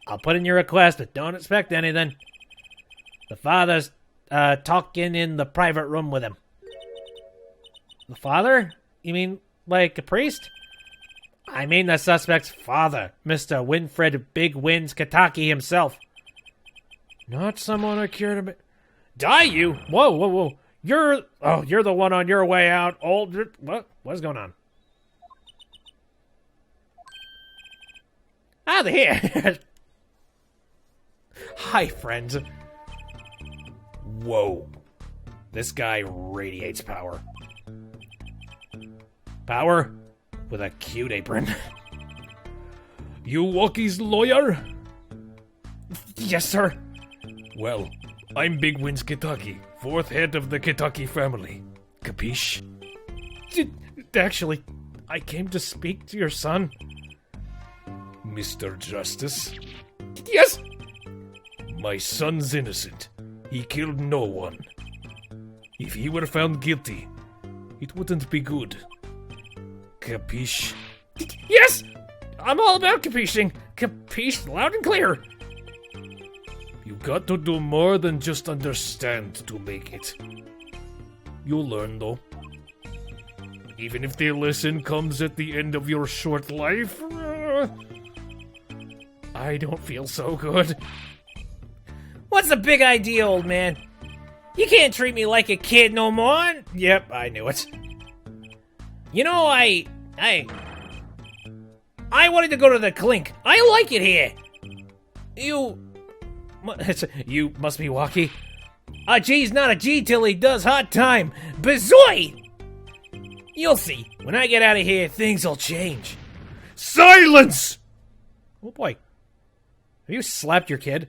I'll put in your request, but don't expect anything. The father's talking in the private room with him. The father? You mean like a priest? I mean the suspect's father, Mr. Winfred Big Wins Kataki himself. Not someone I care to... Die you? Whoa, whoa, whoa. You're the one on your way out, old... What's going on? Ah, there. Hi, friends. Whoa. This guy radiates power. Power with a cute apron. You Walkie's lawyer? Yes, sir. Well, I'm Big Wins Kentucky, 4th head of the Kentucky family. Capiche? Actually, I came to speak to your son. Mr. Justice? Yes! My son's innocent. He killed no one. If he were found guilty, it wouldn't be good. Capiche? Yes! I'm all about capiching. Capiche loud and clear. You got to do more than just understand to make it. You'll learn, though. Even if the lesson comes at the end of your short life... I don't feel so good. What's the big idea, old man? You can't treat me like a kid no more. Yep, I knew it. You know, I wanted to go to the clink. I like it here. You must be Walkie. A G's not a G till he does hot time. Bazoy! You'll see. When I get out of here, things will change. Silence! Oh boy. Have you slapped your kid?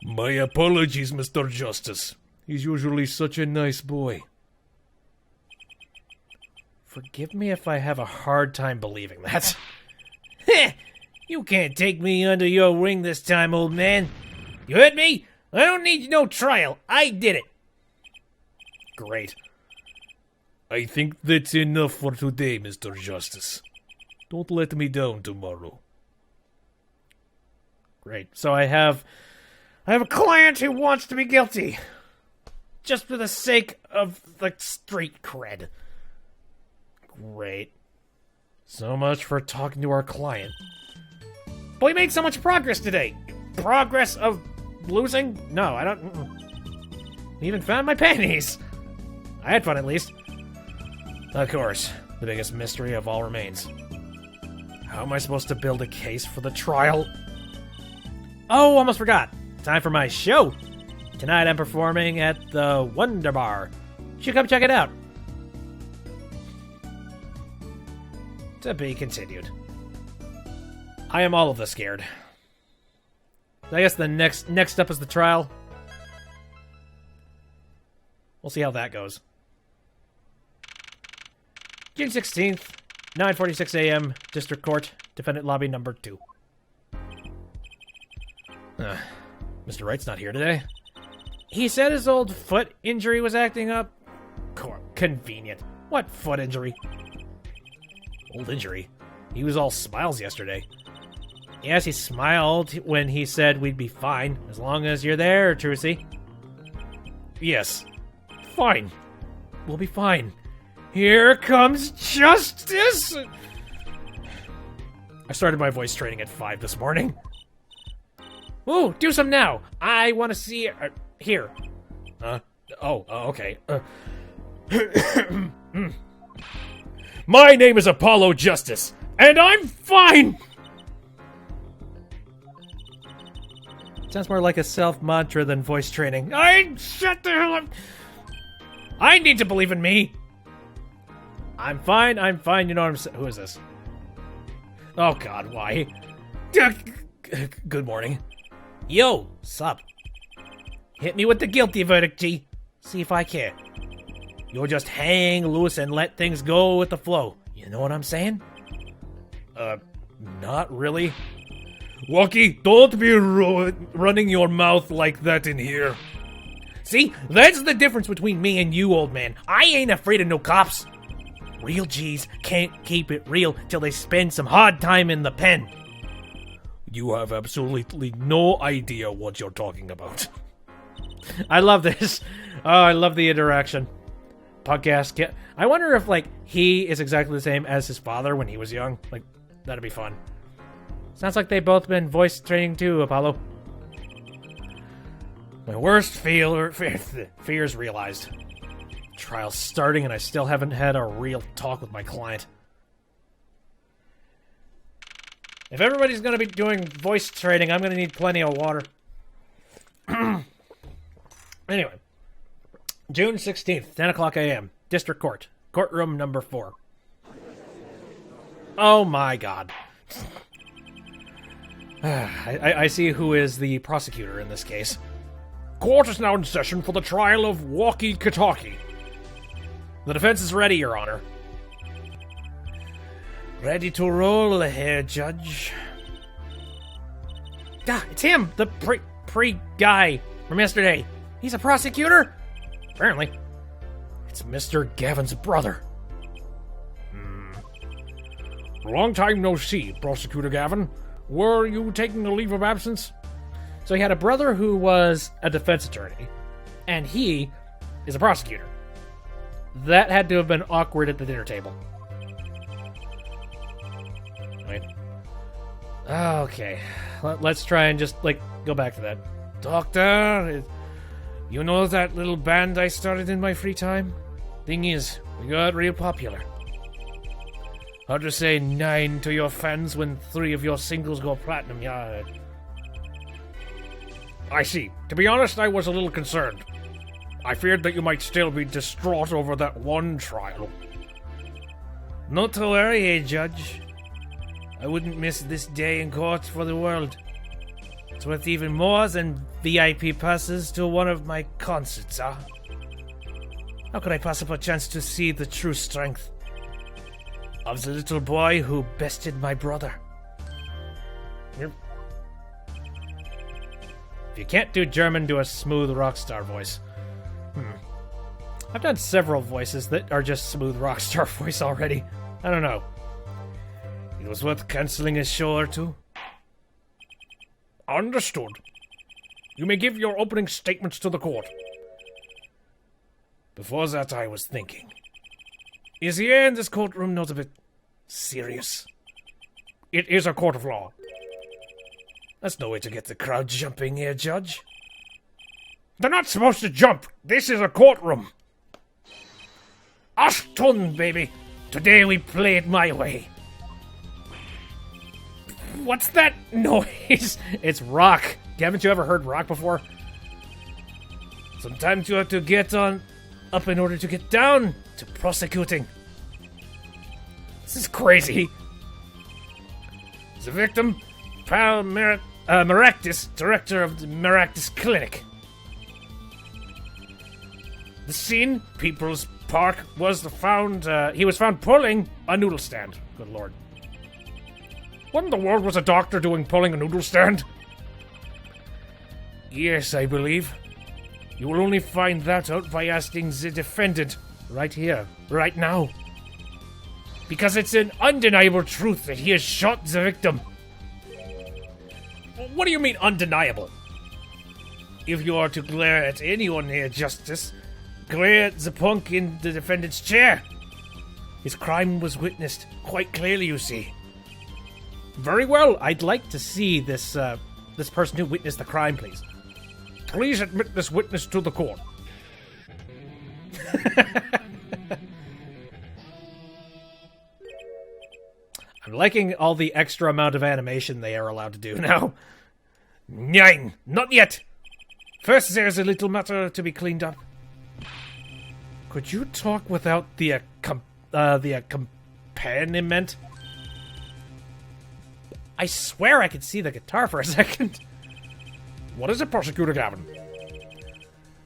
My apologies, Mr. Justice. He's usually such a nice boy. Forgive me if I have a hard time believing that. Heh! You can't take me under your wing this time, old man. You heard me? I don't need no trial. I did it. Great. I think that's enough for today, Mr. Justice. Don't let me down tomorrow. Great. So I have a client who wants to be guilty. just for the sake of the street cred. Great. So much for talking to our client. But we made so much progress today. Progress of losing? No, I don't... We even found my panties. I had fun, at least. Of course, the biggest mystery of all remains. How am I supposed to build a case for the trial? Oh, almost forgot. Time for my show. Tonight I'm performing at the Wonder Bar. You should come check it out. To be continued. I am all of this scared. I guess the next up is the trial. We'll see how that goes. June 16th, 9:46 a.m., District Court, Defendant Lobby number 2. Mr. Wright's not here today. He said his old foot injury was acting up. Convenient. What foot injury? Old injury? He was all smiles yesterday. Yes, he smiled when he said we'd be fine, as long as you're there, Trucy. Yes. Fine. We'll be fine. Here comes justice! I started my voice training at 5 this morning. Ooh, do some now. I want to see... here. Okay. My name is Apollo Justice, and I'm fine! Sounds more like a self-mantra than voice training. Shut the hell up! I need to believe in me! I'm fine, you know what I'm saying. Who is this? Oh god, why? Good morning. Yo, sup? Hit me with the guilty verdict, G. See if I care. You'll just hang loose and let things go with the flow. You know what I'm saying? Not really. Walkie, don't be running your mouth like that in here. See, that's the difference between me and you, old man. I ain't afraid of no cops. Real G's can't keep it real till they spend some hard time in the pen. You have absolutely no idea what you're talking about. I love this. Oh, I love the interaction. Podcast. I wonder if, like, he is exactly the same as his father when he was young. Like, that'd be fun. Sounds like they've both been voice training too, Apollo. My worst fears realized. Trial's starting and I still haven't had a real talk with my client. If everybody's going to be doing voice training, I'm going to need plenty of water. Anyway. June 16th, 10 o'clock a.m. District Court. Courtroom number 4. Oh my god. I see who is the prosecutor in this case. Court is now in session for the trial of Walkie-Kataki. The defense is ready, Your Honor. Ready to roll here, Judge. Ah, it's him, the pre-guy from yesterday. He's a prosecutor? Apparently. It's Mr. Gavin's brother. Long time no see, Prosecutor Gavin. Were you taking a leave of absence? So he had a brother who was a defense attorney, and he is a prosecutor. That had to have been awkward at the dinner table. Wait. Okay. Let's try and just, go back to that. Doctor, you know that little band I started in my free time? Thing is, we got real popular. Hard to say 9 to your fans when 3 of your singles go platinum, yeah. I see. To be honest, I was a little concerned. I feared that you might still be distraught over that one trial. Not to worry, Judge. I wouldn't miss this day in court for the world. It's worth even more than VIP passes to one of my concerts, huh? How could I pass up a chance to see the true strength of the little boy who bested my brother? If you can't do German, do a smooth rock star voice. I've done several voices that are just smooth rock star voice already. I don't know. It was worth cancelling a show or two. Understood. You may give your opening statements to the court. Before that, I was thinking. Is the air in this courtroom not a bit serious? It is a court of law. That's no way to get the crowd jumping here, Judge. They're not supposed to jump. This is a courtroom. Ashton, baby. Today we play it my way. What's that noise? It's rock. Haven't you ever heard rock before? Sometimes you have to get on up in order to get down to prosecuting. This is crazy. The victim, Pal Maractus, director of the Maractus Clinic. The scene, People's Park, was he was found pulling a noodle stand. Good lord. What in the world was a doctor doing pulling a noodle stand? Yes, I believe. You will only find that out by asking the defendant right here, right now. Because it's an undeniable truth that he has shot the victim. What do you mean undeniable? If you are to glare at anyone here, Justice, glare at the punk in the defendant's chair. His crime was witnessed quite clearly, you see. Very well. I'd like to see this person who witnessed the crime, please. Please admit this witness to the court. I'm liking all the extra amount of animation they are allowed to do now. Nine, not yet. First, there's a little matter to be cleaned up. Could you talk without the accompaniment? I swear I could see the guitar for a second. What is it, Prosecutor Gavin?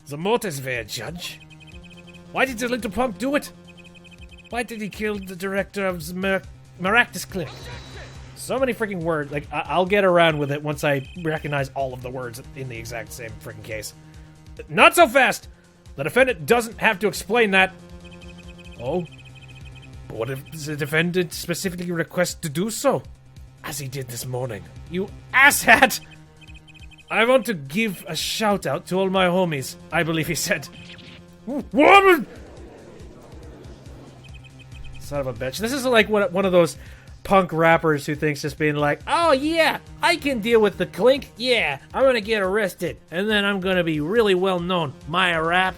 The motives there, Judge. Why did the little punk do it? Why did he kill the director of the Maractus Clinic? So many freaking words. Like, I'll get around with it once I recognize all of the words in the exact same freaking case. Not so fast! The defendant doesn't have to explain that. Oh? But what if the defendant specifically requests to do so? As he did this morning. You asshat! I want to give a shout out to all my homies, I believe he said. Woman! Son of a bitch. This is like one of those punk rappers who thinks just being like, oh yeah, I can deal with the clink, yeah, I'm gonna get arrested, and then I'm gonna be really well known. My rap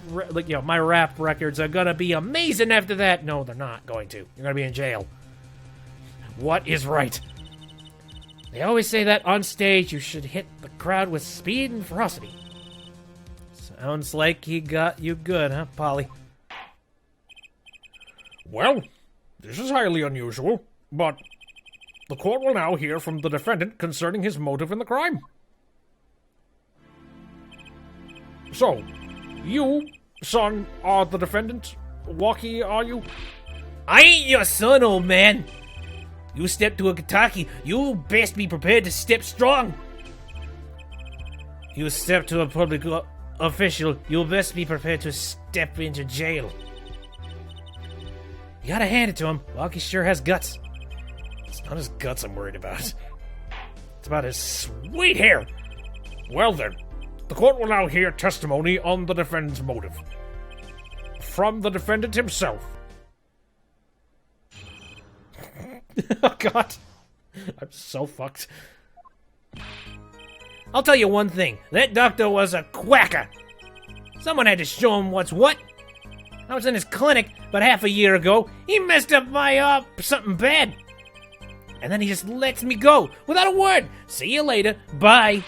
records are gonna be amazing after that. No, they're not going to. You're gonna be in jail. What is right? They always say that on stage you should hit the crowd with speed and ferocity. Sounds like he got you good, huh, Polly? Well, this is highly unusual, but the court will now hear from the defendant concerning his motive in the crime. So, you, son, are the defendant? Walkie, are you? I ain't your son, old man. You step to a Kentucky, you best be prepared to step strong. You step to a public official, you'll best be prepared to step into jail. You gotta hand it to him. Walkie sure has guts. It's not his guts I'm worried about. It's about his sweet hair. Well then, the court will now hear testimony on the defendant's motive. From the defendant himself. Oh god. I'm so fucked. I'll tell you one thing. That doctor was a quacker. Someone had to show him what's what. I was in his clinic about half a year ago. He messed up my, something bad. And then he just lets me go without a word. See you later. Bye.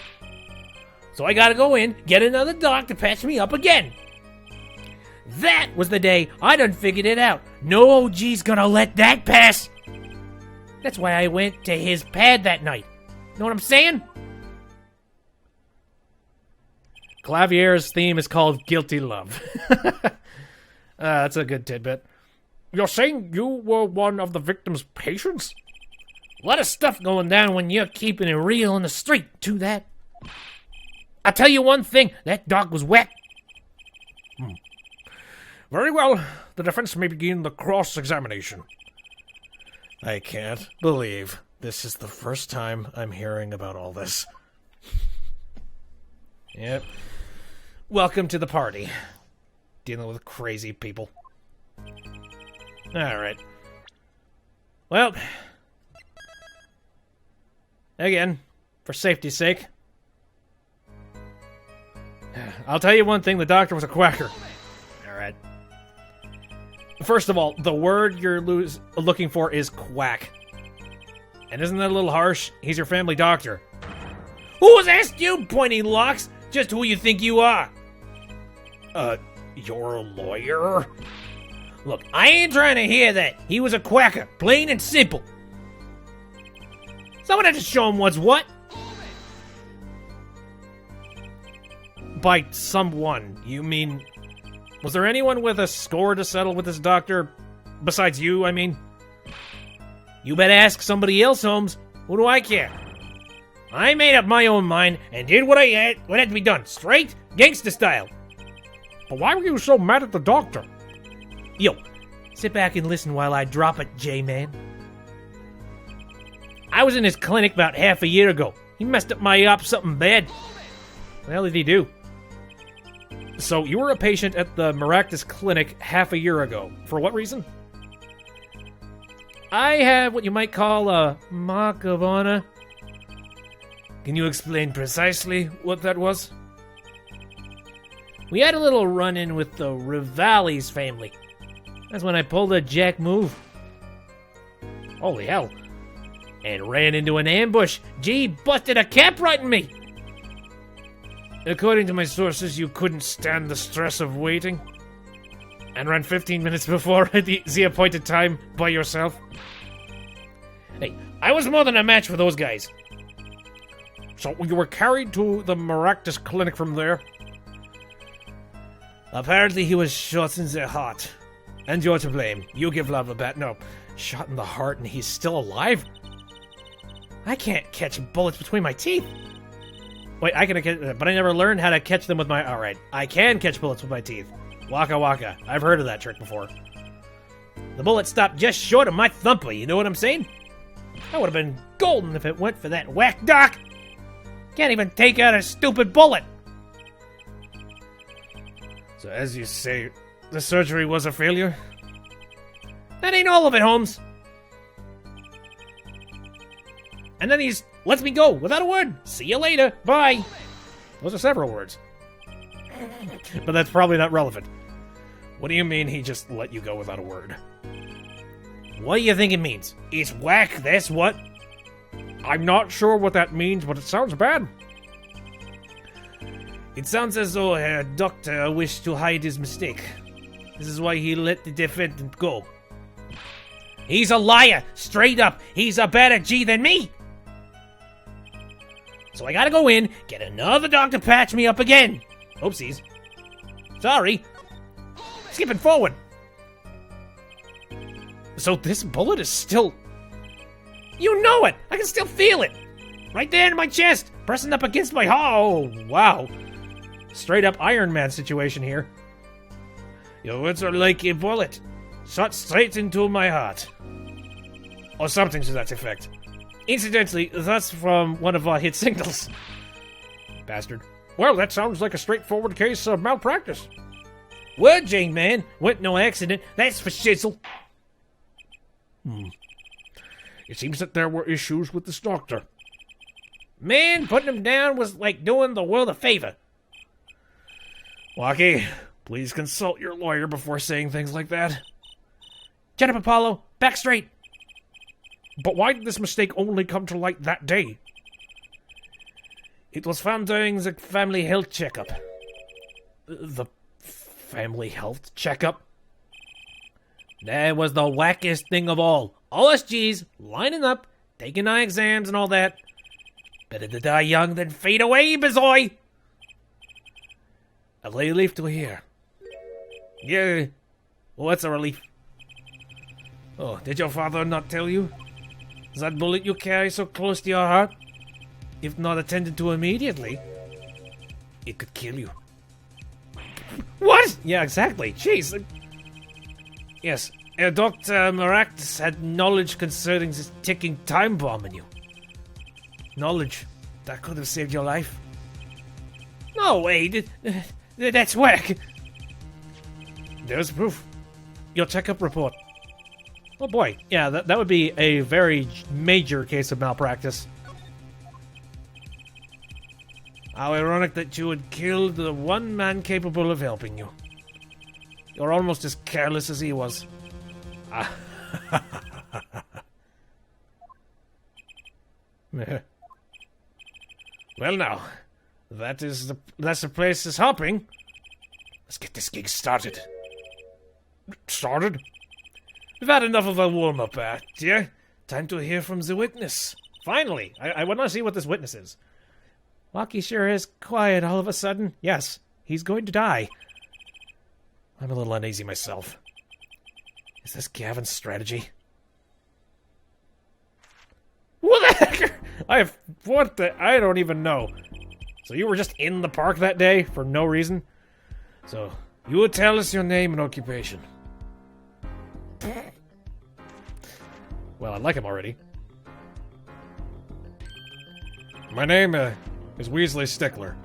So I gotta go in, get another doc to patch me up again. That was the day I done figured it out. No OG's gonna let that pass. That's why I went to his pad that night. Know what I'm saying? Clavier's theme is called Guilty Love. That's a good tidbit. You're saying you were one of the victim's patients? A lot of stuff going down when you're keeping it real in the street, to that. I'll tell you one thing, that dog was wet. Very well, the defense may begin the cross-examination. I can't believe this is the first time I'm hearing about all this. Yep. Welcome to the party. dealing with crazy people. Alright. Well, again, for safety's sake, I'll tell you one thing, the doctor was a quacker. Alright. First of all, the word you're looking for is quack. And isn't that a little harsh? He's your family doctor. Who's asked you, pointy locks? Just who you think you are? You're a lawyer? Look, I ain't trying to hear that. He was a quacker, plain and simple. Someone had to show him what's what. By someone, you mean... Was there anyone with a score to settle with this doctor? Besides you, I mean? You better ask somebody else, Holmes. What do I care? I made up my own mind and did what had to be done. Straight, gangster style. But why were you so mad at the doctor? Yo, sit back and listen while I drop it, J-Man. I was in his clinic about half a year ago. He messed up my op something bad. What the hell did he do? So, you were a patient at the Maractus Clinic half a year ago. For what reason? I have what you might call a mark of honor. Can you explain precisely what that was? We had a little run-in with the Rivali's family. That's when I pulled a jack move. Holy hell. And ran into an ambush. Gee, busted a cap right in me. According to my sources, you couldn't stand the stress of waiting. And ran 15 minutes before the appointed time by yourself. Hey, I was more than a match for those guys. So you were carried to the Maractus Clinic from there? Apparently he was shot in the heart. And you're to blame. You give love a bat. No, shot in the heart and he's still alive? I can't catch bullets between my teeth. Wait, I can catch, but I never learned how to catch them with my... Alright, I can catch bullets with my teeth. Waka waka. I've heard of that trick before. The bullet stopped just short of my thumper, you know what I'm saying? That would have been golden if it went for that whack doc. Can't even take out a stupid bullet. So as you say, the surgery was a failure? That ain't all of it, Holmes. And then he's lets me go without a word. See you later. Bye. Those are several words. But that's probably not relevant. What do you mean he just let you go without a word? What do you think it means? It's whack, that's what? I'm not sure what that means, but it sounds bad. It sounds as though a doctor wished to hide his mistake. This is why he let the defendant go. He's a liar, straight up. He's a better G than me. So I gotta go in, get another doctor to patch me up again. Oopsies. Sorry. Skipping forward. So this bullet is still... You know it! I can still feel it! Right there in my chest! Pressing up against my... Oh, wow. Straight up Iron Man situation here. Your words are like a bullet. Shot straight into my heart. Or something to that effect. Incidentally, that's from one of our hit singles. Bastard. Well, that sounds like a straightforward case of malpractice. Word, Jane, man. Went no accident. That's for shizzle. It seems that there were issues with this doctor. Man, putting him down was like doing the world a favor. Walkie, please consult your lawyer before saying things like that. Get up, Apollo. Back straight. But why did this mistake only come to light that day? It was found during the family health checkup. The family health checkup? That was the wackiest thing of all. All us G's lining up, taking eye exams and all that. Better to die young than fade away, bizoy! A relief to hear. Yeah. Well, that's a relief. Oh, did your father not tell you? That bullet you carry so close to your heart, if not attended to immediately, it could kill you. What? Yeah, exactly. Jeez. Yes, Dr. Maractus had knowledge concerning this ticking time bomb in you. Knowledge that could have saved your life. No way. That's whack. There's proof. Your checkup report. Oh boy, yeah, that would be a very major case of malpractice. How ironic that you would kill the one man capable of helping you. You're almost as careless as he was. Well now, that's the place is hopping. Let's get this gig started. Started? We've had enough of a warm-up act, yeah? Time to hear from the witness. Finally! I want to see what this witness is. Lucky sure is quiet all of a sudden. Yes, he's going to die. I'm a little uneasy myself. Is this Gavin's strategy? What the heck? I don't even know. So you were just in the park that day for no reason? So, you would tell us your name and occupation. Well, I like him already. My name is Weasley Stickler.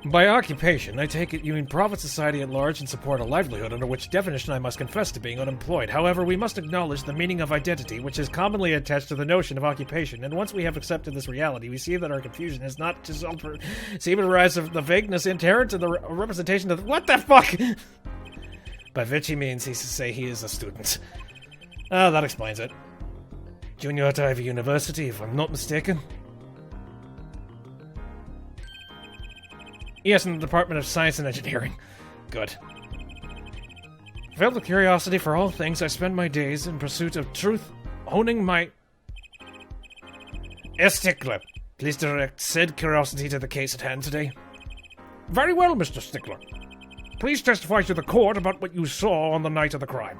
By occupation, I take it you mean profit society at large and support a livelihood, under which definition I must confess to being unemployed. However, we must acknowledge the meaning of identity, which is commonly attached to the notion of occupation, and once we have accepted this reality, we see that our confusion is not just seem to arise of the vagueness inherent in the representation of what the fuck? By which he means he's to say he is a student. That explains it. Junior at Ivy University, if I'm not mistaken. Yes, in the Department of Science and Engineering. Good. Filled with curiosity for all things, I spend my days in pursuit of truth, honing my... Stickler, please direct said curiosity to the case at hand today. Very well, Mr. Stickler. Please testify to the court about what you saw on the night of the crime.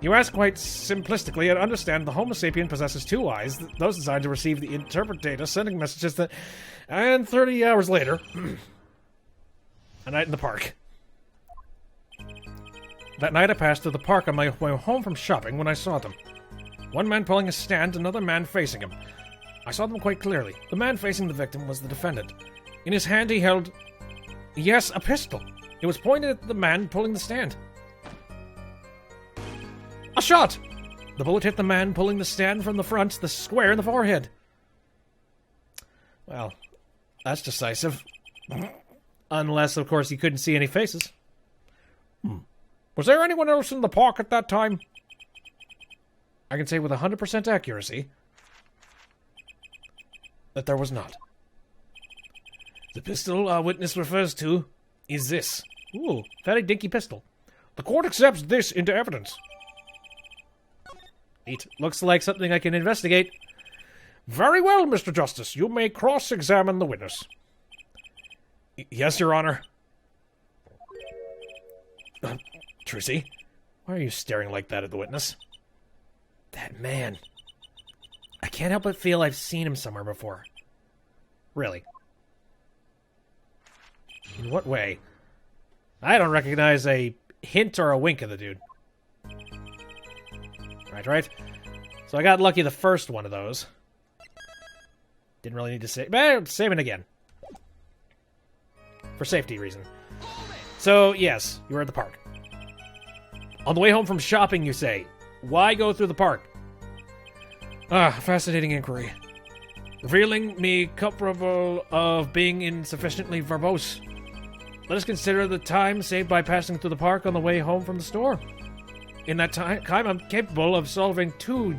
You ask quite simplistically and understand the Homo sapien possesses two eyes, those designed to receive the interpret data, sending messages that... And 30 hours later... a night in the park. That night I passed through the park on my way home from shopping when I saw them. One man pulling a stand, another man facing him. I saw them quite clearly. The man facing the victim was the defendant. In his hand he held... Yes, a pistol. It was pointed at the man pulling the stand. A shot! The bullet hit the man pulling the stand from the front, the square in the forehead. Well, that's decisive. Unless, of course, you couldn't see any faces. Was there anyone else in the park at that time? I can say with 100% accuracy that there was not. The pistol our witness refers to is this. Ooh, very dinky pistol. The court accepts this into evidence. It looks like something I can investigate. Very well, Mr. Justice. You may cross-examine the witness. Yes, Your Honor. Trissy, why are you staring like that at the witness? That man. I can't help but feel I've seen him somewhere before. Really. In what way? I don't recognize a hint or a wink of the dude. Right. So I got lucky the first one of those. Didn't really need to save. But saving again. For safety reason. So, yes, you were at the park. On the way home from shopping, you say. Why go through the park? Fascinating inquiry. Revealing me culpable of being insufficiently verbose. Let us consider the time saved by passing through the park on the way home from the store. In that time, I'm capable of solving 2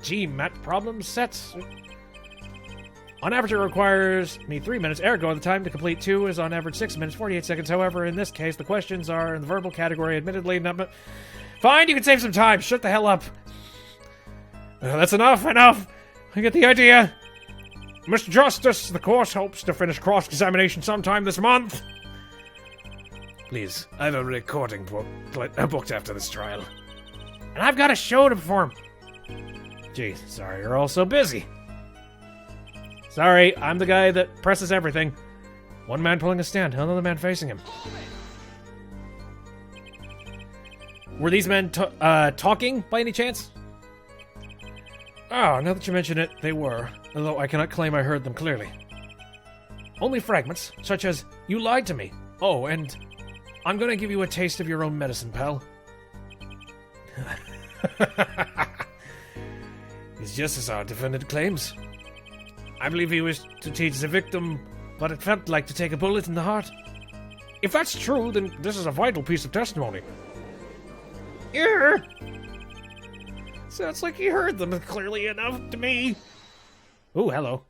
GMAT problem sets. On average, it requires me 3 minutes. Ergo, the time to complete 2 is on average 6 minutes, 48 seconds. However, in this case, the questions are in the verbal category, admittedly not... Fine, you can save some time. Shut the hell up. That's enough. I get the idea. Mr. Justice, the court hopes to finish cross-examination sometime this month. Please, I have a recording booked after this trial. And I've got a show to perform. Gee, sorry you're all so busy. Sorry, I'm the guy that presses everything. One man pulling a stand, another man facing him. Were these men talking by any chance? Oh, now that you mention it, they were. Although I cannot claim I heard them clearly. Only fragments, such as, you lied to me. Oh, and I'm gonna give you a taste of your own medicine, pal. It's just as our defendant claims. I believe he wished to teach the victim what it felt like to take a bullet in the heart. If that's true, then this is a vital piece of testimony. Yeah. Sounds like you heard them clearly enough to me. Ooh, hello.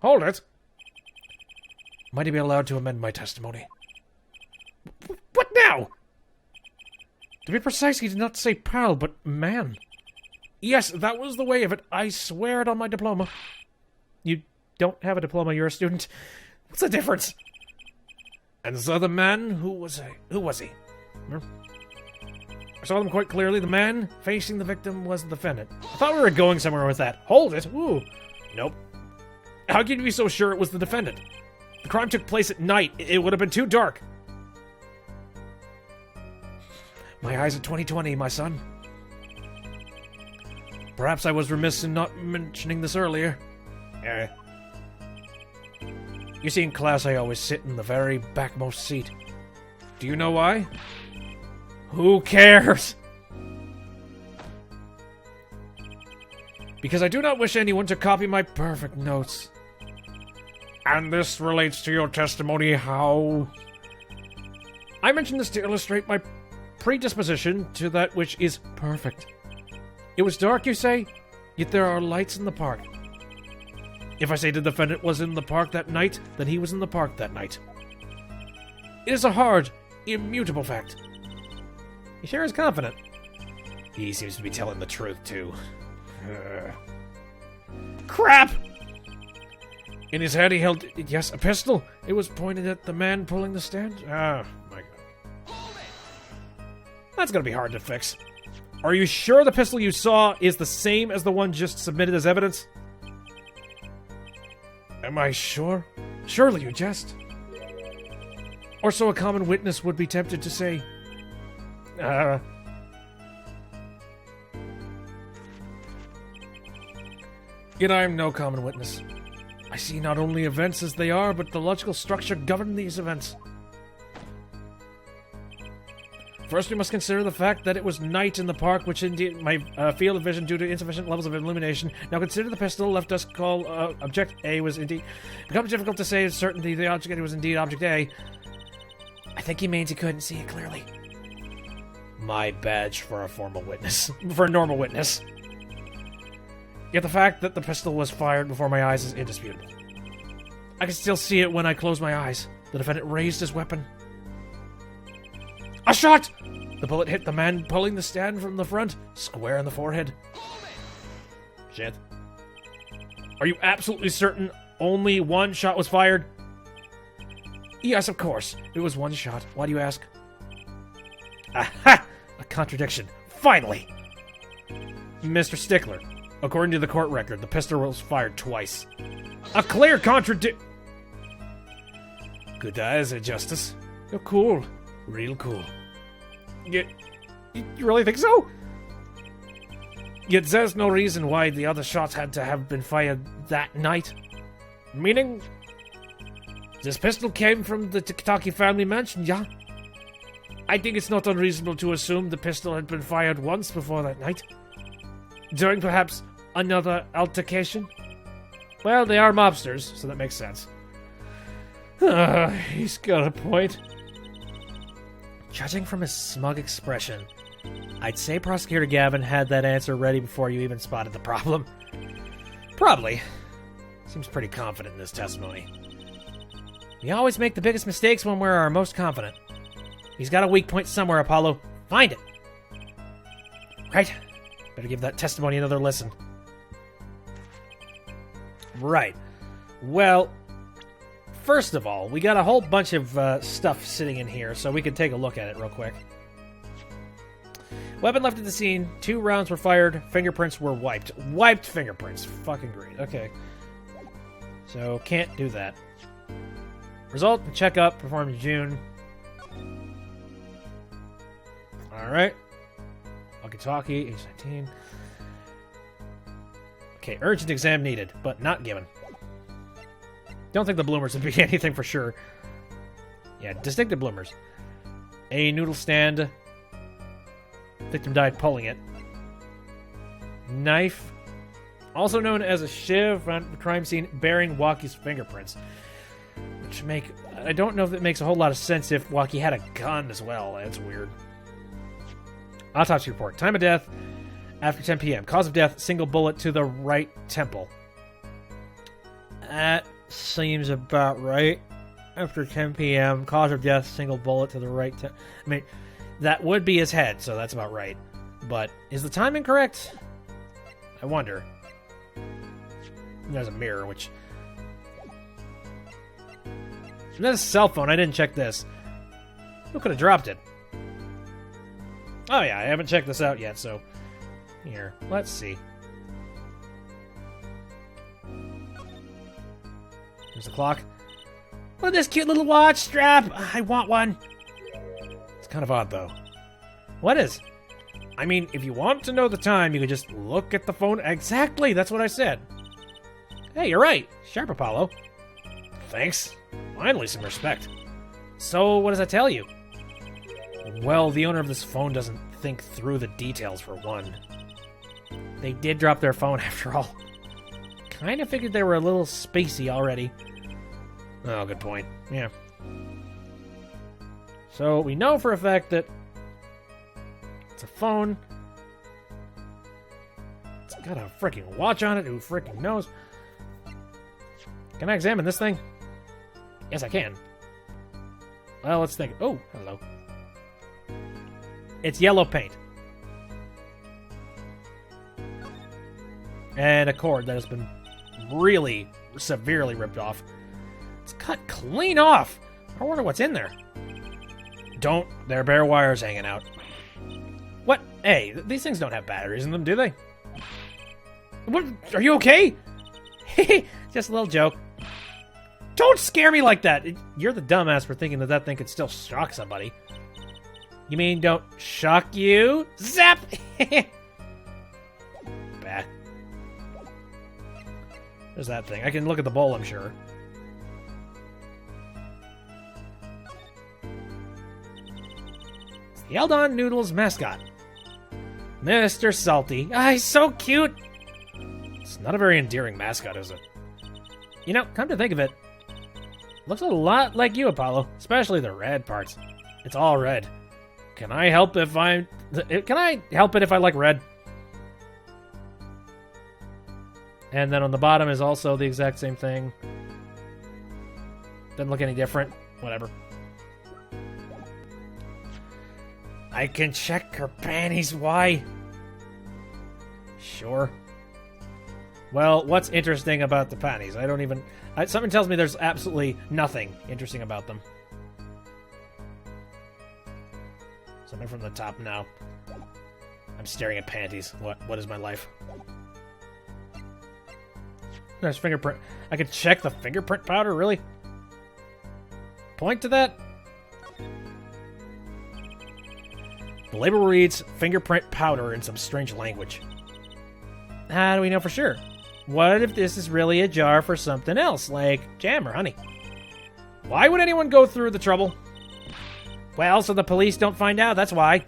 Hold it. Might I be allowed to amend my testimony? What now? To be precise, he did not say pal, but man. Yes, that was the way of it. I swear it on my diploma. You don't have a diploma, you're a student. What's the difference? And this other man, who was he? I saw them quite clearly. The man facing the victim was the defendant. I thought we were going somewhere with that. Hold it. Ooh. Nope. How can you be so sure it was the defendant? The crime took place at night. It would have been too dark. My eyes at 20/20, my son. Perhaps I was remiss in not mentioning this earlier. You see, in class I always sit in the very backmost seat. Do you know why? Who cares? Because I do not wish anyone to copy my perfect notes. And this relates to your testimony how... I mention this to illustrate my predisposition to that which is perfect. It was dark, you say? Yet there are lights in the park. If I say the defendant was in the park that night, then he was in the park that night. It is a hard, immutable fact. He sure is confident. He seems to be telling the truth, too. Crap! In his hand he held, yes, a pistol. It was pointed at the man pulling the stand. Ah, my God. That's gonna be hard to fix. Are you sure the pistol you saw is the same as the one just submitted as evidence? Am I sure? Surely you jest. Or so a common witness would be tempted to say. Yet I am no common witness. I see not only events as they are, but the logical structure governing these events. First, we must consider the fact that it was night in the park, which indeed my field of vision due to insufficient levels of illumination. Now consider the pistol left us call object A was indeed... Becomes difficult to say with certainty the object A was indeed object A. I think he means he couldn't see it clearly. My badge for a formal witness. For a normal witness. Yet the fact that the pistol was fired before my eyes is indisputable. I can still see it when I close my eyes. The defendant raised his weapon. A shot! The bullet hit the man pulling the stand from the front, square in the forehead. Shit. Are you absolutely certain only one shot was fired? Yes, of course. It was one shot. Why do you ask? Aha! A contradiction. Finally! Mr. Stickler, according to the court record, the pistol was fired twice. A clear contradiction. Good eyes, Justice. You're cool. Real cool. You really think so? Yet there's no reason why the other shots had to have been fired that night. Meaning, this pistol came from the Kentucky family mansion, yeah? I think it's not unreasonable to assume the pistol had been fired once before that night. During perhaps another altercation? Well, they are mobsters, so that makes sense. He's got a point. Judging from his smug expression, I'd say Prosecutor Gavin had that answer ready before you even spotted the problem. Probably. Seems pretty confident in his testimony. We always make the biggest mistakes when we're our most confident. He's got a weak point somewhere, Apollo. Find it! Right. Better give that testimony another listen. Right. Well, first of all, we got a whole bunch of stuff sitting in here, so we could take a look at it real quick. Weapon left at the scene. 2 rounds were fired. Fingerprints were wiped. Wiped fingerprints. Fucking great. Okay. So, can't do that. Result, checkup, performed in June. Alright. Walkie-talkie, age 19. Okay, urgent exam needed, but not given. Don't think the bloomers would be anything for sure. Yeah, distinctive bloomers. A noodle stand. Victim died pulling it. Knife. Also known as a shiv found at the crime scene bearing Walkie's fingerprints. Which I don't know if it makes a whole lot of sense if Walkie had a gun as well. That's weird. Autopsy report. Time of death, after 10 p.m. Cause of death, single bullet to the right temple. That seems about right. After 10 p.m., cause of death, single bullet to the right temple. I mean, that would be his head, so that's about right. But is the time incorrect? I wonder. There's a mirror, which... There's a cell phone. I didn't check this. Who could have dropped it? Oh, yeah, I haven't checked this out yet, so... Here, let's see. There's the clock. Look at this cute little watch strap. I want one. It's kind of odd, though. What is? I mean, if you want to know the time, you can just look at the phone. Exactly, that's what I said. Hey, you're right. Sharp, Apollo. Thanks. Finally, some respect. So, what does that tell you? Well, the owner of this phone doesn't think through the details, for one. They did drop their phone, after all. Kind of figured they were a little spacey already. Oh, good point. Yeah. So, we know for a fact that it's a phone. It's got a freaking watch on it. Who freaking knows? Can I examine this thing? Yes, I can. Well, let's think. Oh, hello. It's yellow paint. And a cord that has been really severely ripped off. It's cut clean off. I wonder what's in there. Don't. There are bare wires hanging out. What? Hey, these things don't have batteries in them, do they? What? Are you okay? Just a little joke. Don't scare me like that. You're the dumbass for thinking that thing could still shock somebody. You mean don't shock you? Zap! Bah. There's that thing. I can look at the bowl, I'm sure. It's the Eldon Noodles mascot. Mr. Salty. Ah, he's so cute! It's not a very endearing mascot, is it? You know, come to think of it, looks a lot like you, Apollo. Especially the red parts. It's all red. Can I help if Can I help it if I like red? And then on the bottom is also the exact same thing. Doesn't look any different. Whatever. I can check her panties. Why? Sure. Well, what's interesting about the panties? I don't even... something tells me there's absolutely nothing interesting about them. Something from the top now. I'm staring at panties. What is my life? There's fingerprint. I could check the fingerprint powder, really? Point to that? The label reads fingerprint powder in some strange language. How do we know for sure? What if this is really a jar for something else, like jam or honey? Why would anyone go through the trouble? Well, so the police don't find out, that's why.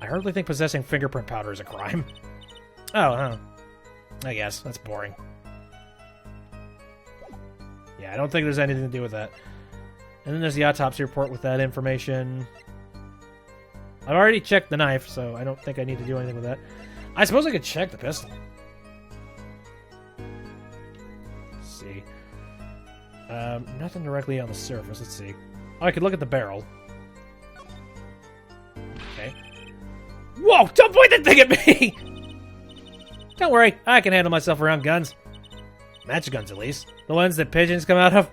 I hardly think possessing fingerprint powder is a crime. Oh, huh. I guess. That's boring. Yeah, I don't think there's anything to do with that. And then there's the autopsy report with that information. I've already checked the knife, so I don't think I need to do anything with that. I suppose I could check the pistol. Let's see. Nothing directly on the surface. Let's see. Oh, I could look at the barrel. Okay. Whoa! Don't point that thing at me! Don't worry, I can handle myself around guns. Match guns, at least. The ones that pigeons come out of.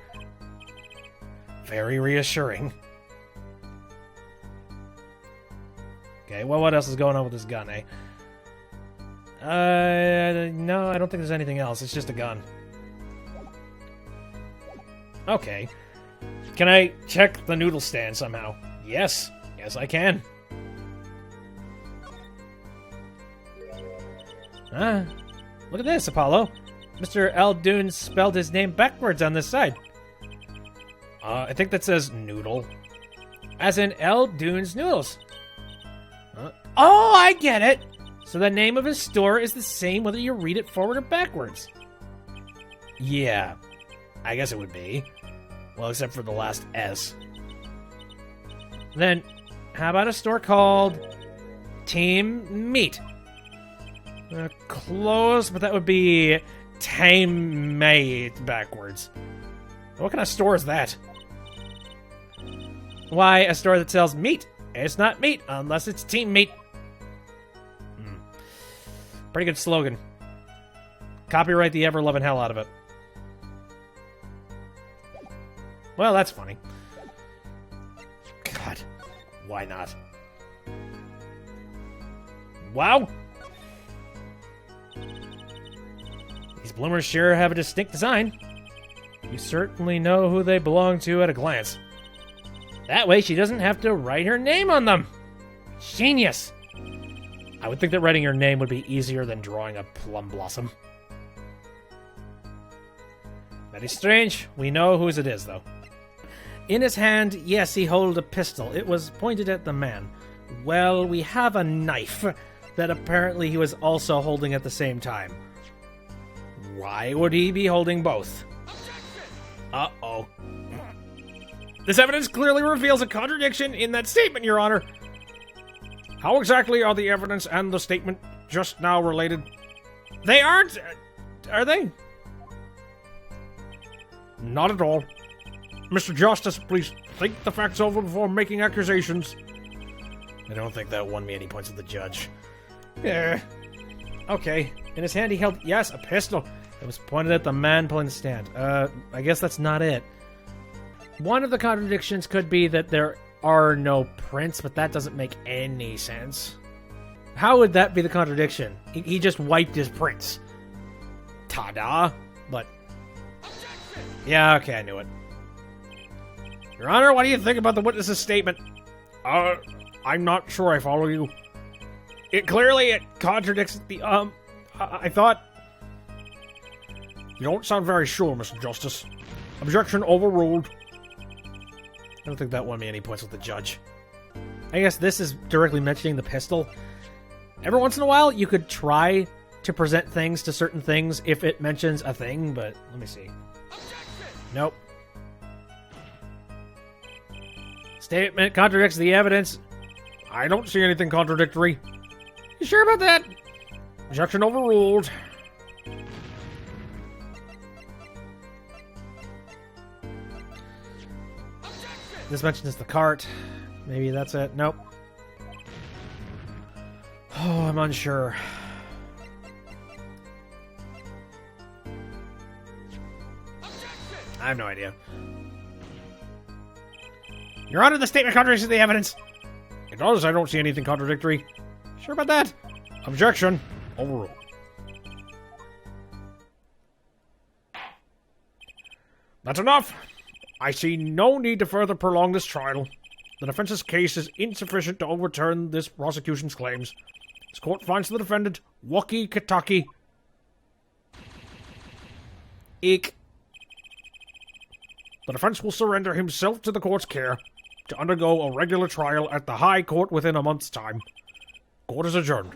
Very reassuring. Okay, well, what else is going on with this gun, eh? No, I don't think there's anything else. It's just a gun. Okay. Can I check the noodle stand somehow? Yes. Yes, I can. Look at this, Apollo. Mr. Eldoon spelled his name backwards on this side. I think that says noodle. As in Eldoon's Noodles. Oh, I get it! So the name of his store is the same whether you read it forward or backwards. Yeah, I guess it would be. Well, except for the last S. Then, how about a store called Team Meat? Close, but that would be Time Made backwards. What kind of store is that? Why, a store that sells meat. It's not meat unless it's Team Meat. Pretty good slogan. Copyright the ever-loving hell out of it. Well, that's funny. God, why not? Wow! These bloomers sure have a distinct design. You certainly know who they belong to at a glance. That way she doesn't have to write her name on them. Genius! I would think that writing your name would be easier than drawing a plum blossom. Very strange. We know whose it is, though. In his hand, yes, he held a pistol. It was pointed at the man. Well, we have a knife that apparently he was also holding at the same time. Why would he be holding both? Uh-oh. This evidence clearly reveals a contradiction in that statement, Your Honor. How exactly are the evidence and the statement just now related? They aren't, are they? Not at all. Mr. Justice, please think the facts over before making accusations. I don't think that won me any points with the judge. Yeah. Okay. In his hand he held, yes, a pistol. It was pointed at the man pulling the stand. I guess that's not it. One of the contradictions could be that there are no prints, but that doesn't make any sense. How would that be the contradiction? He just wiped his prints. Ta-da! But... yeah, okay, I knew it. Your Honor, what do you think about the witness's statement? I'm not sure I follow you. It contradicts the, I thought... You don't sound very sure, Mr. Justice. Objection overruled. I don't think that won me any points with the judge. I guess this is directly mentioning the pistol. Every once in a while, you could try to present things to certain things if it mentions a thing, but let me see. Nope. Statement contradicts the evidence. I don't see anything contradictory. You sure about that? Objection overruled. This mentions the cart. Maybe that's it. Nope. Oh, I'm unsure. I have no idea. Your Honor, the statement contradicts the evidence. It does. I don't see anything contradictory. Sure about that? Objection. Overruled. That's enough. I see no need to further prolong this trial. The defense's case is insufficient to overturn this prosecution's claims. This court finds the defendant, Wookie Kitaki. Eek. The defense will surrender himself to the court's care to undergo a regular trial at the High Court within a month's time. Court is adjourned.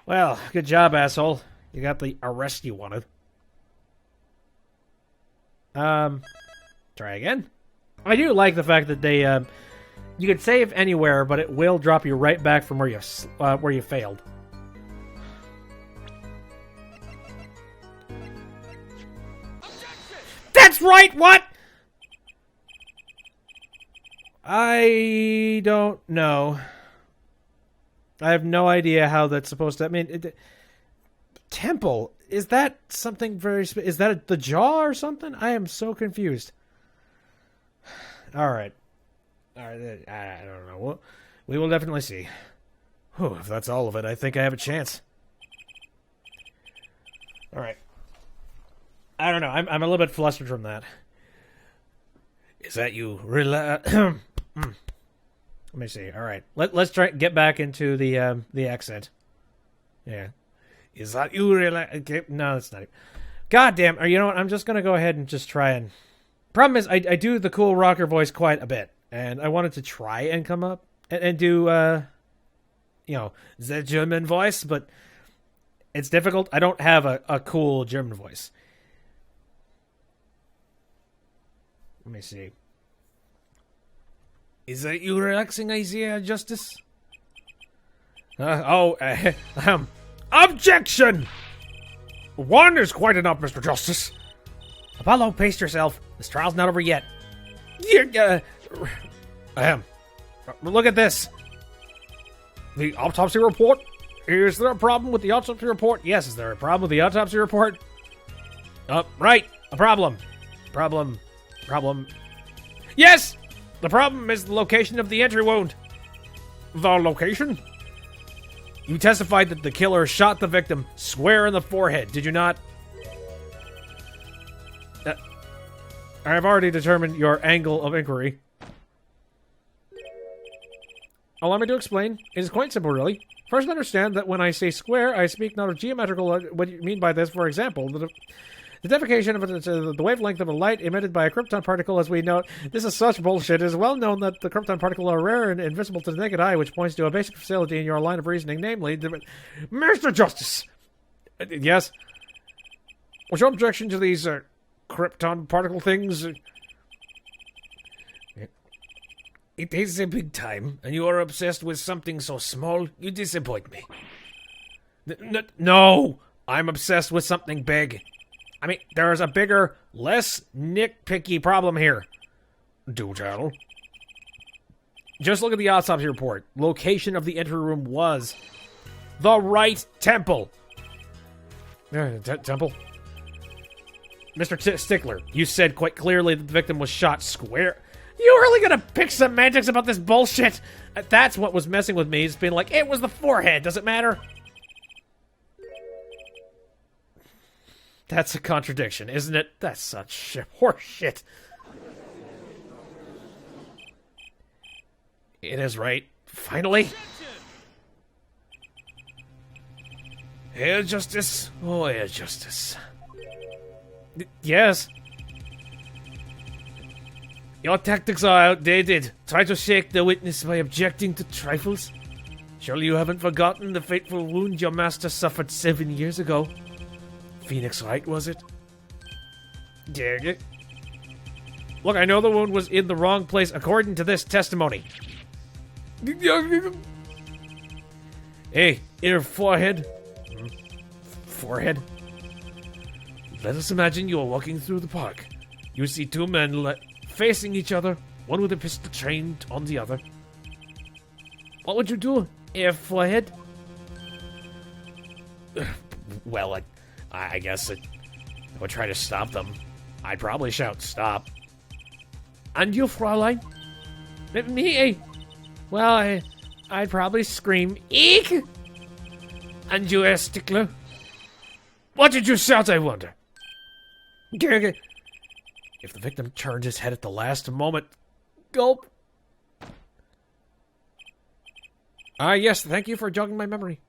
Well, good job, asshole. You got the arrest you wanted. Try again. I do like the fact that they, you could save anywhere, but it will drop you right back from where you failed. That's right, what? I don't know. I have no idea how that's supposed to, I mean, temple, is that something very, is that the jaw or something? I am so confused. Alright. Alright, I don't know. We will definitely see. Whew, if that's all of it, I think I have a chance. Alright. I don't know, I'm a little bit flustered from that. Is that you? Let me see. Alright. Let's try get back into the accent. Yeah. Is that you really? Okay, no, that's not it. God damn. Or you know what? I'm just gonna go ahead and just try and. Problem is, I do the cool rocker voice quite a bit, and I wanted to try and come up and do, you know, the German voice, but it's difficult. I don't have a cool German voice. Let me see. Is that you relaxing, Isaiah Justice? Objection! One is quite enough, Mr. Justice. Apollo, pace yourself. This trial's not over yet. Look at this. The autopsy report? Is there a problem with the autopsy report? Yes, is there a problem with the autopsy report? Right. A problem. Problem. Yes! The problem is the location of the entry wound. The location? You testified that the killer shot the victim square in the forehead, did you not? I have already determined your angle of inquiry. Allow me to explain. It is quite simple, really. First, understand that when I say square, I speak not of geometrical. What do you mean by this? For example, the definition of the wavelength of a light emitted by a krypton particle, as we know. This is such bullshit. It is well known that the krypton particles are rare and invisible to the naked eye, which points to a basic facility in your line of reasoning, namely, Mr. Justice. Yes. What's your objection to these krypton particle things? It is a big time, and you are obsessed with something so small. You disappoint me. No, I'm obsessed with something big. I mean, there's a bigger, less nitpicky problem here. Do tell. Just look at the autopsy report. Location of the entry room was the Wright Temple. Temple? Mr. Stickler, you said quite clearly that the victim was shot square. You really gonna pick semantics about this bullshit? That's what was messing with me. It's been like, it was the forehead. Does it matter? That's a contradiction, isn't it? That's such horse shit. It is right. Finally. Here, Justice. Oh, here, Justice. Yes. Your tactics are outdated. Try to shake the witness by objecting to trifles. Surely you haven't forgotten the fateful wound your master suffered 7 years ago. Phoenix Wright, was it? Dang it. Look, I know the wound was in the wrong place according to this testimony. Hey, in her forehead. Forehead? Let us imagine you are walking through the park. You see two men facing each other, one with a pistol trained on the other. What would you do? Forehead? Well, I guess I would try to stop them. I'd probably shout, stop. And you, Fräulein? Me? Well, I'd probably scream, eek! And you, Stickler? What did you shout, I wonder? If the victim turned his head at the last moment... Gulp. Yes, thank you for jogging my memory.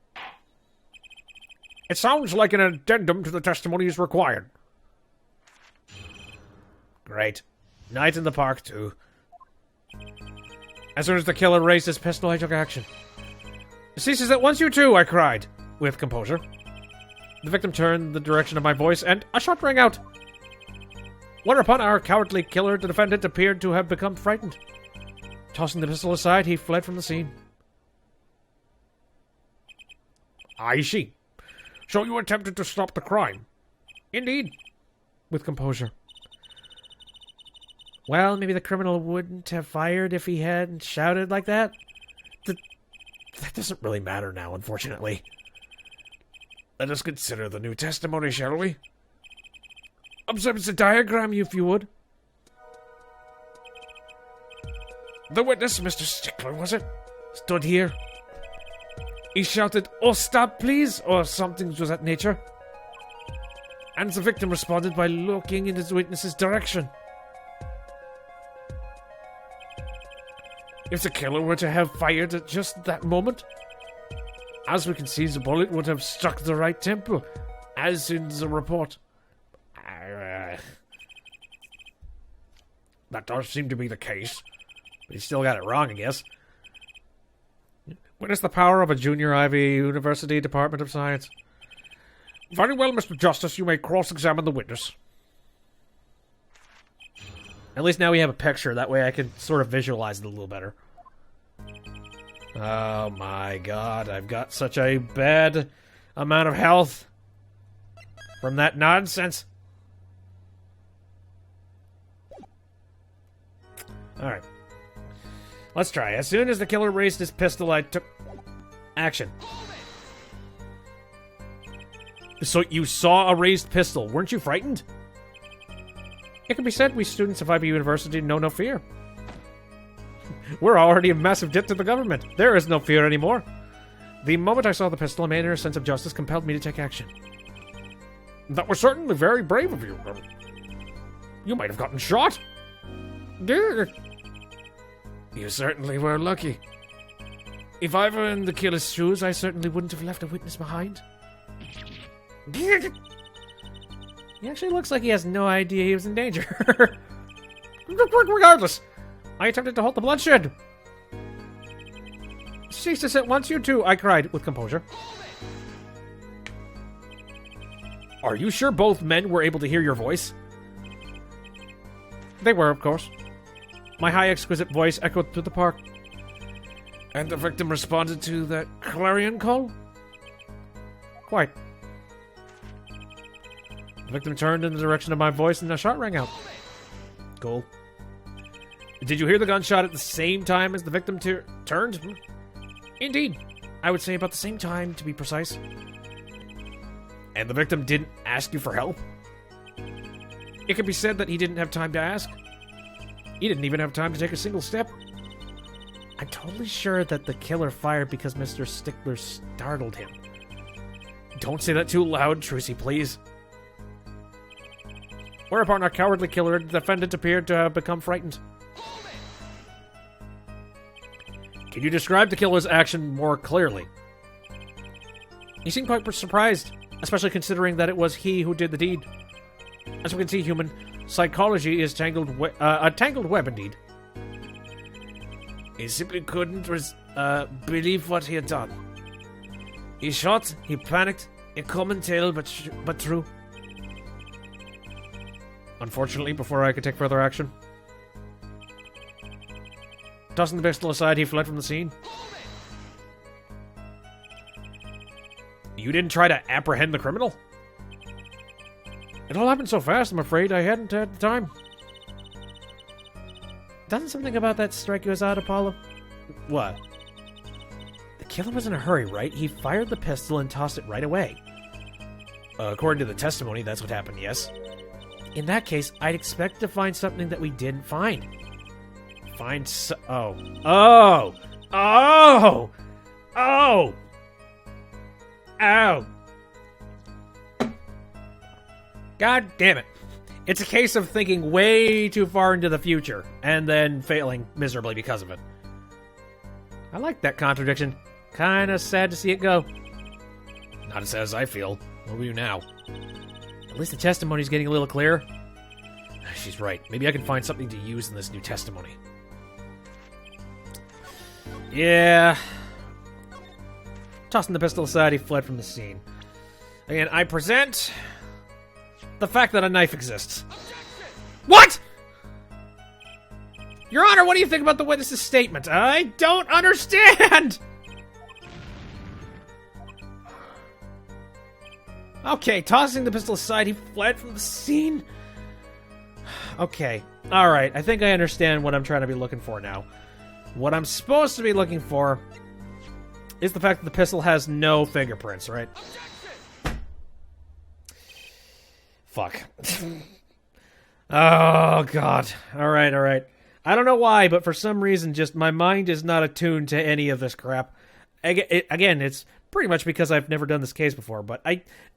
It sounds like an addendum to the testimony is required. Great. Night in the park, too. As soon as the killer raised his pistol, I took action. Ceases at once, you two, I cried, with composure. The victim turned the direction of my voice, and a shot rang out. Whereupon our cowardly killer, the defendant, appeared to have become frightened. Tossing the pistol aside, he fled from the scene. I see. So you attempted to stop the crime? Indeed. With composure. Well, maybe the criminal wouldn't have fired if he hadn't shouted like that. That doesn't really matter now, unfortunately. Let us consider the new testimony, shall we? Observe the diagram, if you would. The witness, Mr. Stickler, was it? Stood here. He shouted, "Oh, stop, please," or something to that nature. And the victim responded by looking in the witness's direction. If the killer were to have fired at just that moment, As we can see, the bullet would have struck the right temple, as in the report. That does seem to be the case. But he still got it wrong, I guess. Witness the power of a junior Ivy University Department of Science. Very well, Mr. Justice, you may cross-examine the witness. At least now we have a picture. That way I can sort of visualize it a little better. Oh my god, I've got such a bad amount of health from that nonsense. Alright. Let's try. As soon as the killer raised his pistol, I took action. So you saw a raised pistol. Weren't you frightened? It can be said we students of IB University know no fear. We're already in massive debt to the government. There is no fear anymore. The moment I saw the pistol, a manner sense of justice compelled me to take action. That was certainly very brave of you. You might have gotten shot. Dude. You certainly were lucky. If I were in the killer's shoes, I certainly wouldn't have left a witness behind. He actually looks like he has no idea he was in danger. Regardless, I attempted to halt the bloodshed. Cease this at once, you two, I cried with composure. Are you sure both men were able to hear your voice? They were, of course. My high, exquisite voice echoed through the park. And the victim responded to that clarion call? Quite. The victim turned in the direction of my voice and a shot rang out. Cool. Did you hear the gunshot at the same time as the victim turned? Indeed. I would say about the same time, to be precise. And the victim didn't ask you for help? It can be said that he didn't have time to ask. He didn't even have time to take a single step. I'm totally sure that the killer fired because Mr. Stickler startled him. Don't say that too loud, Trucy, please. Whereupon our cowardly killer, the defendant, appeared to have become frightened. Can you describe the killer's action more clearly? He seemed quite surprised, especially considering that it was he who did the deed. As we can see, human psychology is a tangled web indeed. He simply couldn't believe what he had done. He shot, he panicked, a common tale, but true. Unfortunately, before I could take further action, tossing the pistol aside, he fled from the scene. You didn't try to apprehend the criminal? It all happened so fast, I'm afraid I hadn't had the time. Doesn't something about that strike you as odd, Apollo? What? The killer was in a hurry, right? He fired the pistol and tossed it right away. According to the testimony, that's what happened, yes? In that case, I'd expect to find something that we didn't find. Oh. Oh! Oh! Oh! Ow! God damn it. It's a case of thinking way too far into the future, and then failing miserably because of it. I like that contradiction. Kinda sad to see it go. Not as sad as I feel. What are you now? At least the testimony's getting a little clearer. She's right. Maybe I can find something to use in this new testimony. Yeah. Tossing the pistol aside, he fled from the scene. Again, I present the fact that a knife exists. What?! Your Honor, what do you think about the witness's statement? I don't understand! Okay, tossing the pistol aside, he fled from the scene. Okay, alright, I think I understand what I'm trying to be looking for now. What I'm supposed to be looking for is the fact that the pistol has no fingerprints, right? Fuck. Oh, God. Alright, alright. I don't know why, but for some reason, just my mind is not attuned to any of this crap. Again, it's pretty much because I've never done this case before, but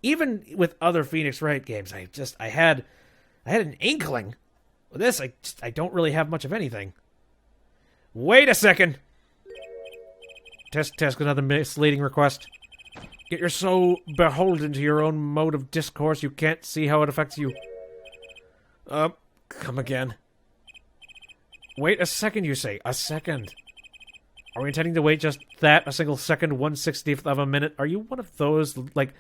even with other Phoenix Wright games, I had an inkling. With this, I don't really have much of anything. Wait a second. Test, another misleading request. Yet you're so beholden to your own mode of discourse you can't see how it affects you. Come again. Wait a second, you say. A second. Are we intending to wait just that? A single second, 1/60th of a minute? Are you one of those, like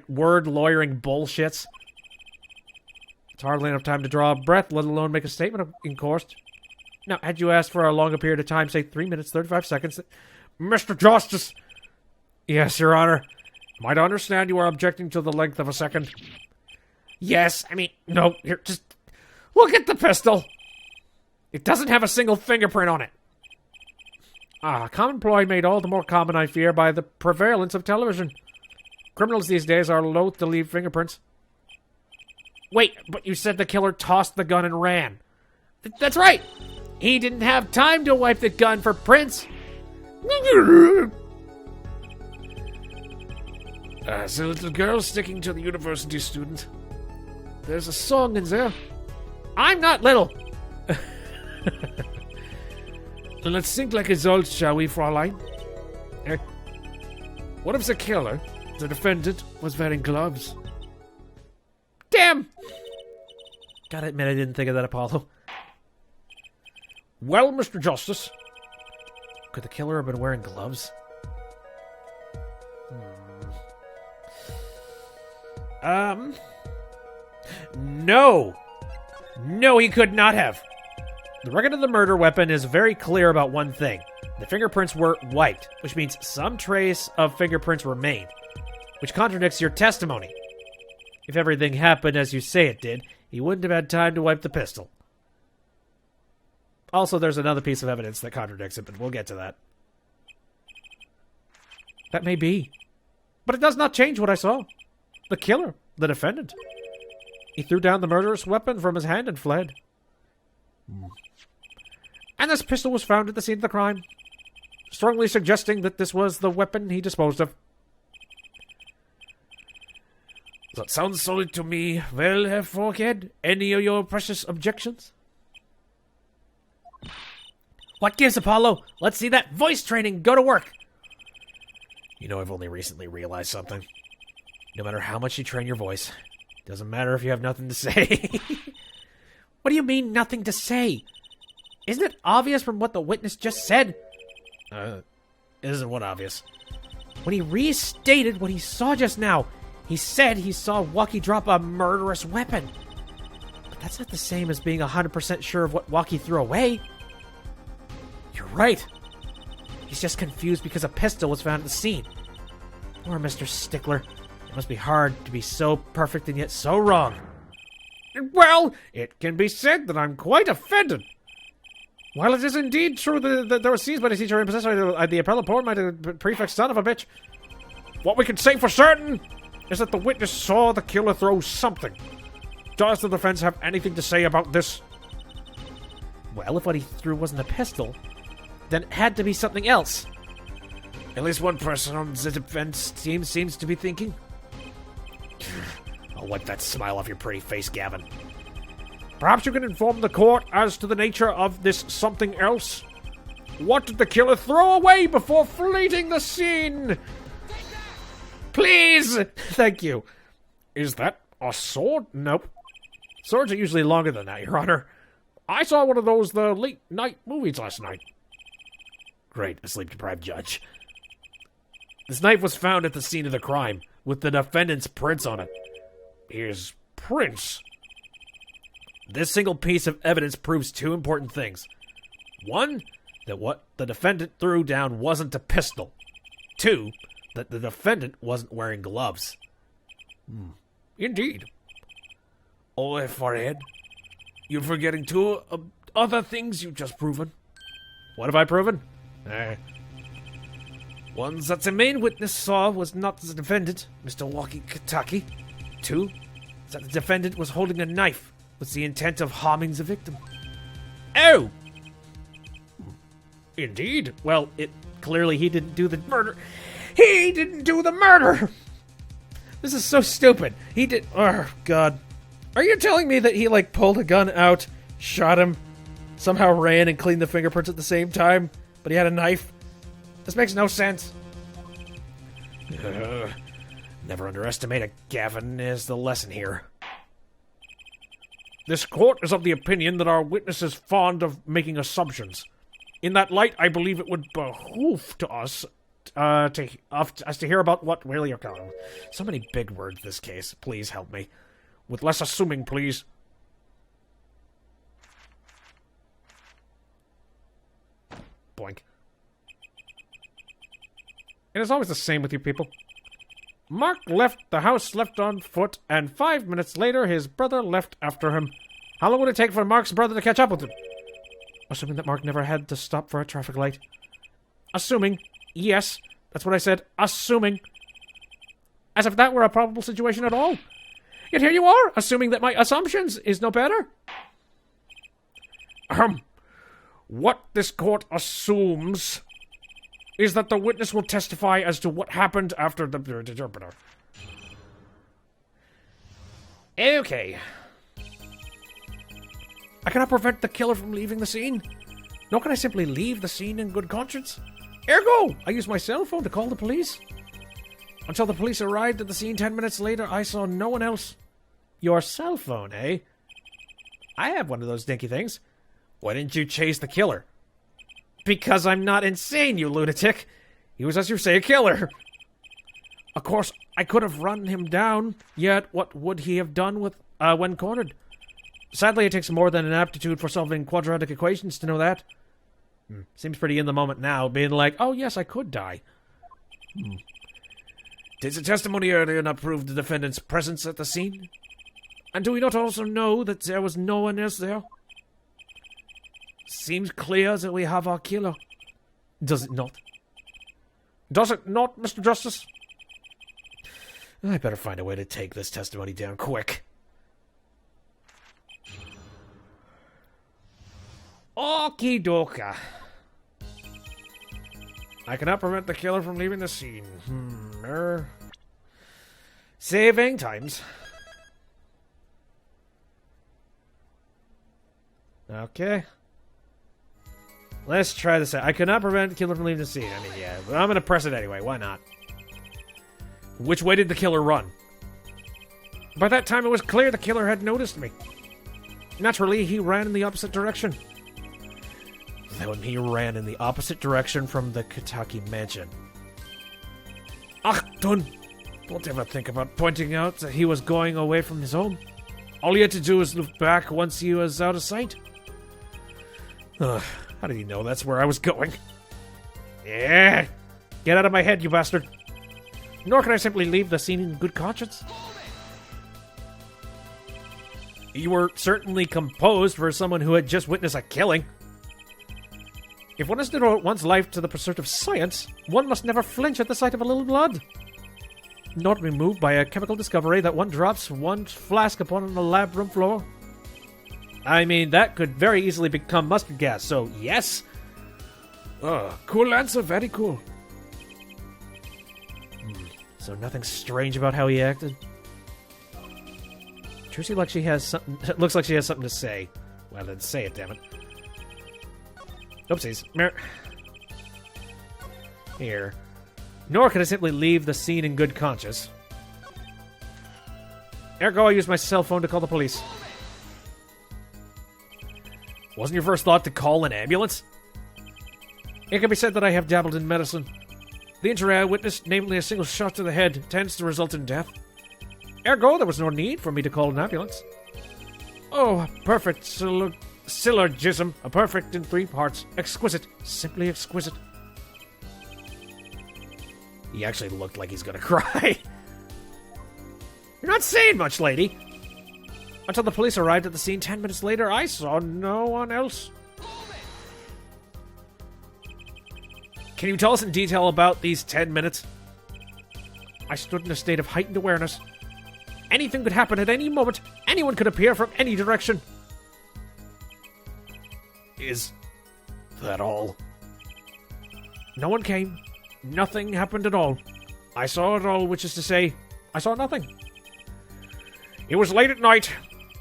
word lawyering bullshits? It's hardly enough time to draw a breath, let alone make a statement in course. Now, had you asked for a longer period of time, say 3 minutes, 35 seconds... Mr. Justice! Yes, Your Honor. Am I to understand you are objecting to the length of a second? Yes, I mean, no, here, just look at the pistol. It doesn't have a single fingerprint on it. A common ploy made all the more common, I fear, by the prevalence of television. Criminals these days are loath to leave fingerprints. Wait, but you said the killer tossed the gun and ran. That's right. He didn't have time to wipe the gun for prints. As a little girl sticking to the university student. There's a song in there. I'm not little. Then let's think like adults, shall we, Fraulein? What if the killer, the defendant, was wearing gloves? Damn! Gotta admit, I didn't think of that, Apollo. Well, Mr. Justice. Could the killer have been wearing gloves? No! No, he could not have. The record of the murder weapon is very clear about one thing. The fingerprints were white, which means some trace of fingerprints remain, which contradicts your testimony. If everything happened as you say it did, he wouldn't have had time to wipe the pistol. Also, there's another piece of evidence that contradicts it, but we'll get to that. That may be. But it does not change what I saw. The killer, the defendant. He threw down the murderous weapon from his hand and fled. And this pistol was found at the scene of the crime, strongly suggesting that this was the weapon he disposed of. That sounds solid to me. Well, Herr Forkhead, any of your precious objections? What gives, Apollo? Let's see that voice training. Go to work. You know, I've only recently realized something. No matter how much you train your voice, doesn't matter if you have nothing to say. What do you mean, nothing to say? Isn't it obvious from what the witness just said? Isn't what obvious? When he restated what he saw just now, he said he saw Walkie drop a murderous weapon. But that's not the same as being 100% sure of what Walkie threw away. You're right. He's just confused because a pistol was found at the scene. Poor Mr. Stickler. It must be hard to be so perfect and yet so wrong. Well, it can be said that I'm quite offended. While it is indeed true that there was seized by the teacher in possession of the appellate poor minded prefect son of a bitch, what we can say for certain is that the witness saw the killer throw something. Does the defense have anything to say about this? Well, if what he threw wasn't a pistol, then it had to be something else. At least one person on the defense team seems to be thinking. I'll wipe that smile off your pretty face, Gavin. Perhaps you can inform the court as to the nature of this something else. What did the killer throw away before fleeing the scene? Please! Thank you. Is that a sword? Nope. Swords are usually longer than that, Your Honor. I saw one of those late night movies last night. Great, a sleep-deprived judge. This knife was found at the scene of the crime, with the defendant's prints on it. His prints? This single piece of evidence proves two important things. One, that what the defendant threw down wasn't a pistol. Two, that the defendant wasn't wearing gloves. Indeed. Oh, forehead. You're forgetting two other things you've just proven. What have I proven? One, that the main witness saw was not the defendant, Mr. Walkie Kentucky. Two, that the defendant was holding a knife with the intent of harming the victim. Oh! Indeed. Well, clearly he didn't do the murder. He didn't do the murder! This is so stupid. He did... Oh, God. Are you telling me that he, pulled a gun out, shot him, somehow ran and cleaned the fingerprints at the same time, but he had a knife? This makes no sense. Never underestimate a Gavin is the lesson here. This court is of the opinion that our witness is fond of making assumptions. In that light, I believe it would behoove to us to hear about what really occurred. So many big words this case. Please help me. With less assuming, please. Boink. It is always the same with you people. Mark left the house left on foot, and 5 minutes later his brother left after him. How long would it take for Mark's brother to catch up with him? Assuming that Mark never had to stop for a traffic light. Assuming. Yes, that's what I said. Assuming. As if that were a probable situation at all. Yet here you are, assuming that my assumptions is no better. What this court assumes is that the witness will testify as to what happened after the interpreter. Okay. I cannot prevent the killer from leaving the scene. Nor can I simply leave the scene in good conscience. Ergo, I used my cell phone to call the police. Until the police arrived at the scene 10 minutes later, I saw no one else. Your cell phone, eh? I have one of those dinky things. Why didn't you chase the killer? Because I'm not insane, you lunatic. He was, as you say, a killer. Of course, I could have run him down, yet what would he have done with when cornered? Sadly, it takes more than an aptitude for solving quadratic equations to know that. Seems pretty in the moment now, being like, oh yes, I could die. Did the testimony earlier not prove the defendant's presence at the scene? And do we not also know that there was no one else there? Seems clear that we have our killer. Does it not? Does it not, Mr. Justice? I better find a way to take this testimony down quick. Okie dokie. I cannot prevent the killer from leaving the scene. Saving times. Okay. Let's try this out. I could not prevent the killer from leaving the scene. I mean, yeah, but I'm going to press it anyway. Why not? Which way did the killer run? By that time, it was clear the killer had noticed me. Naturally, he ran in the opposite direction. Then he ran in the opposite direction from the Kentucky mansion. Achtung! Don't ever think about pointing out that he was going away from his home. All he had to do was look back once he was out of sight. How did he know that's where I was going? Yeah! Get out of my head, you bastard! Nor can I simply leave the scene in good conscience. You were certainly composed for someone who had just witnessed a killing. If one is to devote one's life to the pursuit of science, one must never flinch at the sight of a little blood. Nor be moved by a chemical discovery that one drops one flask upon the lab room floor. I mean, that could very easily become mustard gas, so yes. Cool answer, very cool. So nothing strange about how he acted? Trucy looks like she has something to say. Well, then say it, damn it. Oopsies. Here. Nor can I simply leave the scene in good conscience. Ergo, I use my cell phone to call the police. Wasn't your first thought to call an ambulance? It can be said that I have dabbled in medicine. The injury I witnessed, namely a single shot to the head, tends to result in death. Ergo, there was no need for me to call an ambulance. Oh, a perfect syllogism. A perfect in 3 parts. Exquisite. Simply exquisite. He actually looked like he's gonna cry. You're not saying much, lady. Until the police arrived at the scene 10 minutes later, I saw no one else. Can you tell us in detail about these 10 minutes? I stood in a state of heightened awareness. Anything could happen at any moment. Anyone could appear from any direction. Is that all? No one came. Nothing happened at all. I saw it all, which is to say, I saw nothing. It was late at night.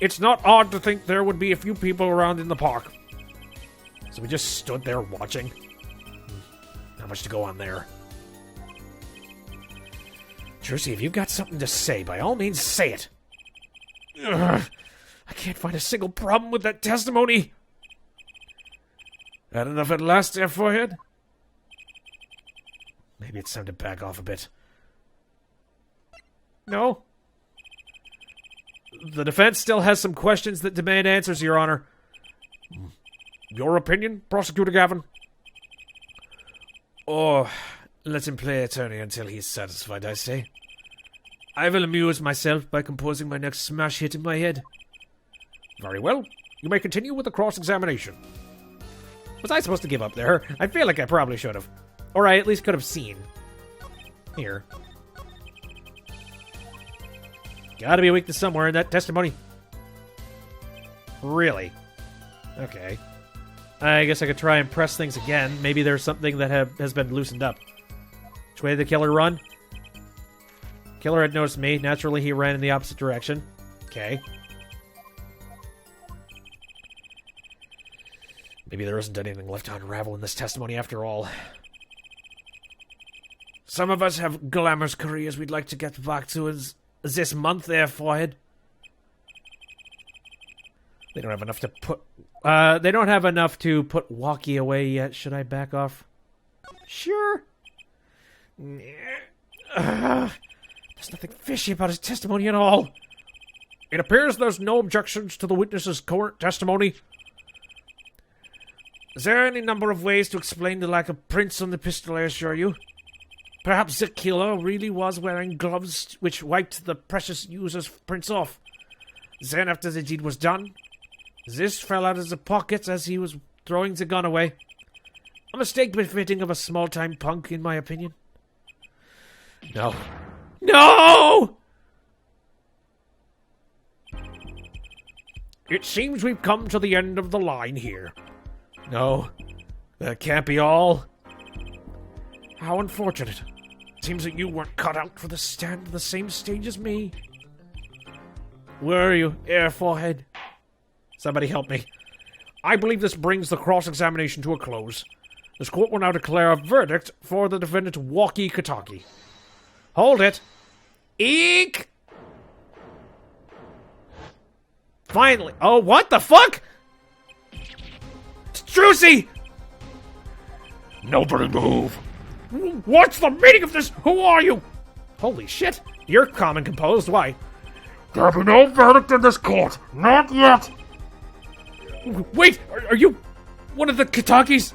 It's not odd to think there would be a few people around in the park. So we just stood there watching. Not much to go on there. Trucy, if you've got something to say, by all means say it. Ugh, I can't find a single problem with that testimony. Had enough at last, there, forehead? Maybe it's time to back off a bit. No? The defense still has some questions that demand answers, Your Honor. Your opinion, Prosecutor Gavin? Or, let him play attorney until he's satisfied, I say. I will amuse myself by composing my next smash hit in my head. Very well. You may continue with the cross-examination. Was I supposed to give up there? I feel like I probably should have. Or I at least could have seen. Here. Gotta be a weakness somewhere in that testimony. Really? Okay. I guess I could try and press things again. Maybe there's something that has been loosened up. Which way did the killer run? Killer had noticed me. Naturally, he ran in the opposite direction. Okay. Maybe there isn't anything left to unravel in this testimony after all. Some of us have glamorous careers we'd like to get back to as this month, there, forehead. They don't have enough to put... they don't have enough to put Walkie away yet. Should I back off? Sure. There's nothing fishy about his testimony at all. It appears there's no objections to the witness's current testimony. Is there any number of ways to explain the lack of prints on the pistol, I assure you? Perhaps the killer really was wearing gloves which wiped the precious user's prints off. Then, after the deed was done, this fell out of the pocket as he was throwing the gun away. A mistake befitting of a small-time punk, in my opinion. No. No! It seems we've come to the end of the line here. No, that can't be all. How unfortunate. Seems that you weren't cut out for the stand on the same stage as me. Where are you, air forehead? Somebody help me. I believe this brings the cross-examination to a close. This court will now declare a verdict for the defendant Walkie Kataki. Hold it. Eek! Finally. Oh, what the fuck? Trucy! Nobody move. What's the meaning of this? Who are you? Holy shit. You're calm and composed. Why? There'll be no verdict in this court. Not yet. Wait, are you one of the Katakis?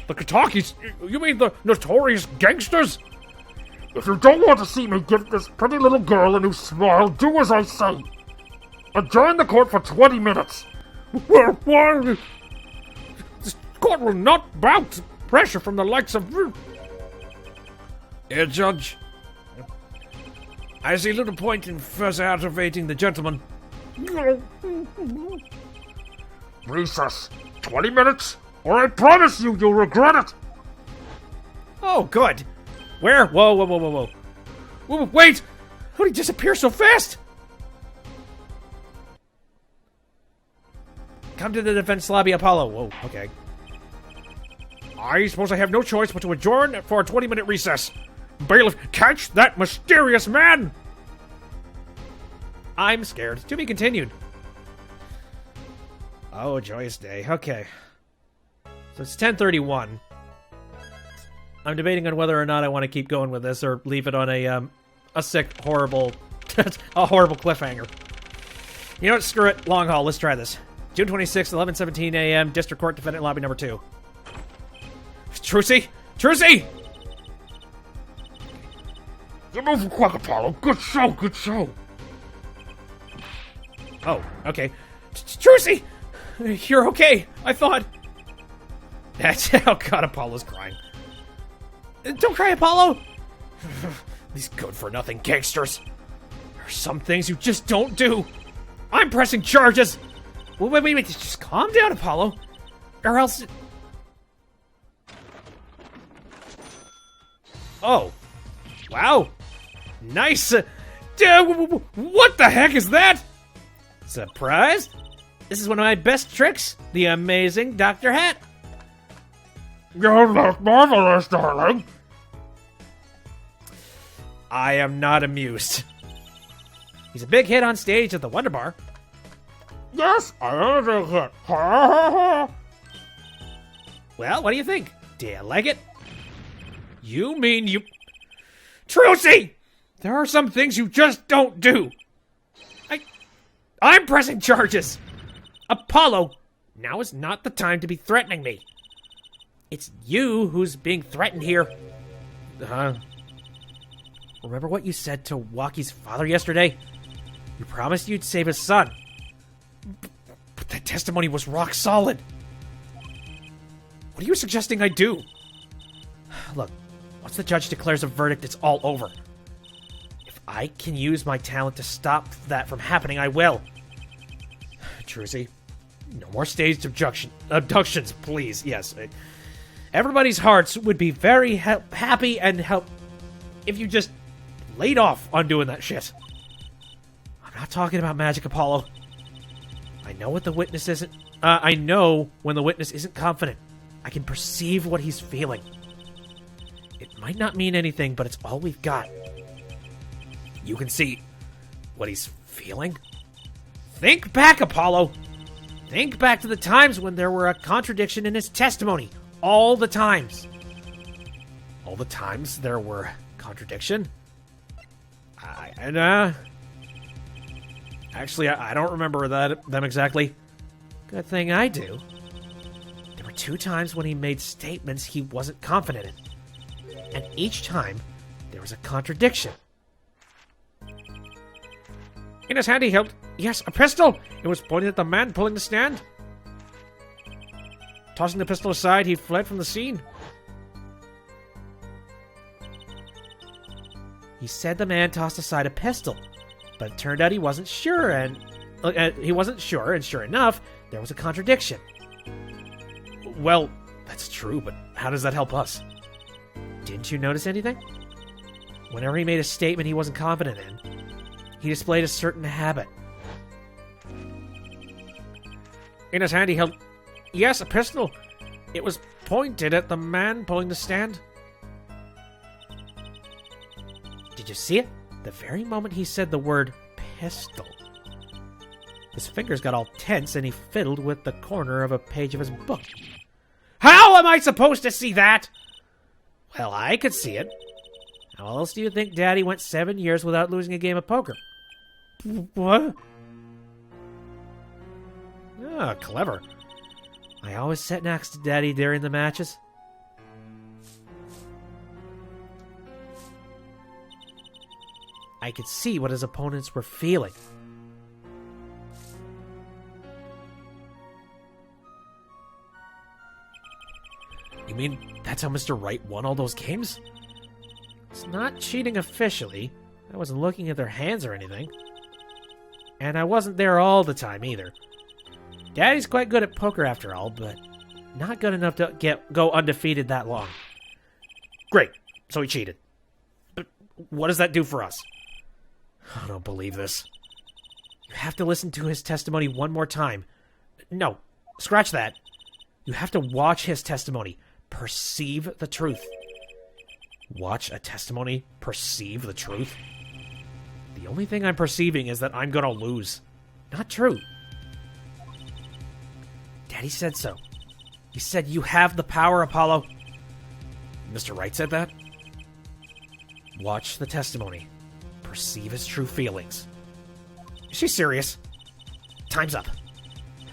The Katakis? You mean the notorious gangsters? If you don't want to see me give this pretty little girl a new smile, do as I say. Adjourn the court for 20 minutes. Why? This court will not bow to pressure from the likes of... Here, Judge. I see little point in further aggravating the gentleman. Recess. 20 minutes, or I promise you, you'll regret it. Oh, good. Where? Whoa, whoa, whoa, whoa, whoa. Wait! How did he disappear so fast? Come to the defense lobby, Apollo. Whoa, okay. I suppose I have no choice but to adjourn for a 20-minute recess. Bailiff, catch that mysterious man! I'm scared. To be continued. Oh, joyous day. Okay. So it's 10:31. I'm debating on whether or not I want to keep going with this or leave it on a sick, horrible, a horrible cliffhanger. You know what? Screw it. Long haul. Let's try this. June 26th, 11:17 a.m. District Court Defendant Lobby number 2. Trucy! Trucy! You're moving quick, Apollo. Good show, good show. Oh, okay. Trucy! You're okay. I thought... That's... Oh, God, Apollo's crying. Don't cry, Apollo! These good-for-nothing gangsters. There are some things you just don't do. I'm pressing charges. Wait. Just calm down, Apollo. Or else... Oh. Wow. Nice. What the heck is that? Surprise? This is one of my best tricks. The amazing Dr. Hat. You look marvelous, darling. I am not amused. He's a big hit on stage at the Wonder Bar. Yes, I am a big hit. Ha ha ha. Well, what do you think? Do you like it? You mean you... Trucy! There are some things you just don't do. I'm pressing charges. Apollo, now is not the time to be threatening me. It's you who's being threatened here. Remember what you said to Waki's father yesterday? You promised you'd save his son. But that testimony was rock solid. What are you suggesting I do? Look, once the judge declares a verdict, it's all over. If I can use my talent to stop that from happening, I will. Trucy, no more staged abductions, please. Yes. Everybody's hearts would be very happy and if you just laid off on doing that shit. I'm not talking about magic, Apollo. I know what the witness isn't. I know when the witness isn't confident. I can perceive what he's feeling. It might not mean anything, but it's all we've got. You can see what he's feeling? Think back, Apollo. Think back to the times when there were a contradiction in his testimony. All the times. All the times there were contradiction? Actually, I don't remember them exactly. Good thing I do. There were 2 times when he made statements he wasn't confident in. And each time, there was a contradiction. In his hand he held, yes, a pistol. It was pointed at the man pulling the stand. Tossing the pistol aside, he fled from the scene. He said the man tossed aside a pistol, but it turned out he wasn't sure, and sure enough, there was a contradiction. Well, that's true, but how does that help us? Didn't you notice anything? Whenever he made a statement he wasn't confident in, he displayed a certain habit. In his hand he held, yes, a pistol. It was pointed at the man pulling the stand. Did you see it? The very moment he said the word pistol, his fingers got all tense and he fiddled with the corner of a page of his book. How am I supposed to see that? Well, I could see it. How else do you think Daddy went 7 years without losing a game of poker? What? Ah, clever. I always sat next to Daddy during the matches. I could see what his opponents were feeling. You mean that's how Mr. Wright won all those games? It's not cheating officially. I wasn't looking at their hands or anything. And I wasn't there all the time either. Daddy's quite good at poker after all, but not good enough to go undefeated that long. Great. So he cheated. But what does that do for us? I don't believe this. You have to listen to his testimony one more time. No, scratch that. You have to watch his testimony. Perceive the truth. Watch a testimony? Perceive the truth? The only thing I'm perceiving is that I'm gonna lose. Not true. Daddy said so. He said you have the power, Apollo. Mr. Wright said that? Watch the testimony. Perceive his true feelings. Is she serious? Time's up.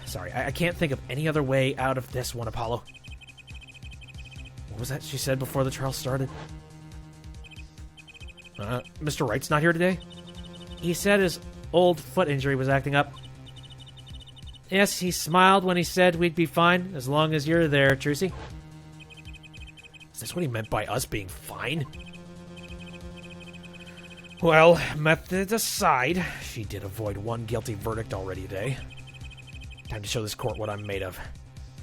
Sorry, I can't think of any other way out of this one, Apollo. What was that she said before the trial started? Mr. Wright's not here today? He said his old foot injury was acting up. Yes, he smiled when he said we'd be fine, as long as you're there, Trucy. Is this what he meant by us being fine? Well, methods aside, she did avoid one guilty verdict already today. Time to show this court what I'm made of.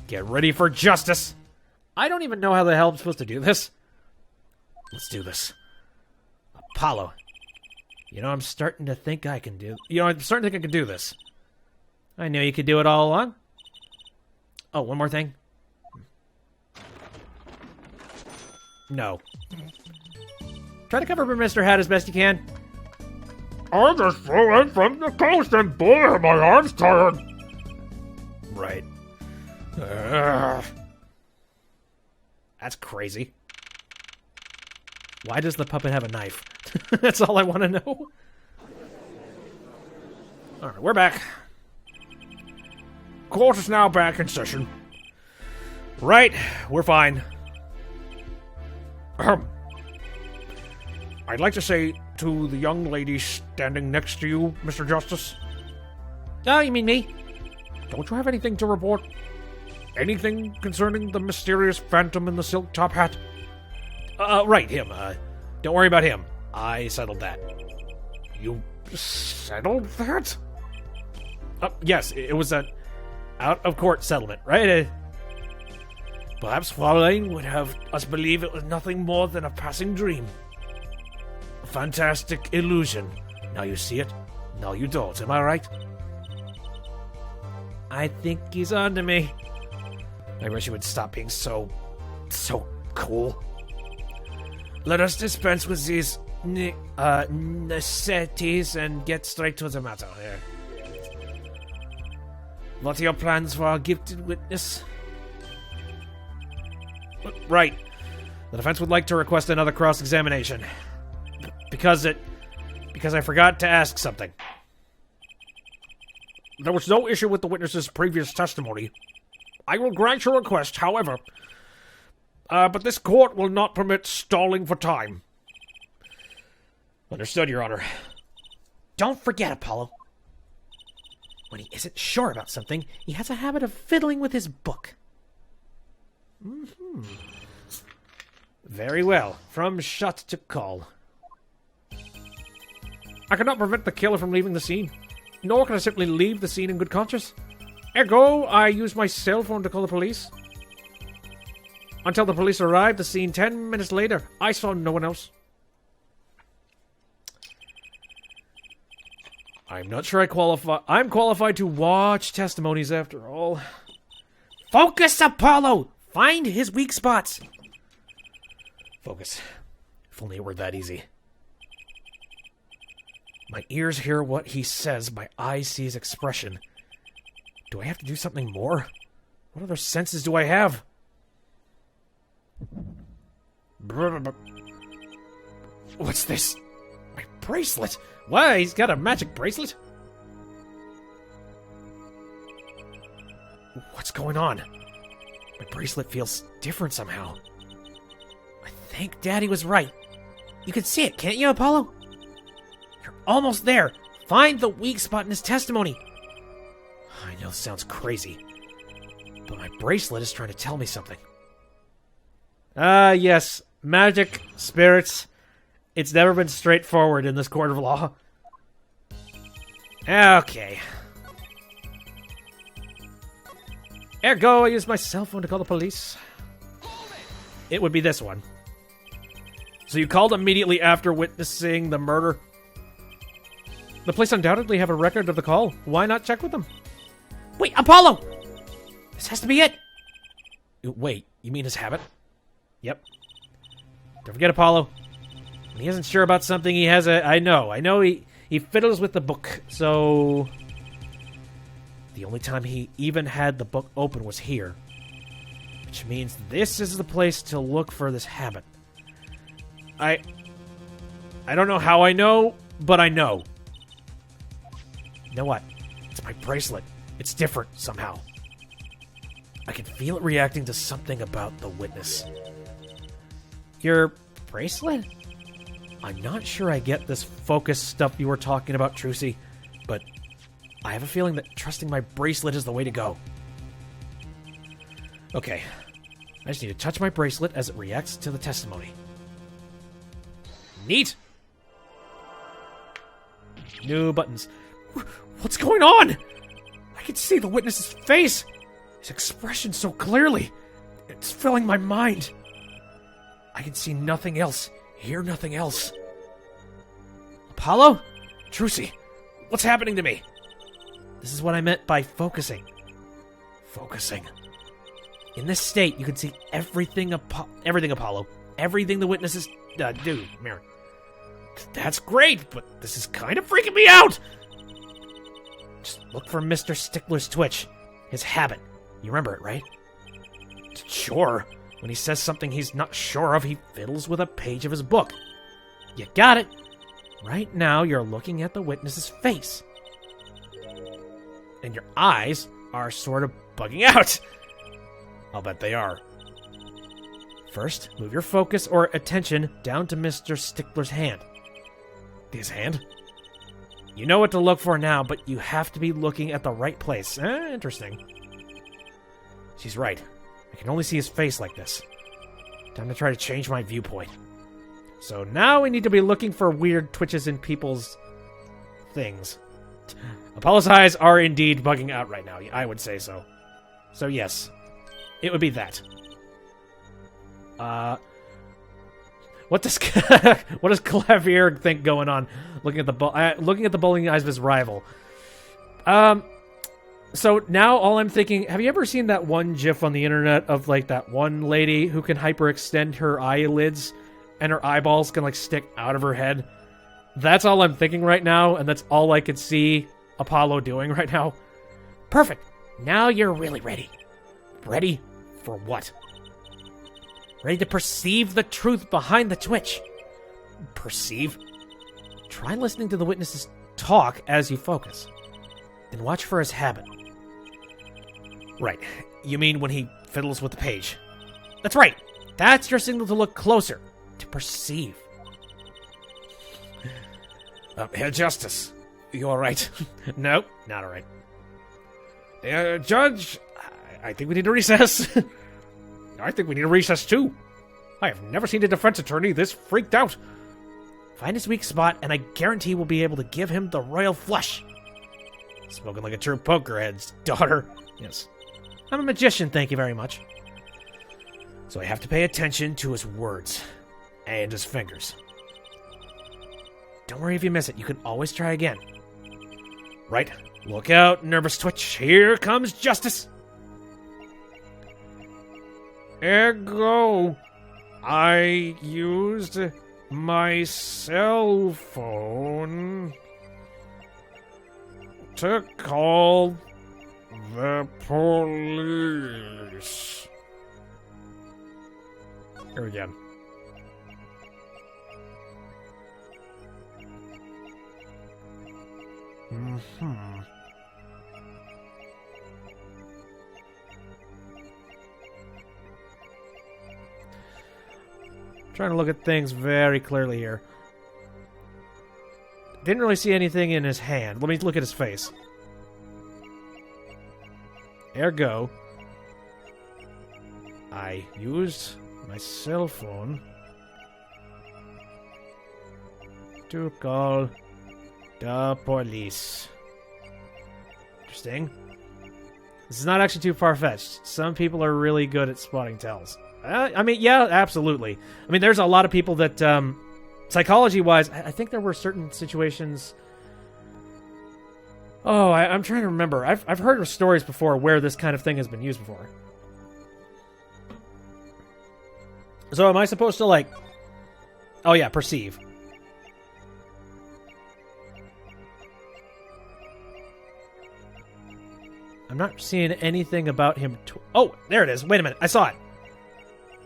Get ready for justice! I don't even know how the hell I'm supposed to do this. Let's do this. Apollo. I'm starting to think I can do... I'm starting to think I can do this. I knew you could do it all along. Oh, one more thing. No. Try to cover for Mr. Hat as best you can. I just flew in from the coast and boy, are my arms tired. Right. That's crazy. Why does the puppet have a knife? That's all I want to know. Alright, we're back. Court is now back in session. Right, we're fine. I'd like to say to the young lady standing next to you, Mr. Justice. Oh, you mean me? Don't you have anything to report? Anything concerning the mysterious phantom in the silk top hat? Right, him. Don't worry about him. I settled that. You settled that? Yes, it was an out-of-court settlement, right? Perhaps Fraulein would have us believe it was nothing more than a passing dream. A fantastic illusion. Now you see it, now you don't. Am I right? I think he's on to me. I wish he would stop being so cool. Let us dispense with these necessities and get straight to the matter here. What are your plans for our gifted witness? Right. The defense would like to request another cross-examination. Because I forgot to ask something. There was no issue with the witness's previous testimony. I will grant your request, however. But this court will not permit stalling for time. Understood, Your Honor. Don't forget, Apollo. When he isn't sure about something, he has a habit of fiddling with his book. Mm-hmm. Very well. From shot to call. I cannot prevent the killer from leaving the scene. Nor can I simply leave the scene in good conscience. Ergo, I use my cell phone to call the police. Until the police arrived, the scene 10 minutes later, I saw no one else. I'm not sure I'm qualified to watch testimonies after all. Focus, Apollo! Find his weak spots! Focus. If only it were that easy. My ears hear what he says, my eyes see his expression. Do I have to do something more? What other senses do I have? What's this? My bracelet! Why, he's got a magic bracelet? What's going on? My bracelet feels different somehow. I think Daddy was right. You can see it, can't you, Apollo? You're almost there. Find the weak spot in his testimony. I know this sounds crazy, but my bracelet is trying to tell me something. Yes. Magic, spirits. It's never been straightforward in this court of law. Okay. Ergo, I use my cell phone to call the police. It would be this one. So you called immediately after witnessing the murder? The police undoubtedly have a record of the call. Why not check with them? Wait, Apollo! This has to be it! Wait, you mean his habit? Yep. Don't forget, Apollo. When he isn't sure about something, he has a... I know he fiddles with the book, so... The only time he even had the book open was here. Which means this is the place to look for this habit. I don't know how I know, but I know. You know what? It's my bracelet. It's different, somehow. I can feel it reacting to something about the witness. Your bracelet? I'm not sure I get this focus stuff you were talking about, Trucy, but I have a feeling that trusting my bracelet is the way to go. Okay. I just need to touch my bracelet as it reacts to the testimony. Neat! New buttons. What's going on? I can see the witness's face. His expression so clearly. It's filling my mind. I can see nothing else, hear nothing else. Apollo? Trucy, what's happening to me? This is what I meant by focusing. Focusing. In this state, you can see everything, Apollo. everything the witnesses do, Mirror. That's great, but this is kind of freaking me out! Just look for Mr. Stickler's twitch. His habit. You remember it, right? Sure. When he says something he's not sure of, he fiddles with a page of his book. You got it. Right now, you're looking at the witness's face. And your eyes are sort of bugging out. I'll bet they are. First, move your focus or attention down to Mr. Stickler's hand. His hand? You know what to look for now, but you have to be looking at the right place. Interesting. She's right. I can only see his face like this. Time to try to change my viewpoint. So now we need to be looking for weird twitches in people's things. Apollo's eyes are indeed bugging out right now. I would say so. So yes, it would be that. What does Clavier think going on? Looking at the bowling eyes of his rival. So now all I'm thinking, have you ever seen that one GIF on the internet of like that one lady who can hyperextend her eyelids and her eyeballs can like stick out of her head? That's all I'm thinking right now, and that's all I could see Apollo doing right now. Perfect. Now you're really ready. Ready for what? Ready to perceive the truth behind the twitch. Perceive? Try listening to the witnesses talk as you focus. Then watch for his habit. Right. You mean when he fiddles with the page? That's right. That's your signal to look closer. To perceive. Herr Justice, you all right? No, not all right. Judge, I think we need a recess. I think we need a recess, too. I have never seen a defense attorney this freaked out. Find his weak spot, and I guarantee we'll be able to give him the royal flush. Spoken like a true pokerhead's daughter. Yes. I'm a magician, thank you very much. So I have to pay attention to his words. And his fingers. Don't worry if you miss it. You can always try again. Right. Look out, nervous twitch. Here comes justice. Ergo, I used my cell phone to call the police. Here again. Trying to look at things very clearly here. Didn't really see anything in his hand. Let me look at his face. Ergo, I used my cell phone to call the police. Interesting. This is not actually too far-fetched. Some people are really good at spotting tells. I mean, yeah, absolutely. I mean, there's a lot of people that, psychology-wise, I think there were certain situations... Oh, I'm trying to remember. I've heard of stories before where this kind of thing has been used before. So am I supposed to, like... Oh, yeah, perceive. I'm not seeing anything about him... Oh, there it is. Wait a minute. I saw it.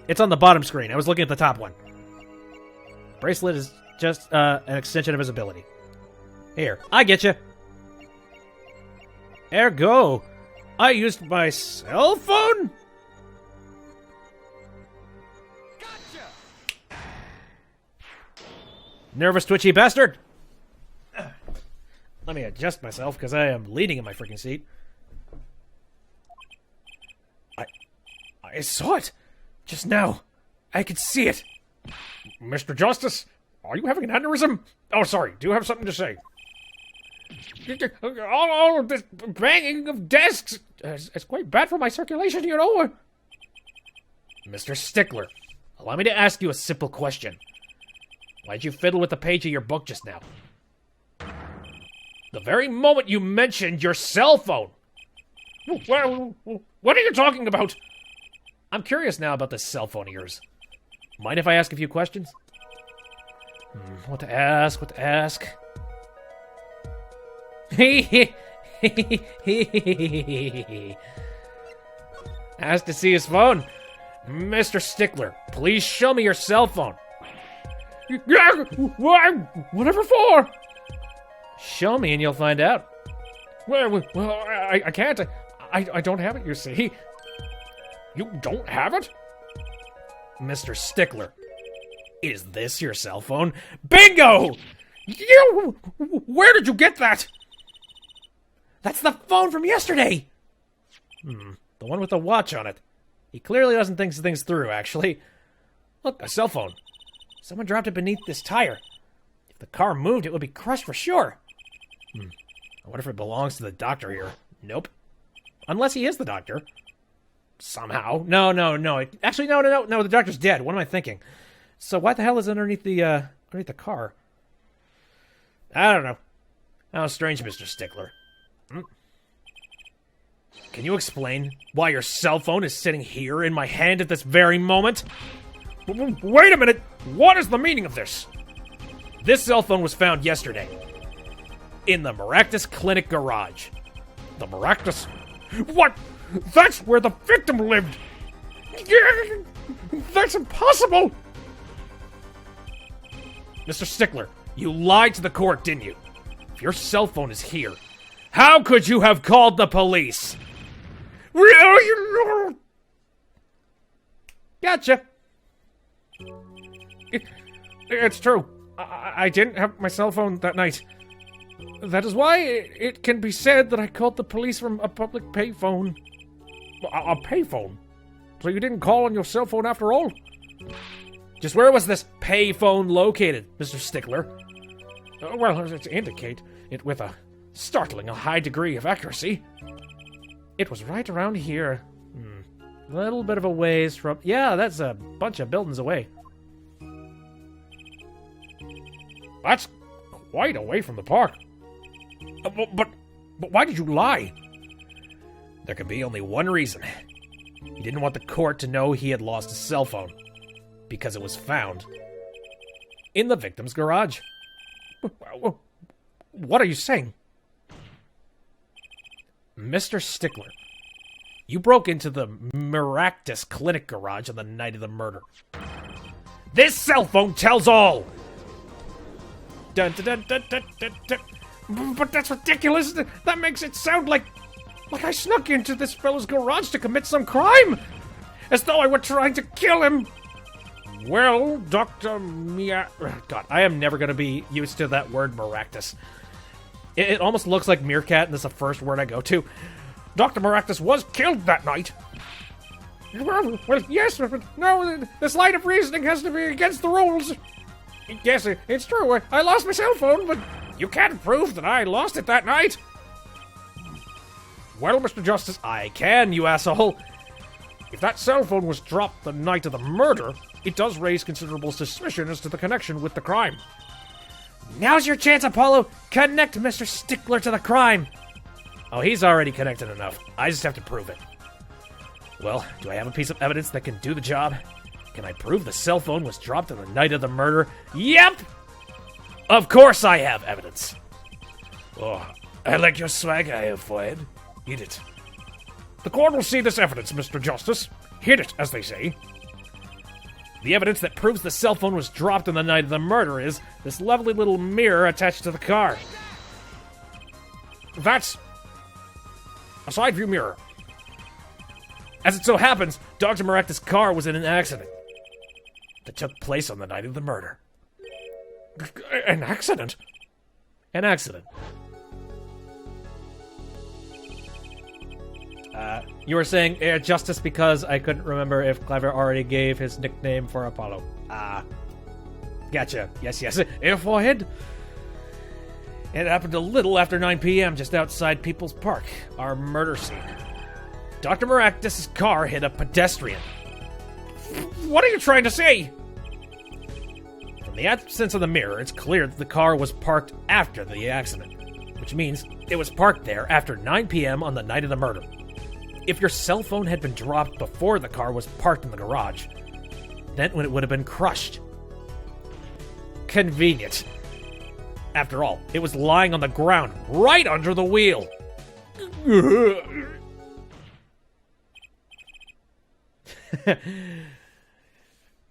It's on the bottom screen. I was looking at the top one. Bracelet is just an extension of his ability. Here, I get you. Ergo, I used my cell phone? Gotcha! Nervous, twitchy bastard! Let me adjust myself, because I am leaning in my freaking seat. I saw it! Just now. I could see it. Mr. Justice, are you having an aneurysm? Oh, sorry. Do you have something to say? All of this banging of desks. It's quite bad for my circulation, you know. Mr. Stickler, allow me to ask you a simple question. Why'd you fiddle with the page of your book just now? The very moment you mentioned your cell phone. Well, what are you talking about? I'm curious now about this cell phone of yours. Mind if I ask a few questions? What to ask? Asked to see his phone. Mr. Stickler, please show me your cell phone. Whatever for? Show me and you'll find out. Well, I can't. I don't have it, you see. You don't have it? Mr. Stickler, is this your cell phone? Bingo! Where did you get that? That's the phone from yesterday! The one with the watch on it. He clearly doesn't think things through, actually. Look, a cell phone. Someone dropped it beneath this tire. If the car moved, it would be crushed for sure. I wonder if it belongs to the doctor here. Nope. Unless he is the doctor. Somehow. No. Actually, no, the doctor's dead. What am I thinking? So what the hell is underneath the car? I don't know. How strange, Mr. Stickler. Can you explain why your cell phone is sitting here in my hand at this very moment? Wait a minute! What is the meaning of this? This cell phone was found yesterday. In the Maractus Clinic garage. The Maractus? What? That's where the victim lived! That's impossible! Mr. Stickler, you lied to the court, didn't you? If your cell phone is here, how could you have called the police? Gotcha. It's true. I didn't have my cell phone that night. That is why it can be said that I called the police from a public payphone. A payphone? So you didn't call on your cell phone after all? Just where was this payphone located, Mr. Stickler? Well, to indicate it with a startling high degree of accuracy, it was right around here. A little bit of a ways from... Yeah, that's a bunch of buildings away. That's quite away from the park. But why did you lie? There could be only one reason. He didn't want the court to know he had lost his cell phone. Because it was found in the victim's garage. What are you saying? Mr. Stickler, you broke into the Maractus Clinic garage on the night of the murder. This cell phone tells all! Dun, dun, dun, dun, dun, dun. But that's ridiculous! That makes it sound like I snuck into this fellow's garage to commit some crime! As though I were trying to kill him! Well, Dr. Mia... God, I am never going to be used to that word Maractus. It almost looks like meerkat, and that's the first word I go to. Dr. Maractus was killed that night. Well, yes, but no, this line of reasoning has to be against the rules. Yes, it's true. I lost my cell phone, but you can't prove that I lost it that night. Well, Mr. Justice, I can, you asshole. If that cell phone was dropped the night of the murder, it does raise considerable suspicion as to the connection with the crime. Now's your chance, Apollo. Connect Mr. Stickler to the crime. Oh, he's already connected enough. I just have to prove it. Well, do I have a piece of evidence that can do the job? Can I prove the cell phone was dropped on the night of the murder? Yep! Of course I have evidence. Oh, I like your swag, I have, forehead. Eat it. The court will see this evidence, Mr. Justice. Hit it, as they say. The evidence that proves the cell phone was dropped on the night of the murder is this lovely little mirror attached to the car. That's a side view mirror. As it so happens, Dr. Maractus' car was in an accident that took place on the night of the murder. An accident? An accident. You were saying Justice because I couldn't remember if Clever already gave his nickname for Apollo. Gotcha. Yes. Forehead? It happened a little after 9 p.m. just outside People's Park, our murder scene. Dr. Maractus' car hit a pedestrian. What are you trying to say? From the absence of the mirror, it's clear that the car was parked after the accident, which means it was parked there after 9 p.m. on the night of the murder. If your cell phone had been dropped before the car was parked in the garage, then when it would have been crushed. Convenient. After all, it was lying on the ground, right under the wheel.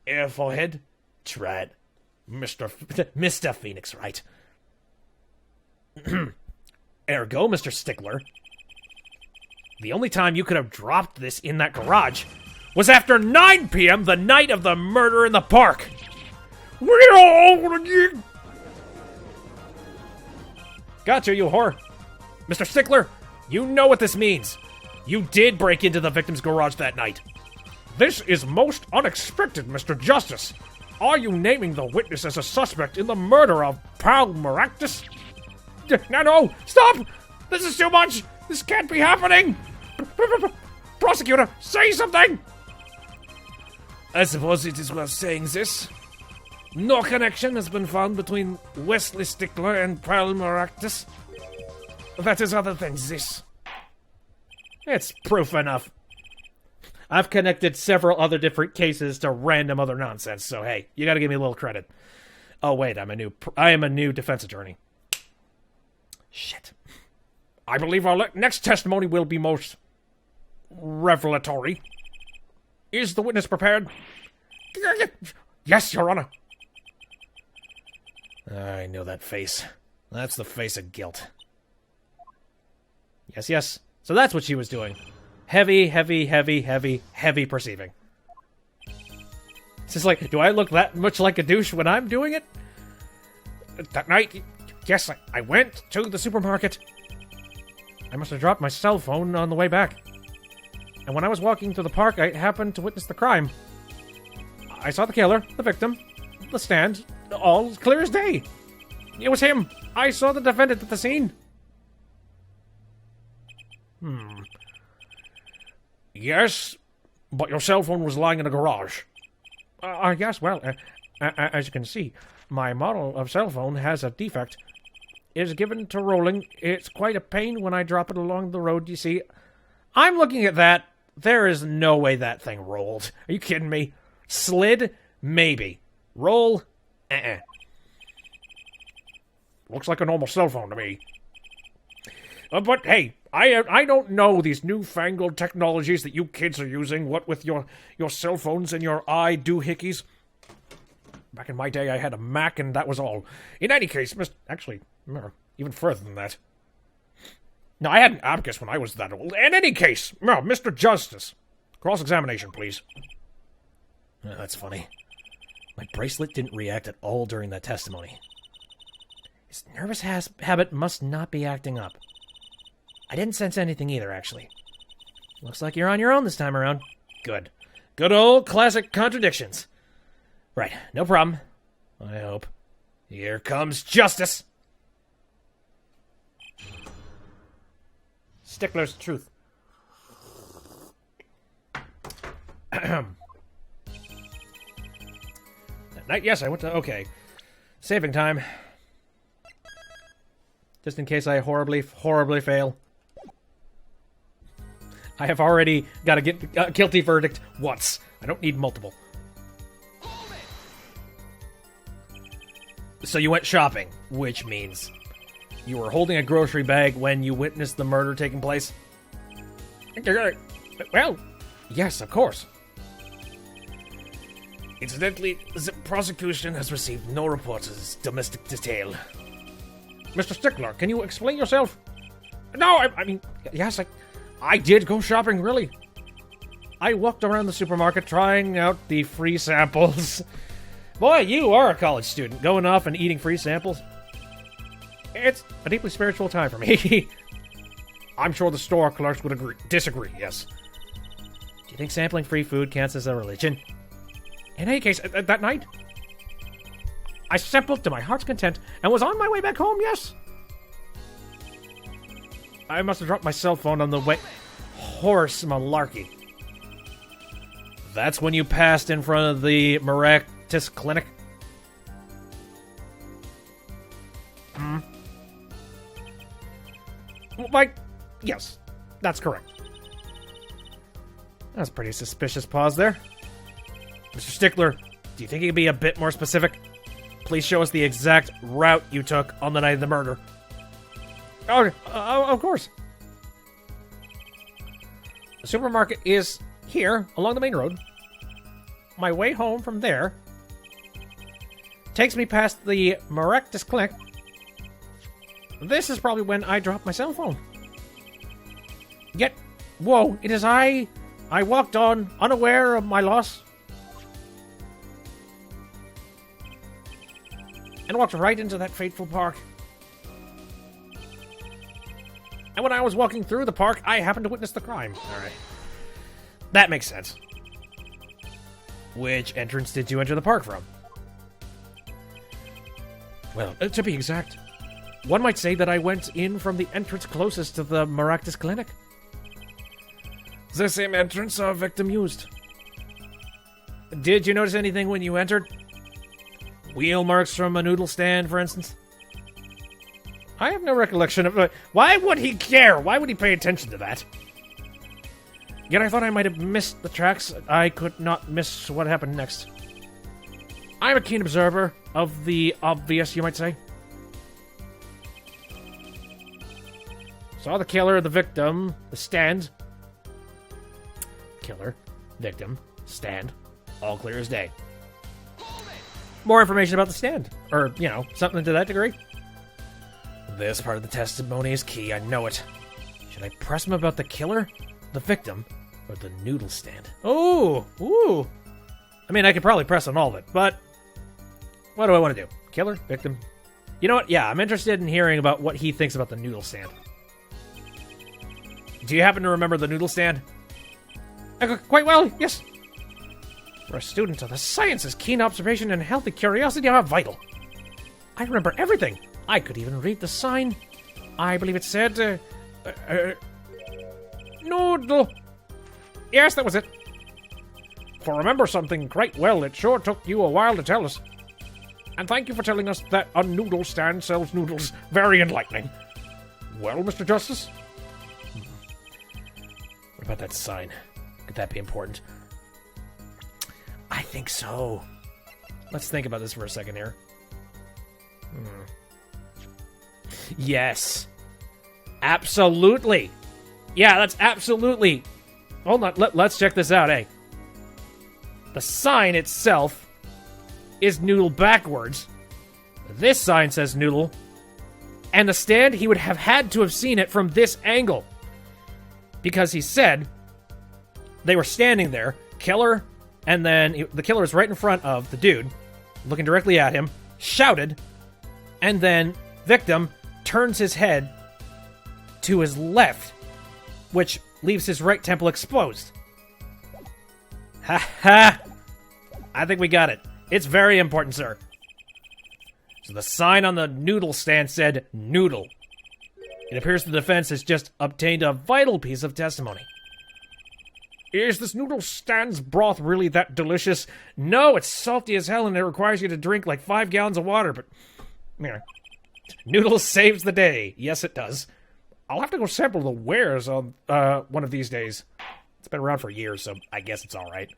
Air forehead? Try it. Mr. Phoenix Wright. Ergo, Mr. Stickler. The only time you could have dropped this in that garage was after 9 p.m. the night of the murder in the park. Gotcha, you whore. Mr. Stickler, you know what this means. You did break into the victim's garage that night. This is most unexpected, Mr. Justice. Are you naming the witness as a suspect in the murder of Pal Maractus? No, stop! This is too much! This can't be happening! Prosecutor, say something! I suppose it is worth saying this. No connection has been found between Wesley Stickler and Pal Maractus. That is other than this. It's proof enough. I've connected several other different cases to random other nonsense, so hey, you gotta give me a little credit. Oh wait, I am a new defense attorney. Shit. I believe our next testimony will be most revelatory. Is the witness prepared? Yes, Your Honor. I know that face. That's the face of guilt. Yes. So that's what she was doing. Heavy perceiving. It's just like, do I look that much like a douche when I'm doing it? That night, yes, I went to the supermarket. I must have dropped my cell phone on the way back. And when I was walking through the park, I happened to witness the crime. I saw the killer, the victim, the stand, all clear as day. It was him. I saw the defendant at the scene. Yes, but your cell phone was lying in a garage. Yes, well, as you can see, my model of cell phone has a defect. It is given to rolling. It's quite a pain when I drop it along the road, you see. I'm looking at that. There is no way that thing rolled. Are you kidding me? Slid? Maybe. Roll? Looks like a normal cell phone to me. But hey, I don't know these newfangled technologies that you kids are using, what with your cell phones and your doohickeys. Back in my day, I had a Mac and that was all. In any case, actually, even further than that. No, I had an abacus when I was that old. In any case, no, Mr. Justice. Cross-examination, please. That's funny. My bracelet didn't react at all during that testimony. His nervous habit must not be acting up. I didn't sense anything either, actually. Looks like you're on your own this time around. Good. Good old classic contradictions. Right, no problem. I hope. Here comes justice! Stickler's truth. That night, yes, I went to... Okay. Saving time. Just in case I horribly fail. I have already got a guilty verdict once. I don't need multiple. So you went shopping, which means you were holding a grocery bag when you witnessed the murder taking place? Well, yes, of course. Incidentally, the prosecution has received no reports of this domestic detail. Mr. Stickler, can you explain yourself? No, I mean, yes, I did go shopping, really. I walked around the supermarket trying out the free samples. Boy, you are a college student, going off and eating free samples. It's a deeply spiritual time for me. I'm sure the store clerks would disagree, yes. Do you think sampling free food counts as a religion? In any case, that night, I sampled to my heart's content and was on my way back home, yes. I must have dropped my cell phone on the way. Horse malarkey. That's when you passed in front of the Maractus Clinic? Why, yes, that's correct. That's a pretty suspicious pause there. Mr. Stickler, do you think you could be a bit more specific? Please show us the exact route you took on the night of the murder. Oh, of course. The supermarket is here, along the main road. My way home from there takes me past the Maractus Clinic. This is probably when I dropped my cell phone. Yet, whoa, it is I walked on, unaware of my loss. And walked right into that fateful park. And when I was walking through the park, I happened to witness the crime. Alright. That makes sense. Which entrance did you enter the park from? Well, to be exact, one might say that I went in from the entrance closest to the Maractus Clinic. The same entrance our victim used. Did you notice anything when you entered? Wheel marks from a noodle stand, for instance? I have no recollection of... why would he care? Why would he pay attention to that? Yet I thought I might have missed the tracks. I could not miss what happened next. I'm a keen observer of the obvious, you might say. Saw the killer, the victim, the stand. Killer, victim, stand. All clear as day. More information about the stand. Or, you know, something to that degree. This part of the testimony is key, I know it. Should I press him about the killer, the victim, or the noodle stand? Ooh. I mean, I could probably press on all of it, but what do I want to do? Killer? Victim? You know what? Yeah, I'm interested in hearing about what he thinks about the noodle stand. Do you happen to remember the noodle stand? Quite well, yes. For a student of the sciences, keen observation and healthy curiosity are vital. I remember everything. I could even read the sign. I believe it said, noodle. Yes, that was it. For remember something quite well, it sure took you a while to tell us. And thank you for telling us that a noodle stand sells noodles. Very enlightening. Well, Mr. Justice? What about that sign? Could that be important? I think so. Let's think about this for a second here. Yes. Absolutely. Yeah, that's absolutely. Hold on, let's check this out, eh? The sign itself is noodle backwards. This sign says noodle. And the stand, he would have had to have seen it from this angle. Because he said they were standing there, killer, and then the killer is right in front of the dude, looking directly at him, shouted, and then victim turns his head to his left, which leaves his right temple exposed. Ha ha! I think we got it. It's very important, sir. So the sign on the noodle stand said noodle. It appears the defense has just obtained a vital piece of testimony. Is this noodle stand's broth really that delicious? No, it's salty as hell and it requires you to drink like 5 gallons of water, but... yeah. Noodle saves the day. Yes, it does. I'll have to go sample the wares on one of these days. It's been around for years, so I guess it's alright.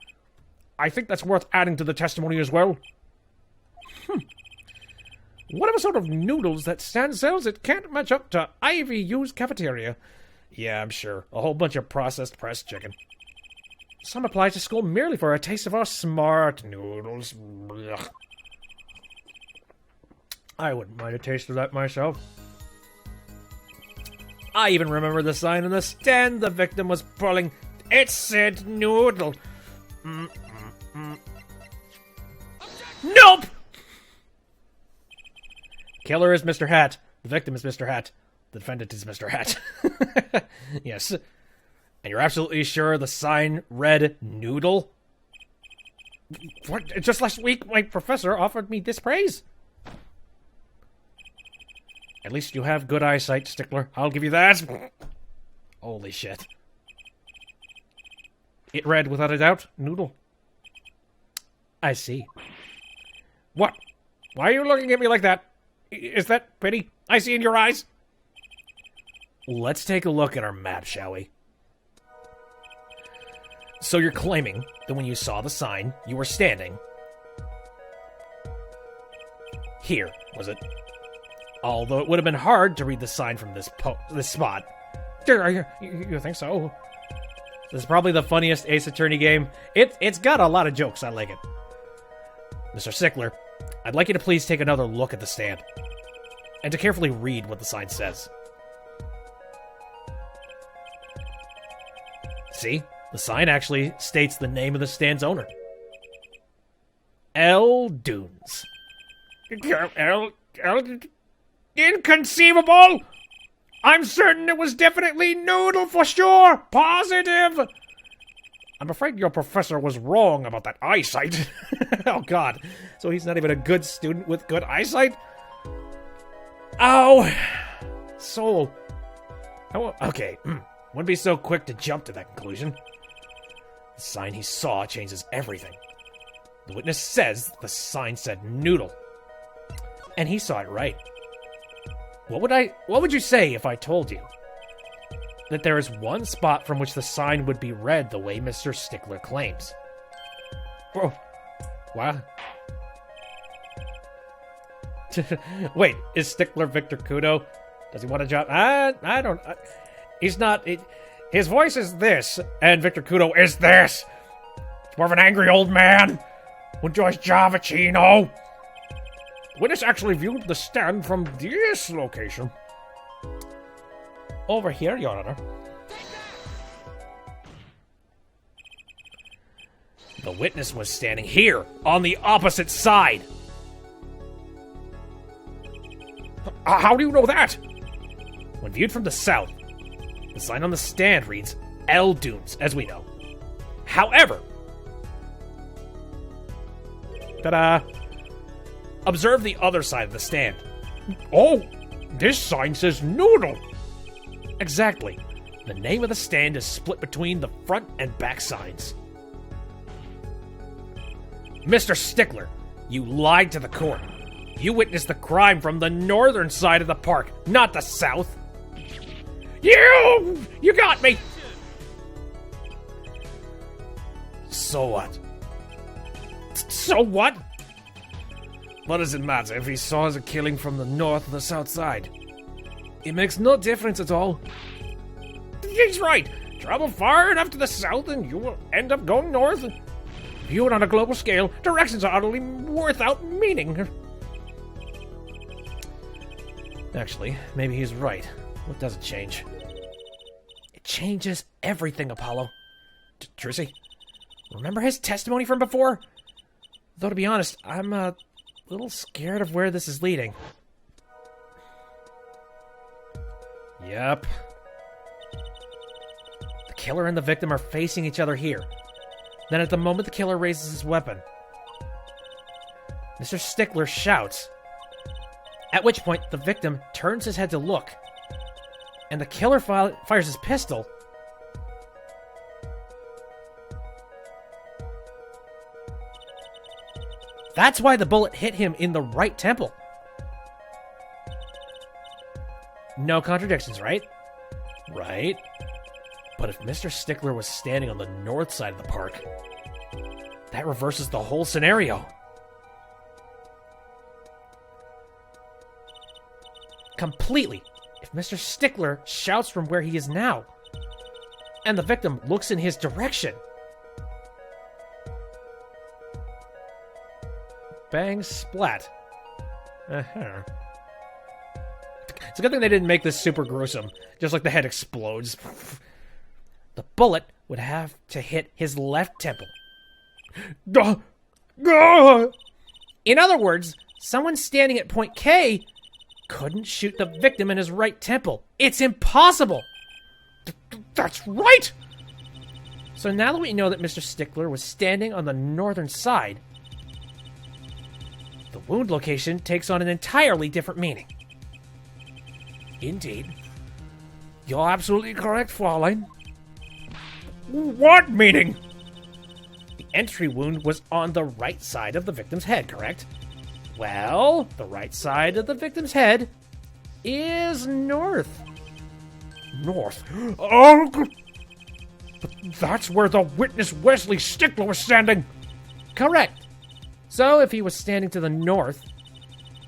I think that's worth adding to the testimony as well. Whatever sort of noodles that stand sells, it can't match up to Ivy U's cafeteria. Yeah, I'm sure. A whole bunch of processed pressed chicken. Some apply to school merely for a taste of our smart noodles. Ugh. I wouldn't mind a taste of that myself. I even remember the sign on the stand the victim was pulling. It said noodle. Nope! Killer is Mr. Hat. The victim is Mr. Hat. The defendant is Mr. Hat. Yes. And you're absolutely sure the sign read noodle? What? Just last week, my professor offered me this praise. At least you have good eyesight, Stickler. I'll give you that. Holy shit. It read, without a doubt, noodle. I see. What? Why are you looking at me like that? Is that pity I see in your eyes? Let's take a look at our map, shall we? So you're claiming that when you saw the sign, you were standing here, was it? Although it would have been hard to read the sign from this spot. You think so? This is probably the funniest Ace Attorney game. It's got a lot of jokes. I like it. Mr. Stickler, I'd like you to please take another look at the stand. And to carefully read what the sign says. See? The sign actually states the name of the stand's owner. L. Dunes. Inconceivable! I'm certain it was definitely Noodle for sure! Positive! I'm afraid your professor was wrong about that eyesight. Oh, God. So he's not even a good student with good eyesight? Oh. So. Okay. Wouldn't be so quick to jump to that conclusion. The sign he saw changes everything. The witness says the sign said noodle. And he saw it right. What would you say if I told you that there is one spot from which the sign would be read the way Mr. Stickler claims? Bro. What? Wait, is Stickler Victor Kudo? Does he want a job? I don't... he's not... his voice is this, and Victor Kudo is this. It's more of an angry old man who enjoys Javachino. Witness actually viewed the stand from this location. Over here, Your Honor. The witness was standing here, on the opposite side. How do you know that? When viewed from the south, the sign on the stand reads L. Dunes, as we know. However, ta-da! Observe the other side of the stand. Oh, this sign says noodle. Exactly. The name of the stand is split between the front and back sides. Mr. Stickler, you lied to the court. You witnessed the crime from the northern side of the park, not the south. You got me. So what? So what? What does it matter if he saw the killing from the north or the south side? It makes no difference at all. He's right. Travel far enough to the south and you will end up going north. Viewed on a global scale, directions are utterly without meaning. Actually, maybe he's right. What doesn't change? It changes everything, Apollo. Trissy, remember his testimony from before? Though, to be honest, I'm a little scared of where this is leading. Yep. The killer and the victim are facing each other here. Then at the moment the killer raises his weapon, Mr. Stickler shouts, at which point the victim turns his head to look, and the killer fires his pistol. That's why the bullet hit him in the right temple. No contradictions, right? Right. But if Mr. Stickler was standing on the north side of the park, that reverses the whole scenario. Completely. If Mr. Stickler shouts from where he is now, and the victim looks in his direction. Bang, splat. Uh-huh. It's a good thing they didn't make this super gruesome. Just like the head explodes. The bullet would have to hit his left temple. In other words, someone standing at point K couldn't shoot the victim in his right temple. It's impossible! That's right! So now that we know that Mr. Stickler was standing on the northern side, the wound location takes on an entirely different meaning. Indeed. You're absolutely correct, Fraulein. What meaning? The entry wound was on the right side of the victim's head, correct? Well, the right side of the victim's head is north. North. Oh! But that's where the witness Wesley Stickler was standing. Correct. So if he was standing to the north,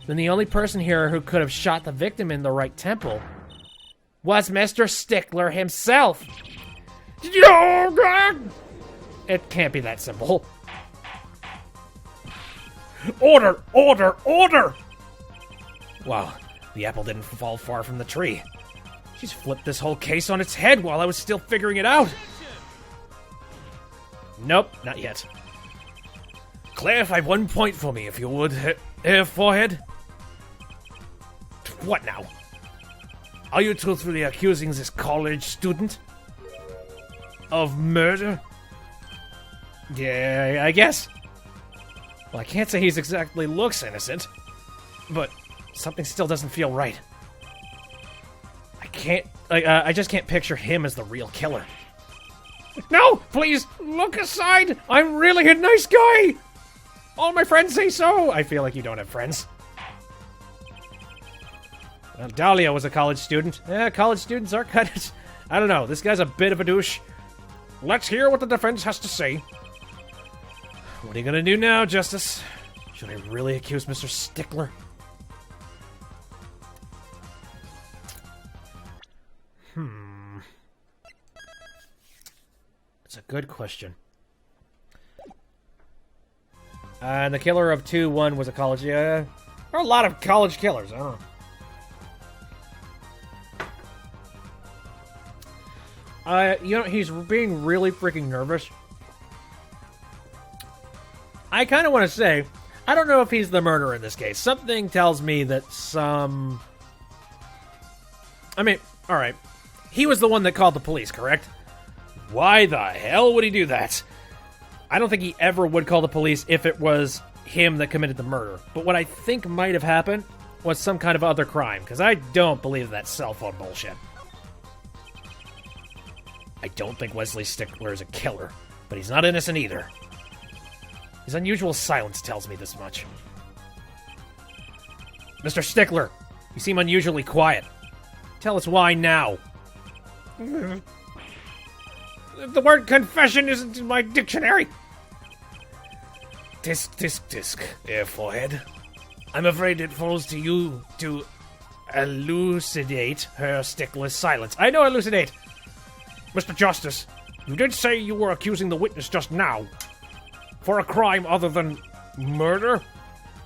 then the only person here who could have shot the victim in the right temple was Mr. Stickler himself. It can't be that simple. Order! Order! Order! Wow, the apple didn't fall far from the tree. She's flipped this whole case on its head while I was still figuring it out. Nope, not yet. Clarify 1 point for me, if you would, forehead. What now? Are you truthfully accusing this college student of murder? Yeah, I guess. Well, I can't say he's exactly looks innocent, but something still doesn't feel right. I just can't picture him as the real killer. No, please, look aside. I'm really a nice guy. All my friends say so. I feel like you don't have friends. Well, Dahlia was a college student. College students are kind of... I don't know, this guy's a bit of a douche. Let's hear what the defense has to say. What are you gonna do now, Justice? Should I really accuse Mr. Stickler? It's a good question. And the killer of 2-1 was a college... there are a lot of college killers, I don't know. You know, he's being really freaking nervous. I kind of want to say, I don't know if he's the murderer in this case. Something tells me that some... I mean, alright. He was the one that called the police, correct? Why the hell would he do that? I don't think he ever would call the police if it was him that committed the murder. But what I think might have happened was some kind of other crime, because I don't believe that cell phone bullshit. I don't think Wesley Stickler is a killer, but he's not innocent either. His unusual silence tells me this much. Mr. Stickler, you seem unusually quiet. Tell us why now. The word confession isn't in my dictionary. Tisk, forehead. I'm afraid it falls to you to elucidate her Stickler's silence. I know elucidate. Mr. Justice, you did say you were accusing the witness just now for a crime other than murder.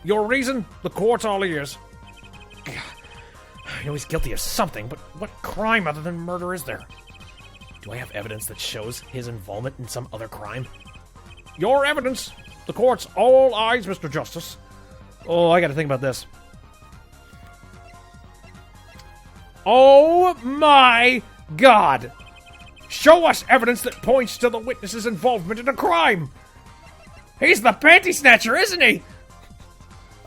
Your reason? The court's all ears. I know he's guilty of something, but what crime other than murder is there? Do I have evidence that shows his involvement in some other crime? Your evidence. The court's all eyes, Mr. Justice. Oh, I gotta think about this. Oh my God! Show us evidence that points to the witness's involvement in a crime! He's the panty snatcher, isn't he?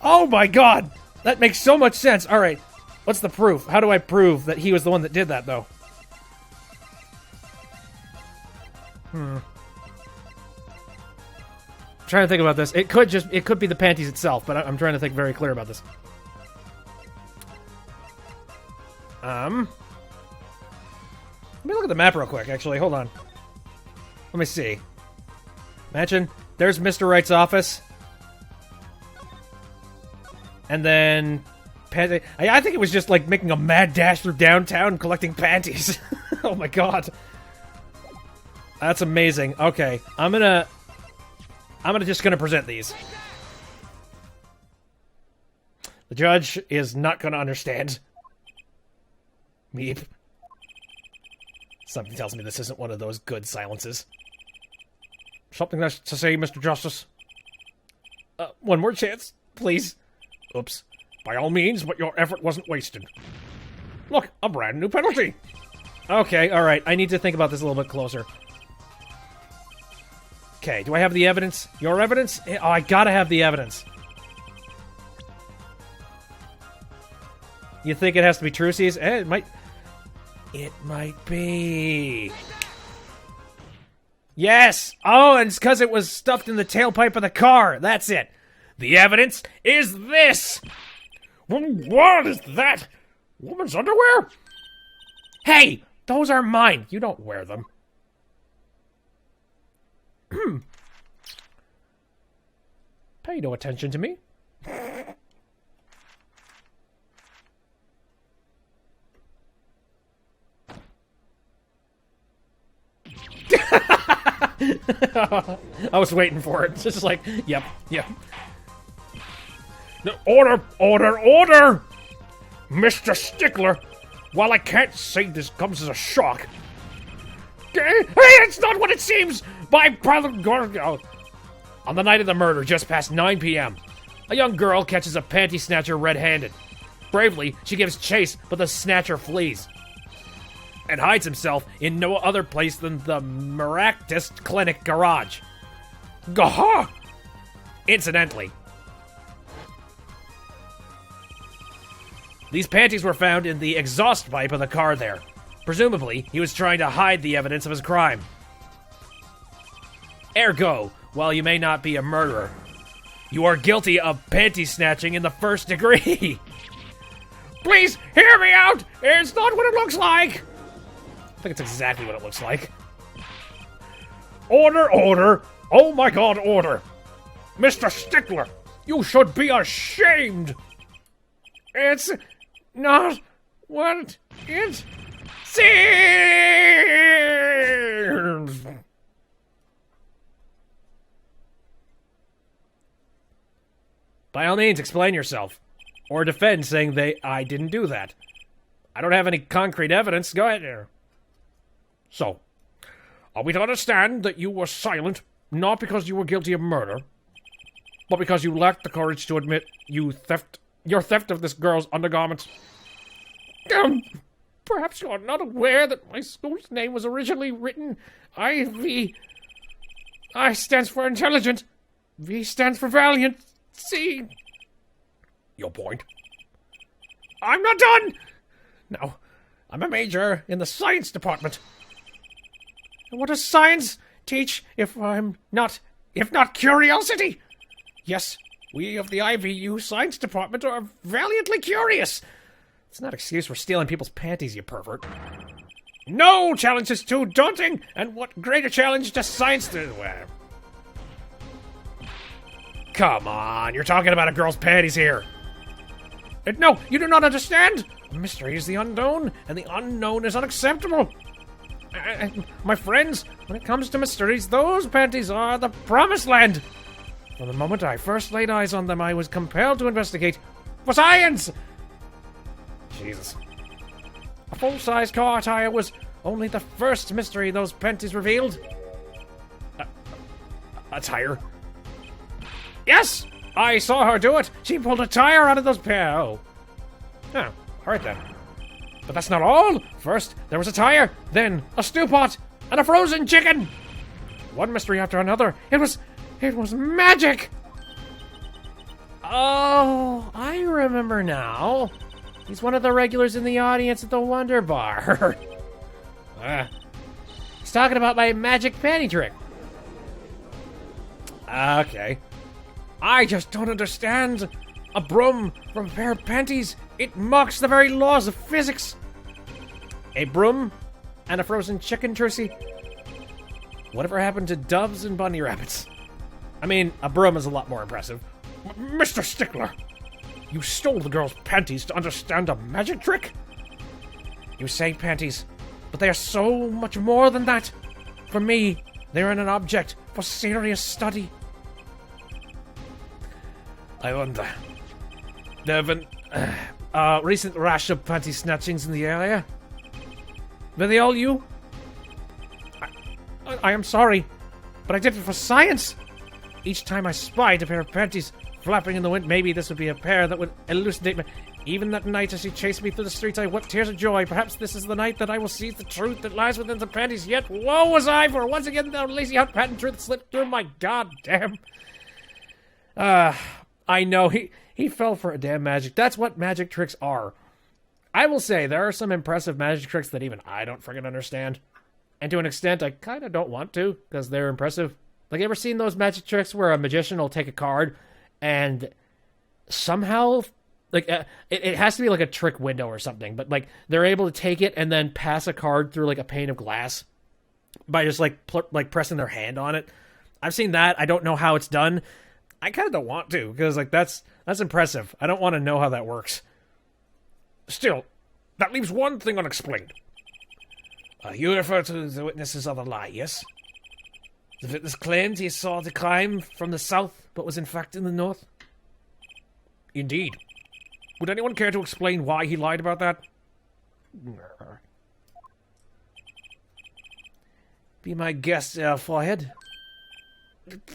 Oh my God! That makes so much sense. Alright, what's the proof? How do I prove that he was the one that did that, though? I'm trying to think about this. It could be the panties itself, but I'm trying to think very clear about this. Let me look at the map real quick, actually. Hold on. Let me see. Imagine, there's Mr. Wright's office. And then... I think it was just like making a mad dash through downtown collecting panties. Oh my God. That's amazing. Okay, I'm just gonna present these. The judge is not gonna understand. Meep. Something tells me this isn't one of those good silences. Something else to say, Mr. Justice? One more chance, please. Oops. By all means, but your effort wasn't wasted. Look, a brand new penalty. Okay, alright. I need to think about this a little bit closer. Okay, do I have the evidence? Your evidence? Oh, I gotta have the evidence. You think it has to be Trucy's? It might... It might be... Yes! Oh, and it's because it was stuffed in the tailpipe of the car. That's it. The evidence is this! What is that? Woman's underwear? Hey! Those are mine. You don't wear them. Pay no attention to me. I was waiting for it. Just like, yep. No, order! Mr. Stickler, while I can't say this comes as a shock, it's not what it seems! On the night of the murder, just past 9 p.m., a young girl catches a panty snatcher red-handed. Bravely, she gives chase, but the snatcher flees and hides himself in no other place than the Maractus Clinic garage. Gah! Incidentally, these panties were found in the exhaust pipe of the car there. Presumably, he was trying to hide the evidence of his crime. Ergo, while you may not be a murderer, you are guilty of panty snatching in the first degree. Please, hear me out! It's not what it looks like! I think it's exactly what it looks like. Order! Oh my god, order! Mr. Stickler, you should be ashamed! It's not what it seems! By all means, explain yourself. Or defend saying I didn't do that. I don't have any concrete evidence. Go ahead there. So, are we to understand that you were silent, not because you were guilty of murder, but because you lacked the courage to admit your theft of this girl's undergarments? Perhaps you are not aware that my school's name was originally written IV. I stands for intelligent. V stands for valiant. C. Your point. I'm not done! Now, I'm a major in the science department. And what does science teach if not curiosity? Yes, we of the IVU science department are valiantly curious. It's not an excuse for stealing people's panties, you pervert. No challenge is too daunting, and what greater challenge does science do? Come on, you're talking about a girl's panties here. No, you do not understand. Mystery is the unknown, and the unknown is unacceptable. My friends, when it comes to mysteries, those panties are the promised land. From the moment I first laid eyes on them, I was compelled to investigate for science. Jesus. A full-size car tire was only the first mystery those panties revealed. A tire? Yes! I saw her do it! She pulled a tire out of those Oh, alright then. But that's not all! First, there was a tire, then a stew pot, and a frozen chicken! One mystery after another. It was magic! Oh, I remember now. He's one of the regulars in the audience at the Wonder Bar. He's talking about my magic panty trick. Okay. I just don't understand. A broom from a pair of panties. It mocks the very laws of physics. A broom and a frozen chicken, Trucy? Whatever happened to doves and bunny rabbits? I mean, a broom is a lot more impressive. Mr. Stickler, you stole the girl's panties to understand a magic trick? You say panties, but they are so much more than that. For me, they're an object for serious study. I wonder. There have been recent rash of panty snatchings in the area. Were they all you? I am sorry, but I did it for science. Each time I spied a pair of panties flapping in the wind, maybe this would be a pair that would elucidate me. Even that night as she chased me through the streets, I wept tears of joy. Perhaps this is the night that I will see the truth that lies within the panties. Yet woe was I, for once again the lazy out patent truth slipped through my goddamn. I know, he fell for a damn magic. That's what magic tricks are. I will say, there are some impressive magic tricks that even I don't friggin' understand. And to an extent, I kind of don't want to, because they're impressive. Like, you ever seen those magic tricks where a magician will take a card and somehow, like, it has to be like a trick window or something, but, like, they're able to take it and then pass a card through, like, a pane of glass by just, like, pressing their hand on it. I've seen that. I don't know how it's done. I kind of don't want to, because, like, that's impressive. I don't want to know how that works. Still, that leaves one thing unexplained. You refer to the witness's other lie, yes? The witness claimed he saw the crime from the south, but was in fact in the north? Indeed. Would anyone care to explain why he lied about that? Be my guest, forehead.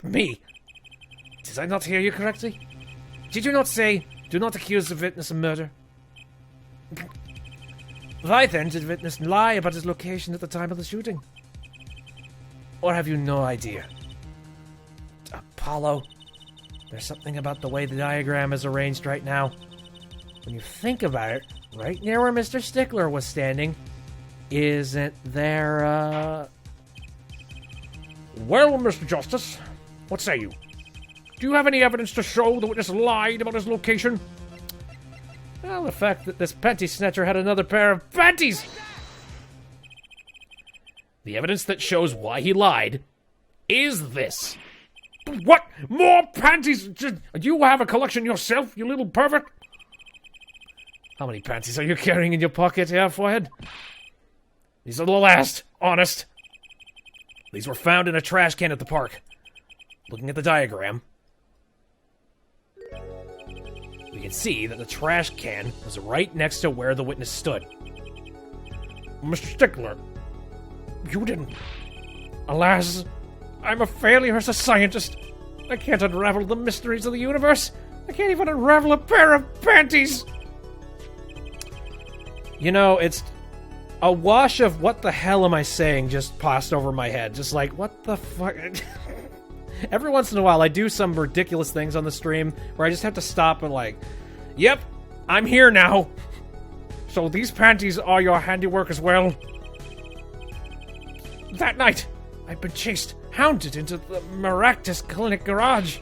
Me? Did I not hear you correctly? Did you not say, do not accuse the witness of murder? Why then did the witness lie about his location at the time of the shooting? Or have you no idea? Apollo, there's something about the way the diagram is arranged right now. When you think about it, right near where Mr. Stickler was standing, isn't there, Well, Mr. Justice, what say you? Do you have any evidence to show the witness lied about his location? Well, the fact that this panty snatcher had another pair of panties! The evidence that shows why he lied is this. What? More panties? Do you have a collection yourself, you little pervert? How many panties are you carrying in your pocket here, forehead? These are the last, honest. These were found in a trash can at the park. Looking at the diagram, we can see that the trash can was right next to where the witness stood. Mr. Stickler, you didn't. Alas, I'm a failure as a scientist. I can't unravel the mysteries of the universe. I can't even unravel a pair of panties. You know, it's a wash of what the hell am I saying just passed over my head. Just like, what the fuck? Every once in a while, I do some ridiculous things on the stream where I just have to stop and like, yep, I'm here now. So these panties are your handiwork as well? That night, I'd been chased, hounded into the Maractus Clinic garage.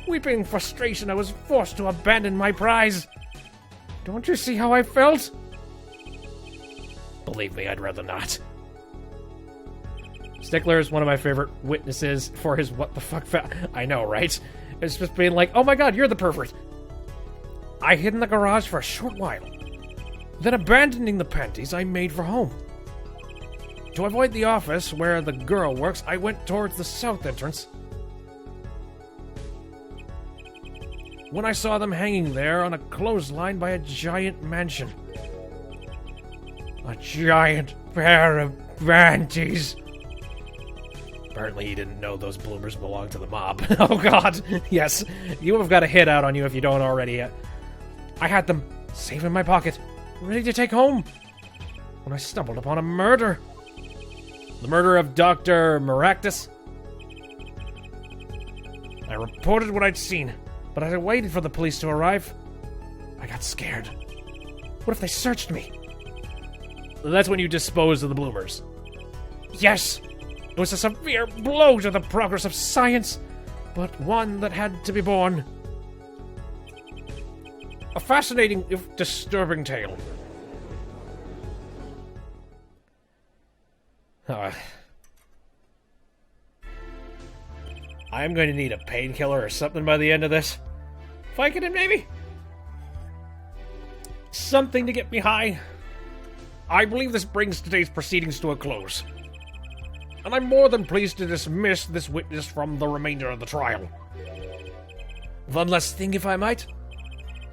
Weeping in frustration, I was forced to abandon my prize. Don't you see how I felt? Believe me, I'd rather not. Stickler is one of my favorite witnesses for his what the fuck I know, right? It's just being like, oh my god, you're the pervert. I hid in the garage for a short while. Then abandoning the panties, I made for home. To avoid the office where the girl works, I went towards the south entrance. When I saw them hanging there on a clothesline by a giant mansion. A giant pair of panties. Apparently he didn't know those bloomers belonged to the mob. Oh god, yes. You have got a hit out on you if you don't already yet. I had them safe in my pocket, ready to take home, when I stumbled upon a murder. The murder of Dr. Maractus? I reported what I'd seen, but as I waited for the police to arrive, I got scared. What if they searched me? That's when you disposed of the bloomers. Yes! It was a severe blow to the progress of science, but one that had to be borne. A fascinating, if disturbing tale. I'm going to need a painkiller or something by the end of this. Vicodin, maybe? Something to get me high. I believe this brings today's proceedings to a close. And I'm more than pleased to dismiss this witness from the remainder of the trial. One last thing, if I might?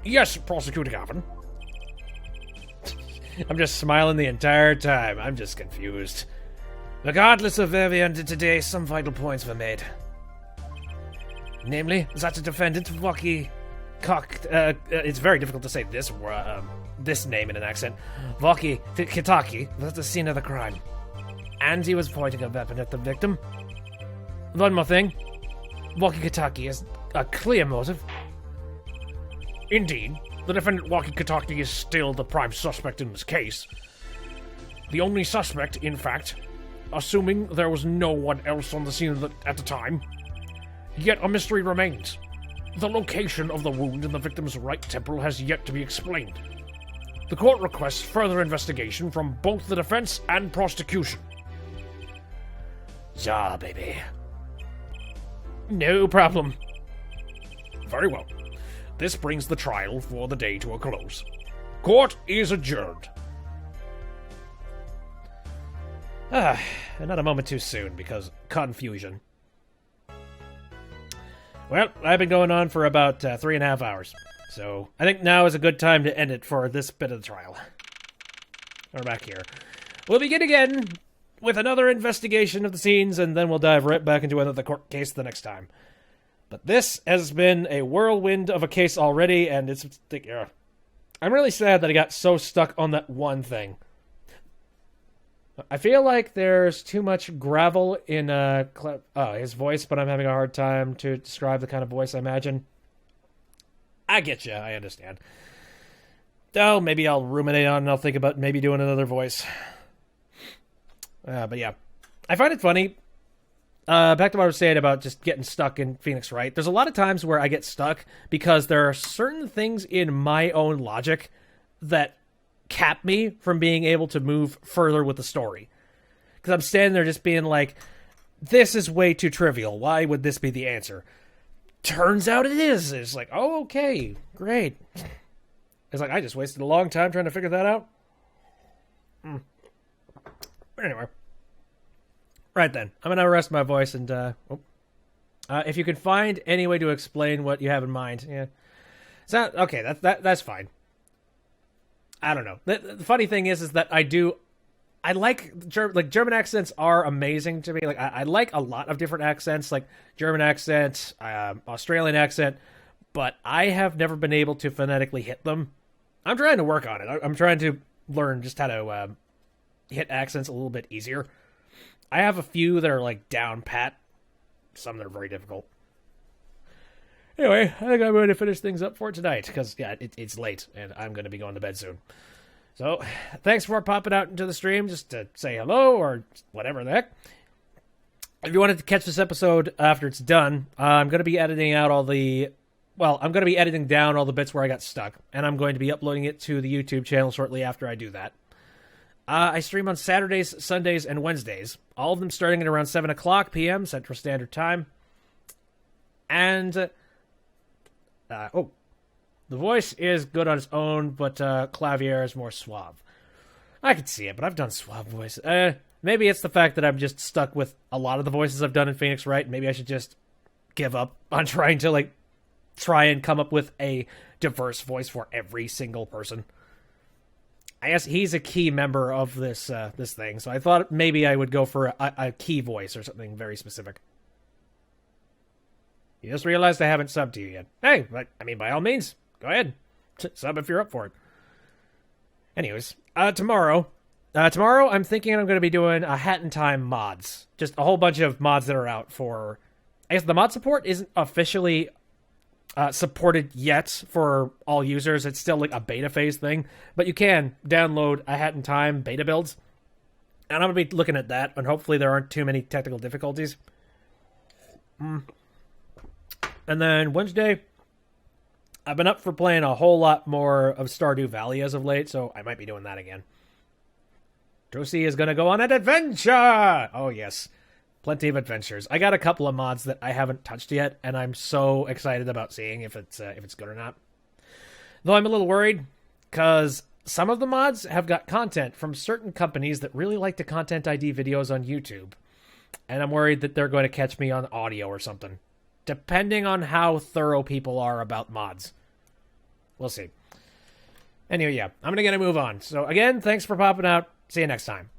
Yes, Prosecutor Gavin. I'm just smiling the entire time. I'm just confused. Regardless of where we ended today, some vital points were made. Namely, that the defendant, Wright, it's very difficult to say this name in an accent. Wright was at the scene of the crime. And he was pointing a weapon at the victim. One more thing. Wright has a clear motive. Indeed, the defendant Wright is still the prime suspect in this case. The only suspect, in fact, assuming there was no one else on the scene at the time. Yet a mystery remains. The location of the wound in the victim's right temple has yet to be explained. The court requests further investigation from both the defense and prosecution. Ja, baby. No problem. Very well. This brings the trial for the day to a close. Court is adjourned. Not a moment too soon, because confusion. Well, I've been going on for about 3.5 hours, so I think now is a good time to end it for this bit of the trial. We're back here. We'll begin again with another investigation of the scenes, and then we'll dive right back into another court case the next time. But this has been a whirlwind of a case already, and I'm really sad that I got so stuck on that one thing. I feel like there's too much gravel in his voice, but I'm having a hard time to describe the kind of voice I imagine. I get you. I understand. Oh, maybe I'll ruminate on and I'll think about maybe doing another voice. But yeah, I find it funny. Back to what I was saying about just getting stuck in Phoenix Wright. There's a lot of times where I get stuck because there are certain things in my own logic that cap me from being able to move further with the story. Because I'm standing there just being like, this is way too trivial. Why would this be the answer? Turns out it is. It's like, oh, okay, great. It's like, I just wasted a long time trying to figure that out. But anyway. Right then, I'm going to rest my voice and, if you can find any way to explain what you have in mind, yeah. Okay, that's fine. I don't know. The funny thing is that I like German accents are amazing to me. Like I like a lot of different accents, like German accent, Australian accent, but I have never been able to phonetically hit them. I'm trying to work on it. I'm trying to learn just how to hit accents a little bit easier. I have a few that are like down pat, some that are very difficult. Anyway, I think I'm going to finish things up for tonight, because, yeah, it's late, and I'm going to be going to bed soon. So, thanks for popping out into the stream, just to say hello, or whatever the heck. If you wanted to catch this episode after it's done, I'm going to be editing out I'm going to be editing down all the bits where I got stuck, and I'm going to be uploading it to the YouTube channel shortly after I do that. I stream on Saturdays, Sundays, and Wednesdays, all of them starting at around 7 o'clock p.m. Central Standard Time. And the voice is good on its own, but Clavier is more suave. I can see it, but I've done suave voice. Maybe it's the fact that I'm just stuck with a lot of the voices I've done in Phoenix Wright. Maybe I should just give up on trying to try and come up with a diverse voice for every single person. I guess he's a key member of this thing, so I thought maybe I would go for a key voice or something very specific. You just realized I haven't subbed to you yet. Hey, by all means, go ahead. Sub if you're up for it. Anyways, tomorrow I'm thinking I'm going to be doing a Hat in Time mods. Just a whole bunch of mods that are out for... I guess the mod support isn't officially supported yet for all users. It's still like a beta phase thing. But you can download a Hat in Time beta builds. And I'm going to be looking at that, and hopefully there aren't too many technical difficulties. And then Wednesday, I've been up for playing a whole lot more of Stardew Valley as of late, so I might be doing that again. Josie is going to go on an adventure! Oh, yes. Plenty of adventures. I got a couple of mods that I haven't touched yet, and I'm so excited about seeing if it's good or not. Though I'm a little worried, because some of the mods have got content from certain companies that really like to content ID videos on YouTube. And I'm worried that they're going to catch me on audio or something. Depending on how thorough people are about mods. We'll see. Anyway, yeah, I'm going to move on. So again, thanks for popping out. See you next time.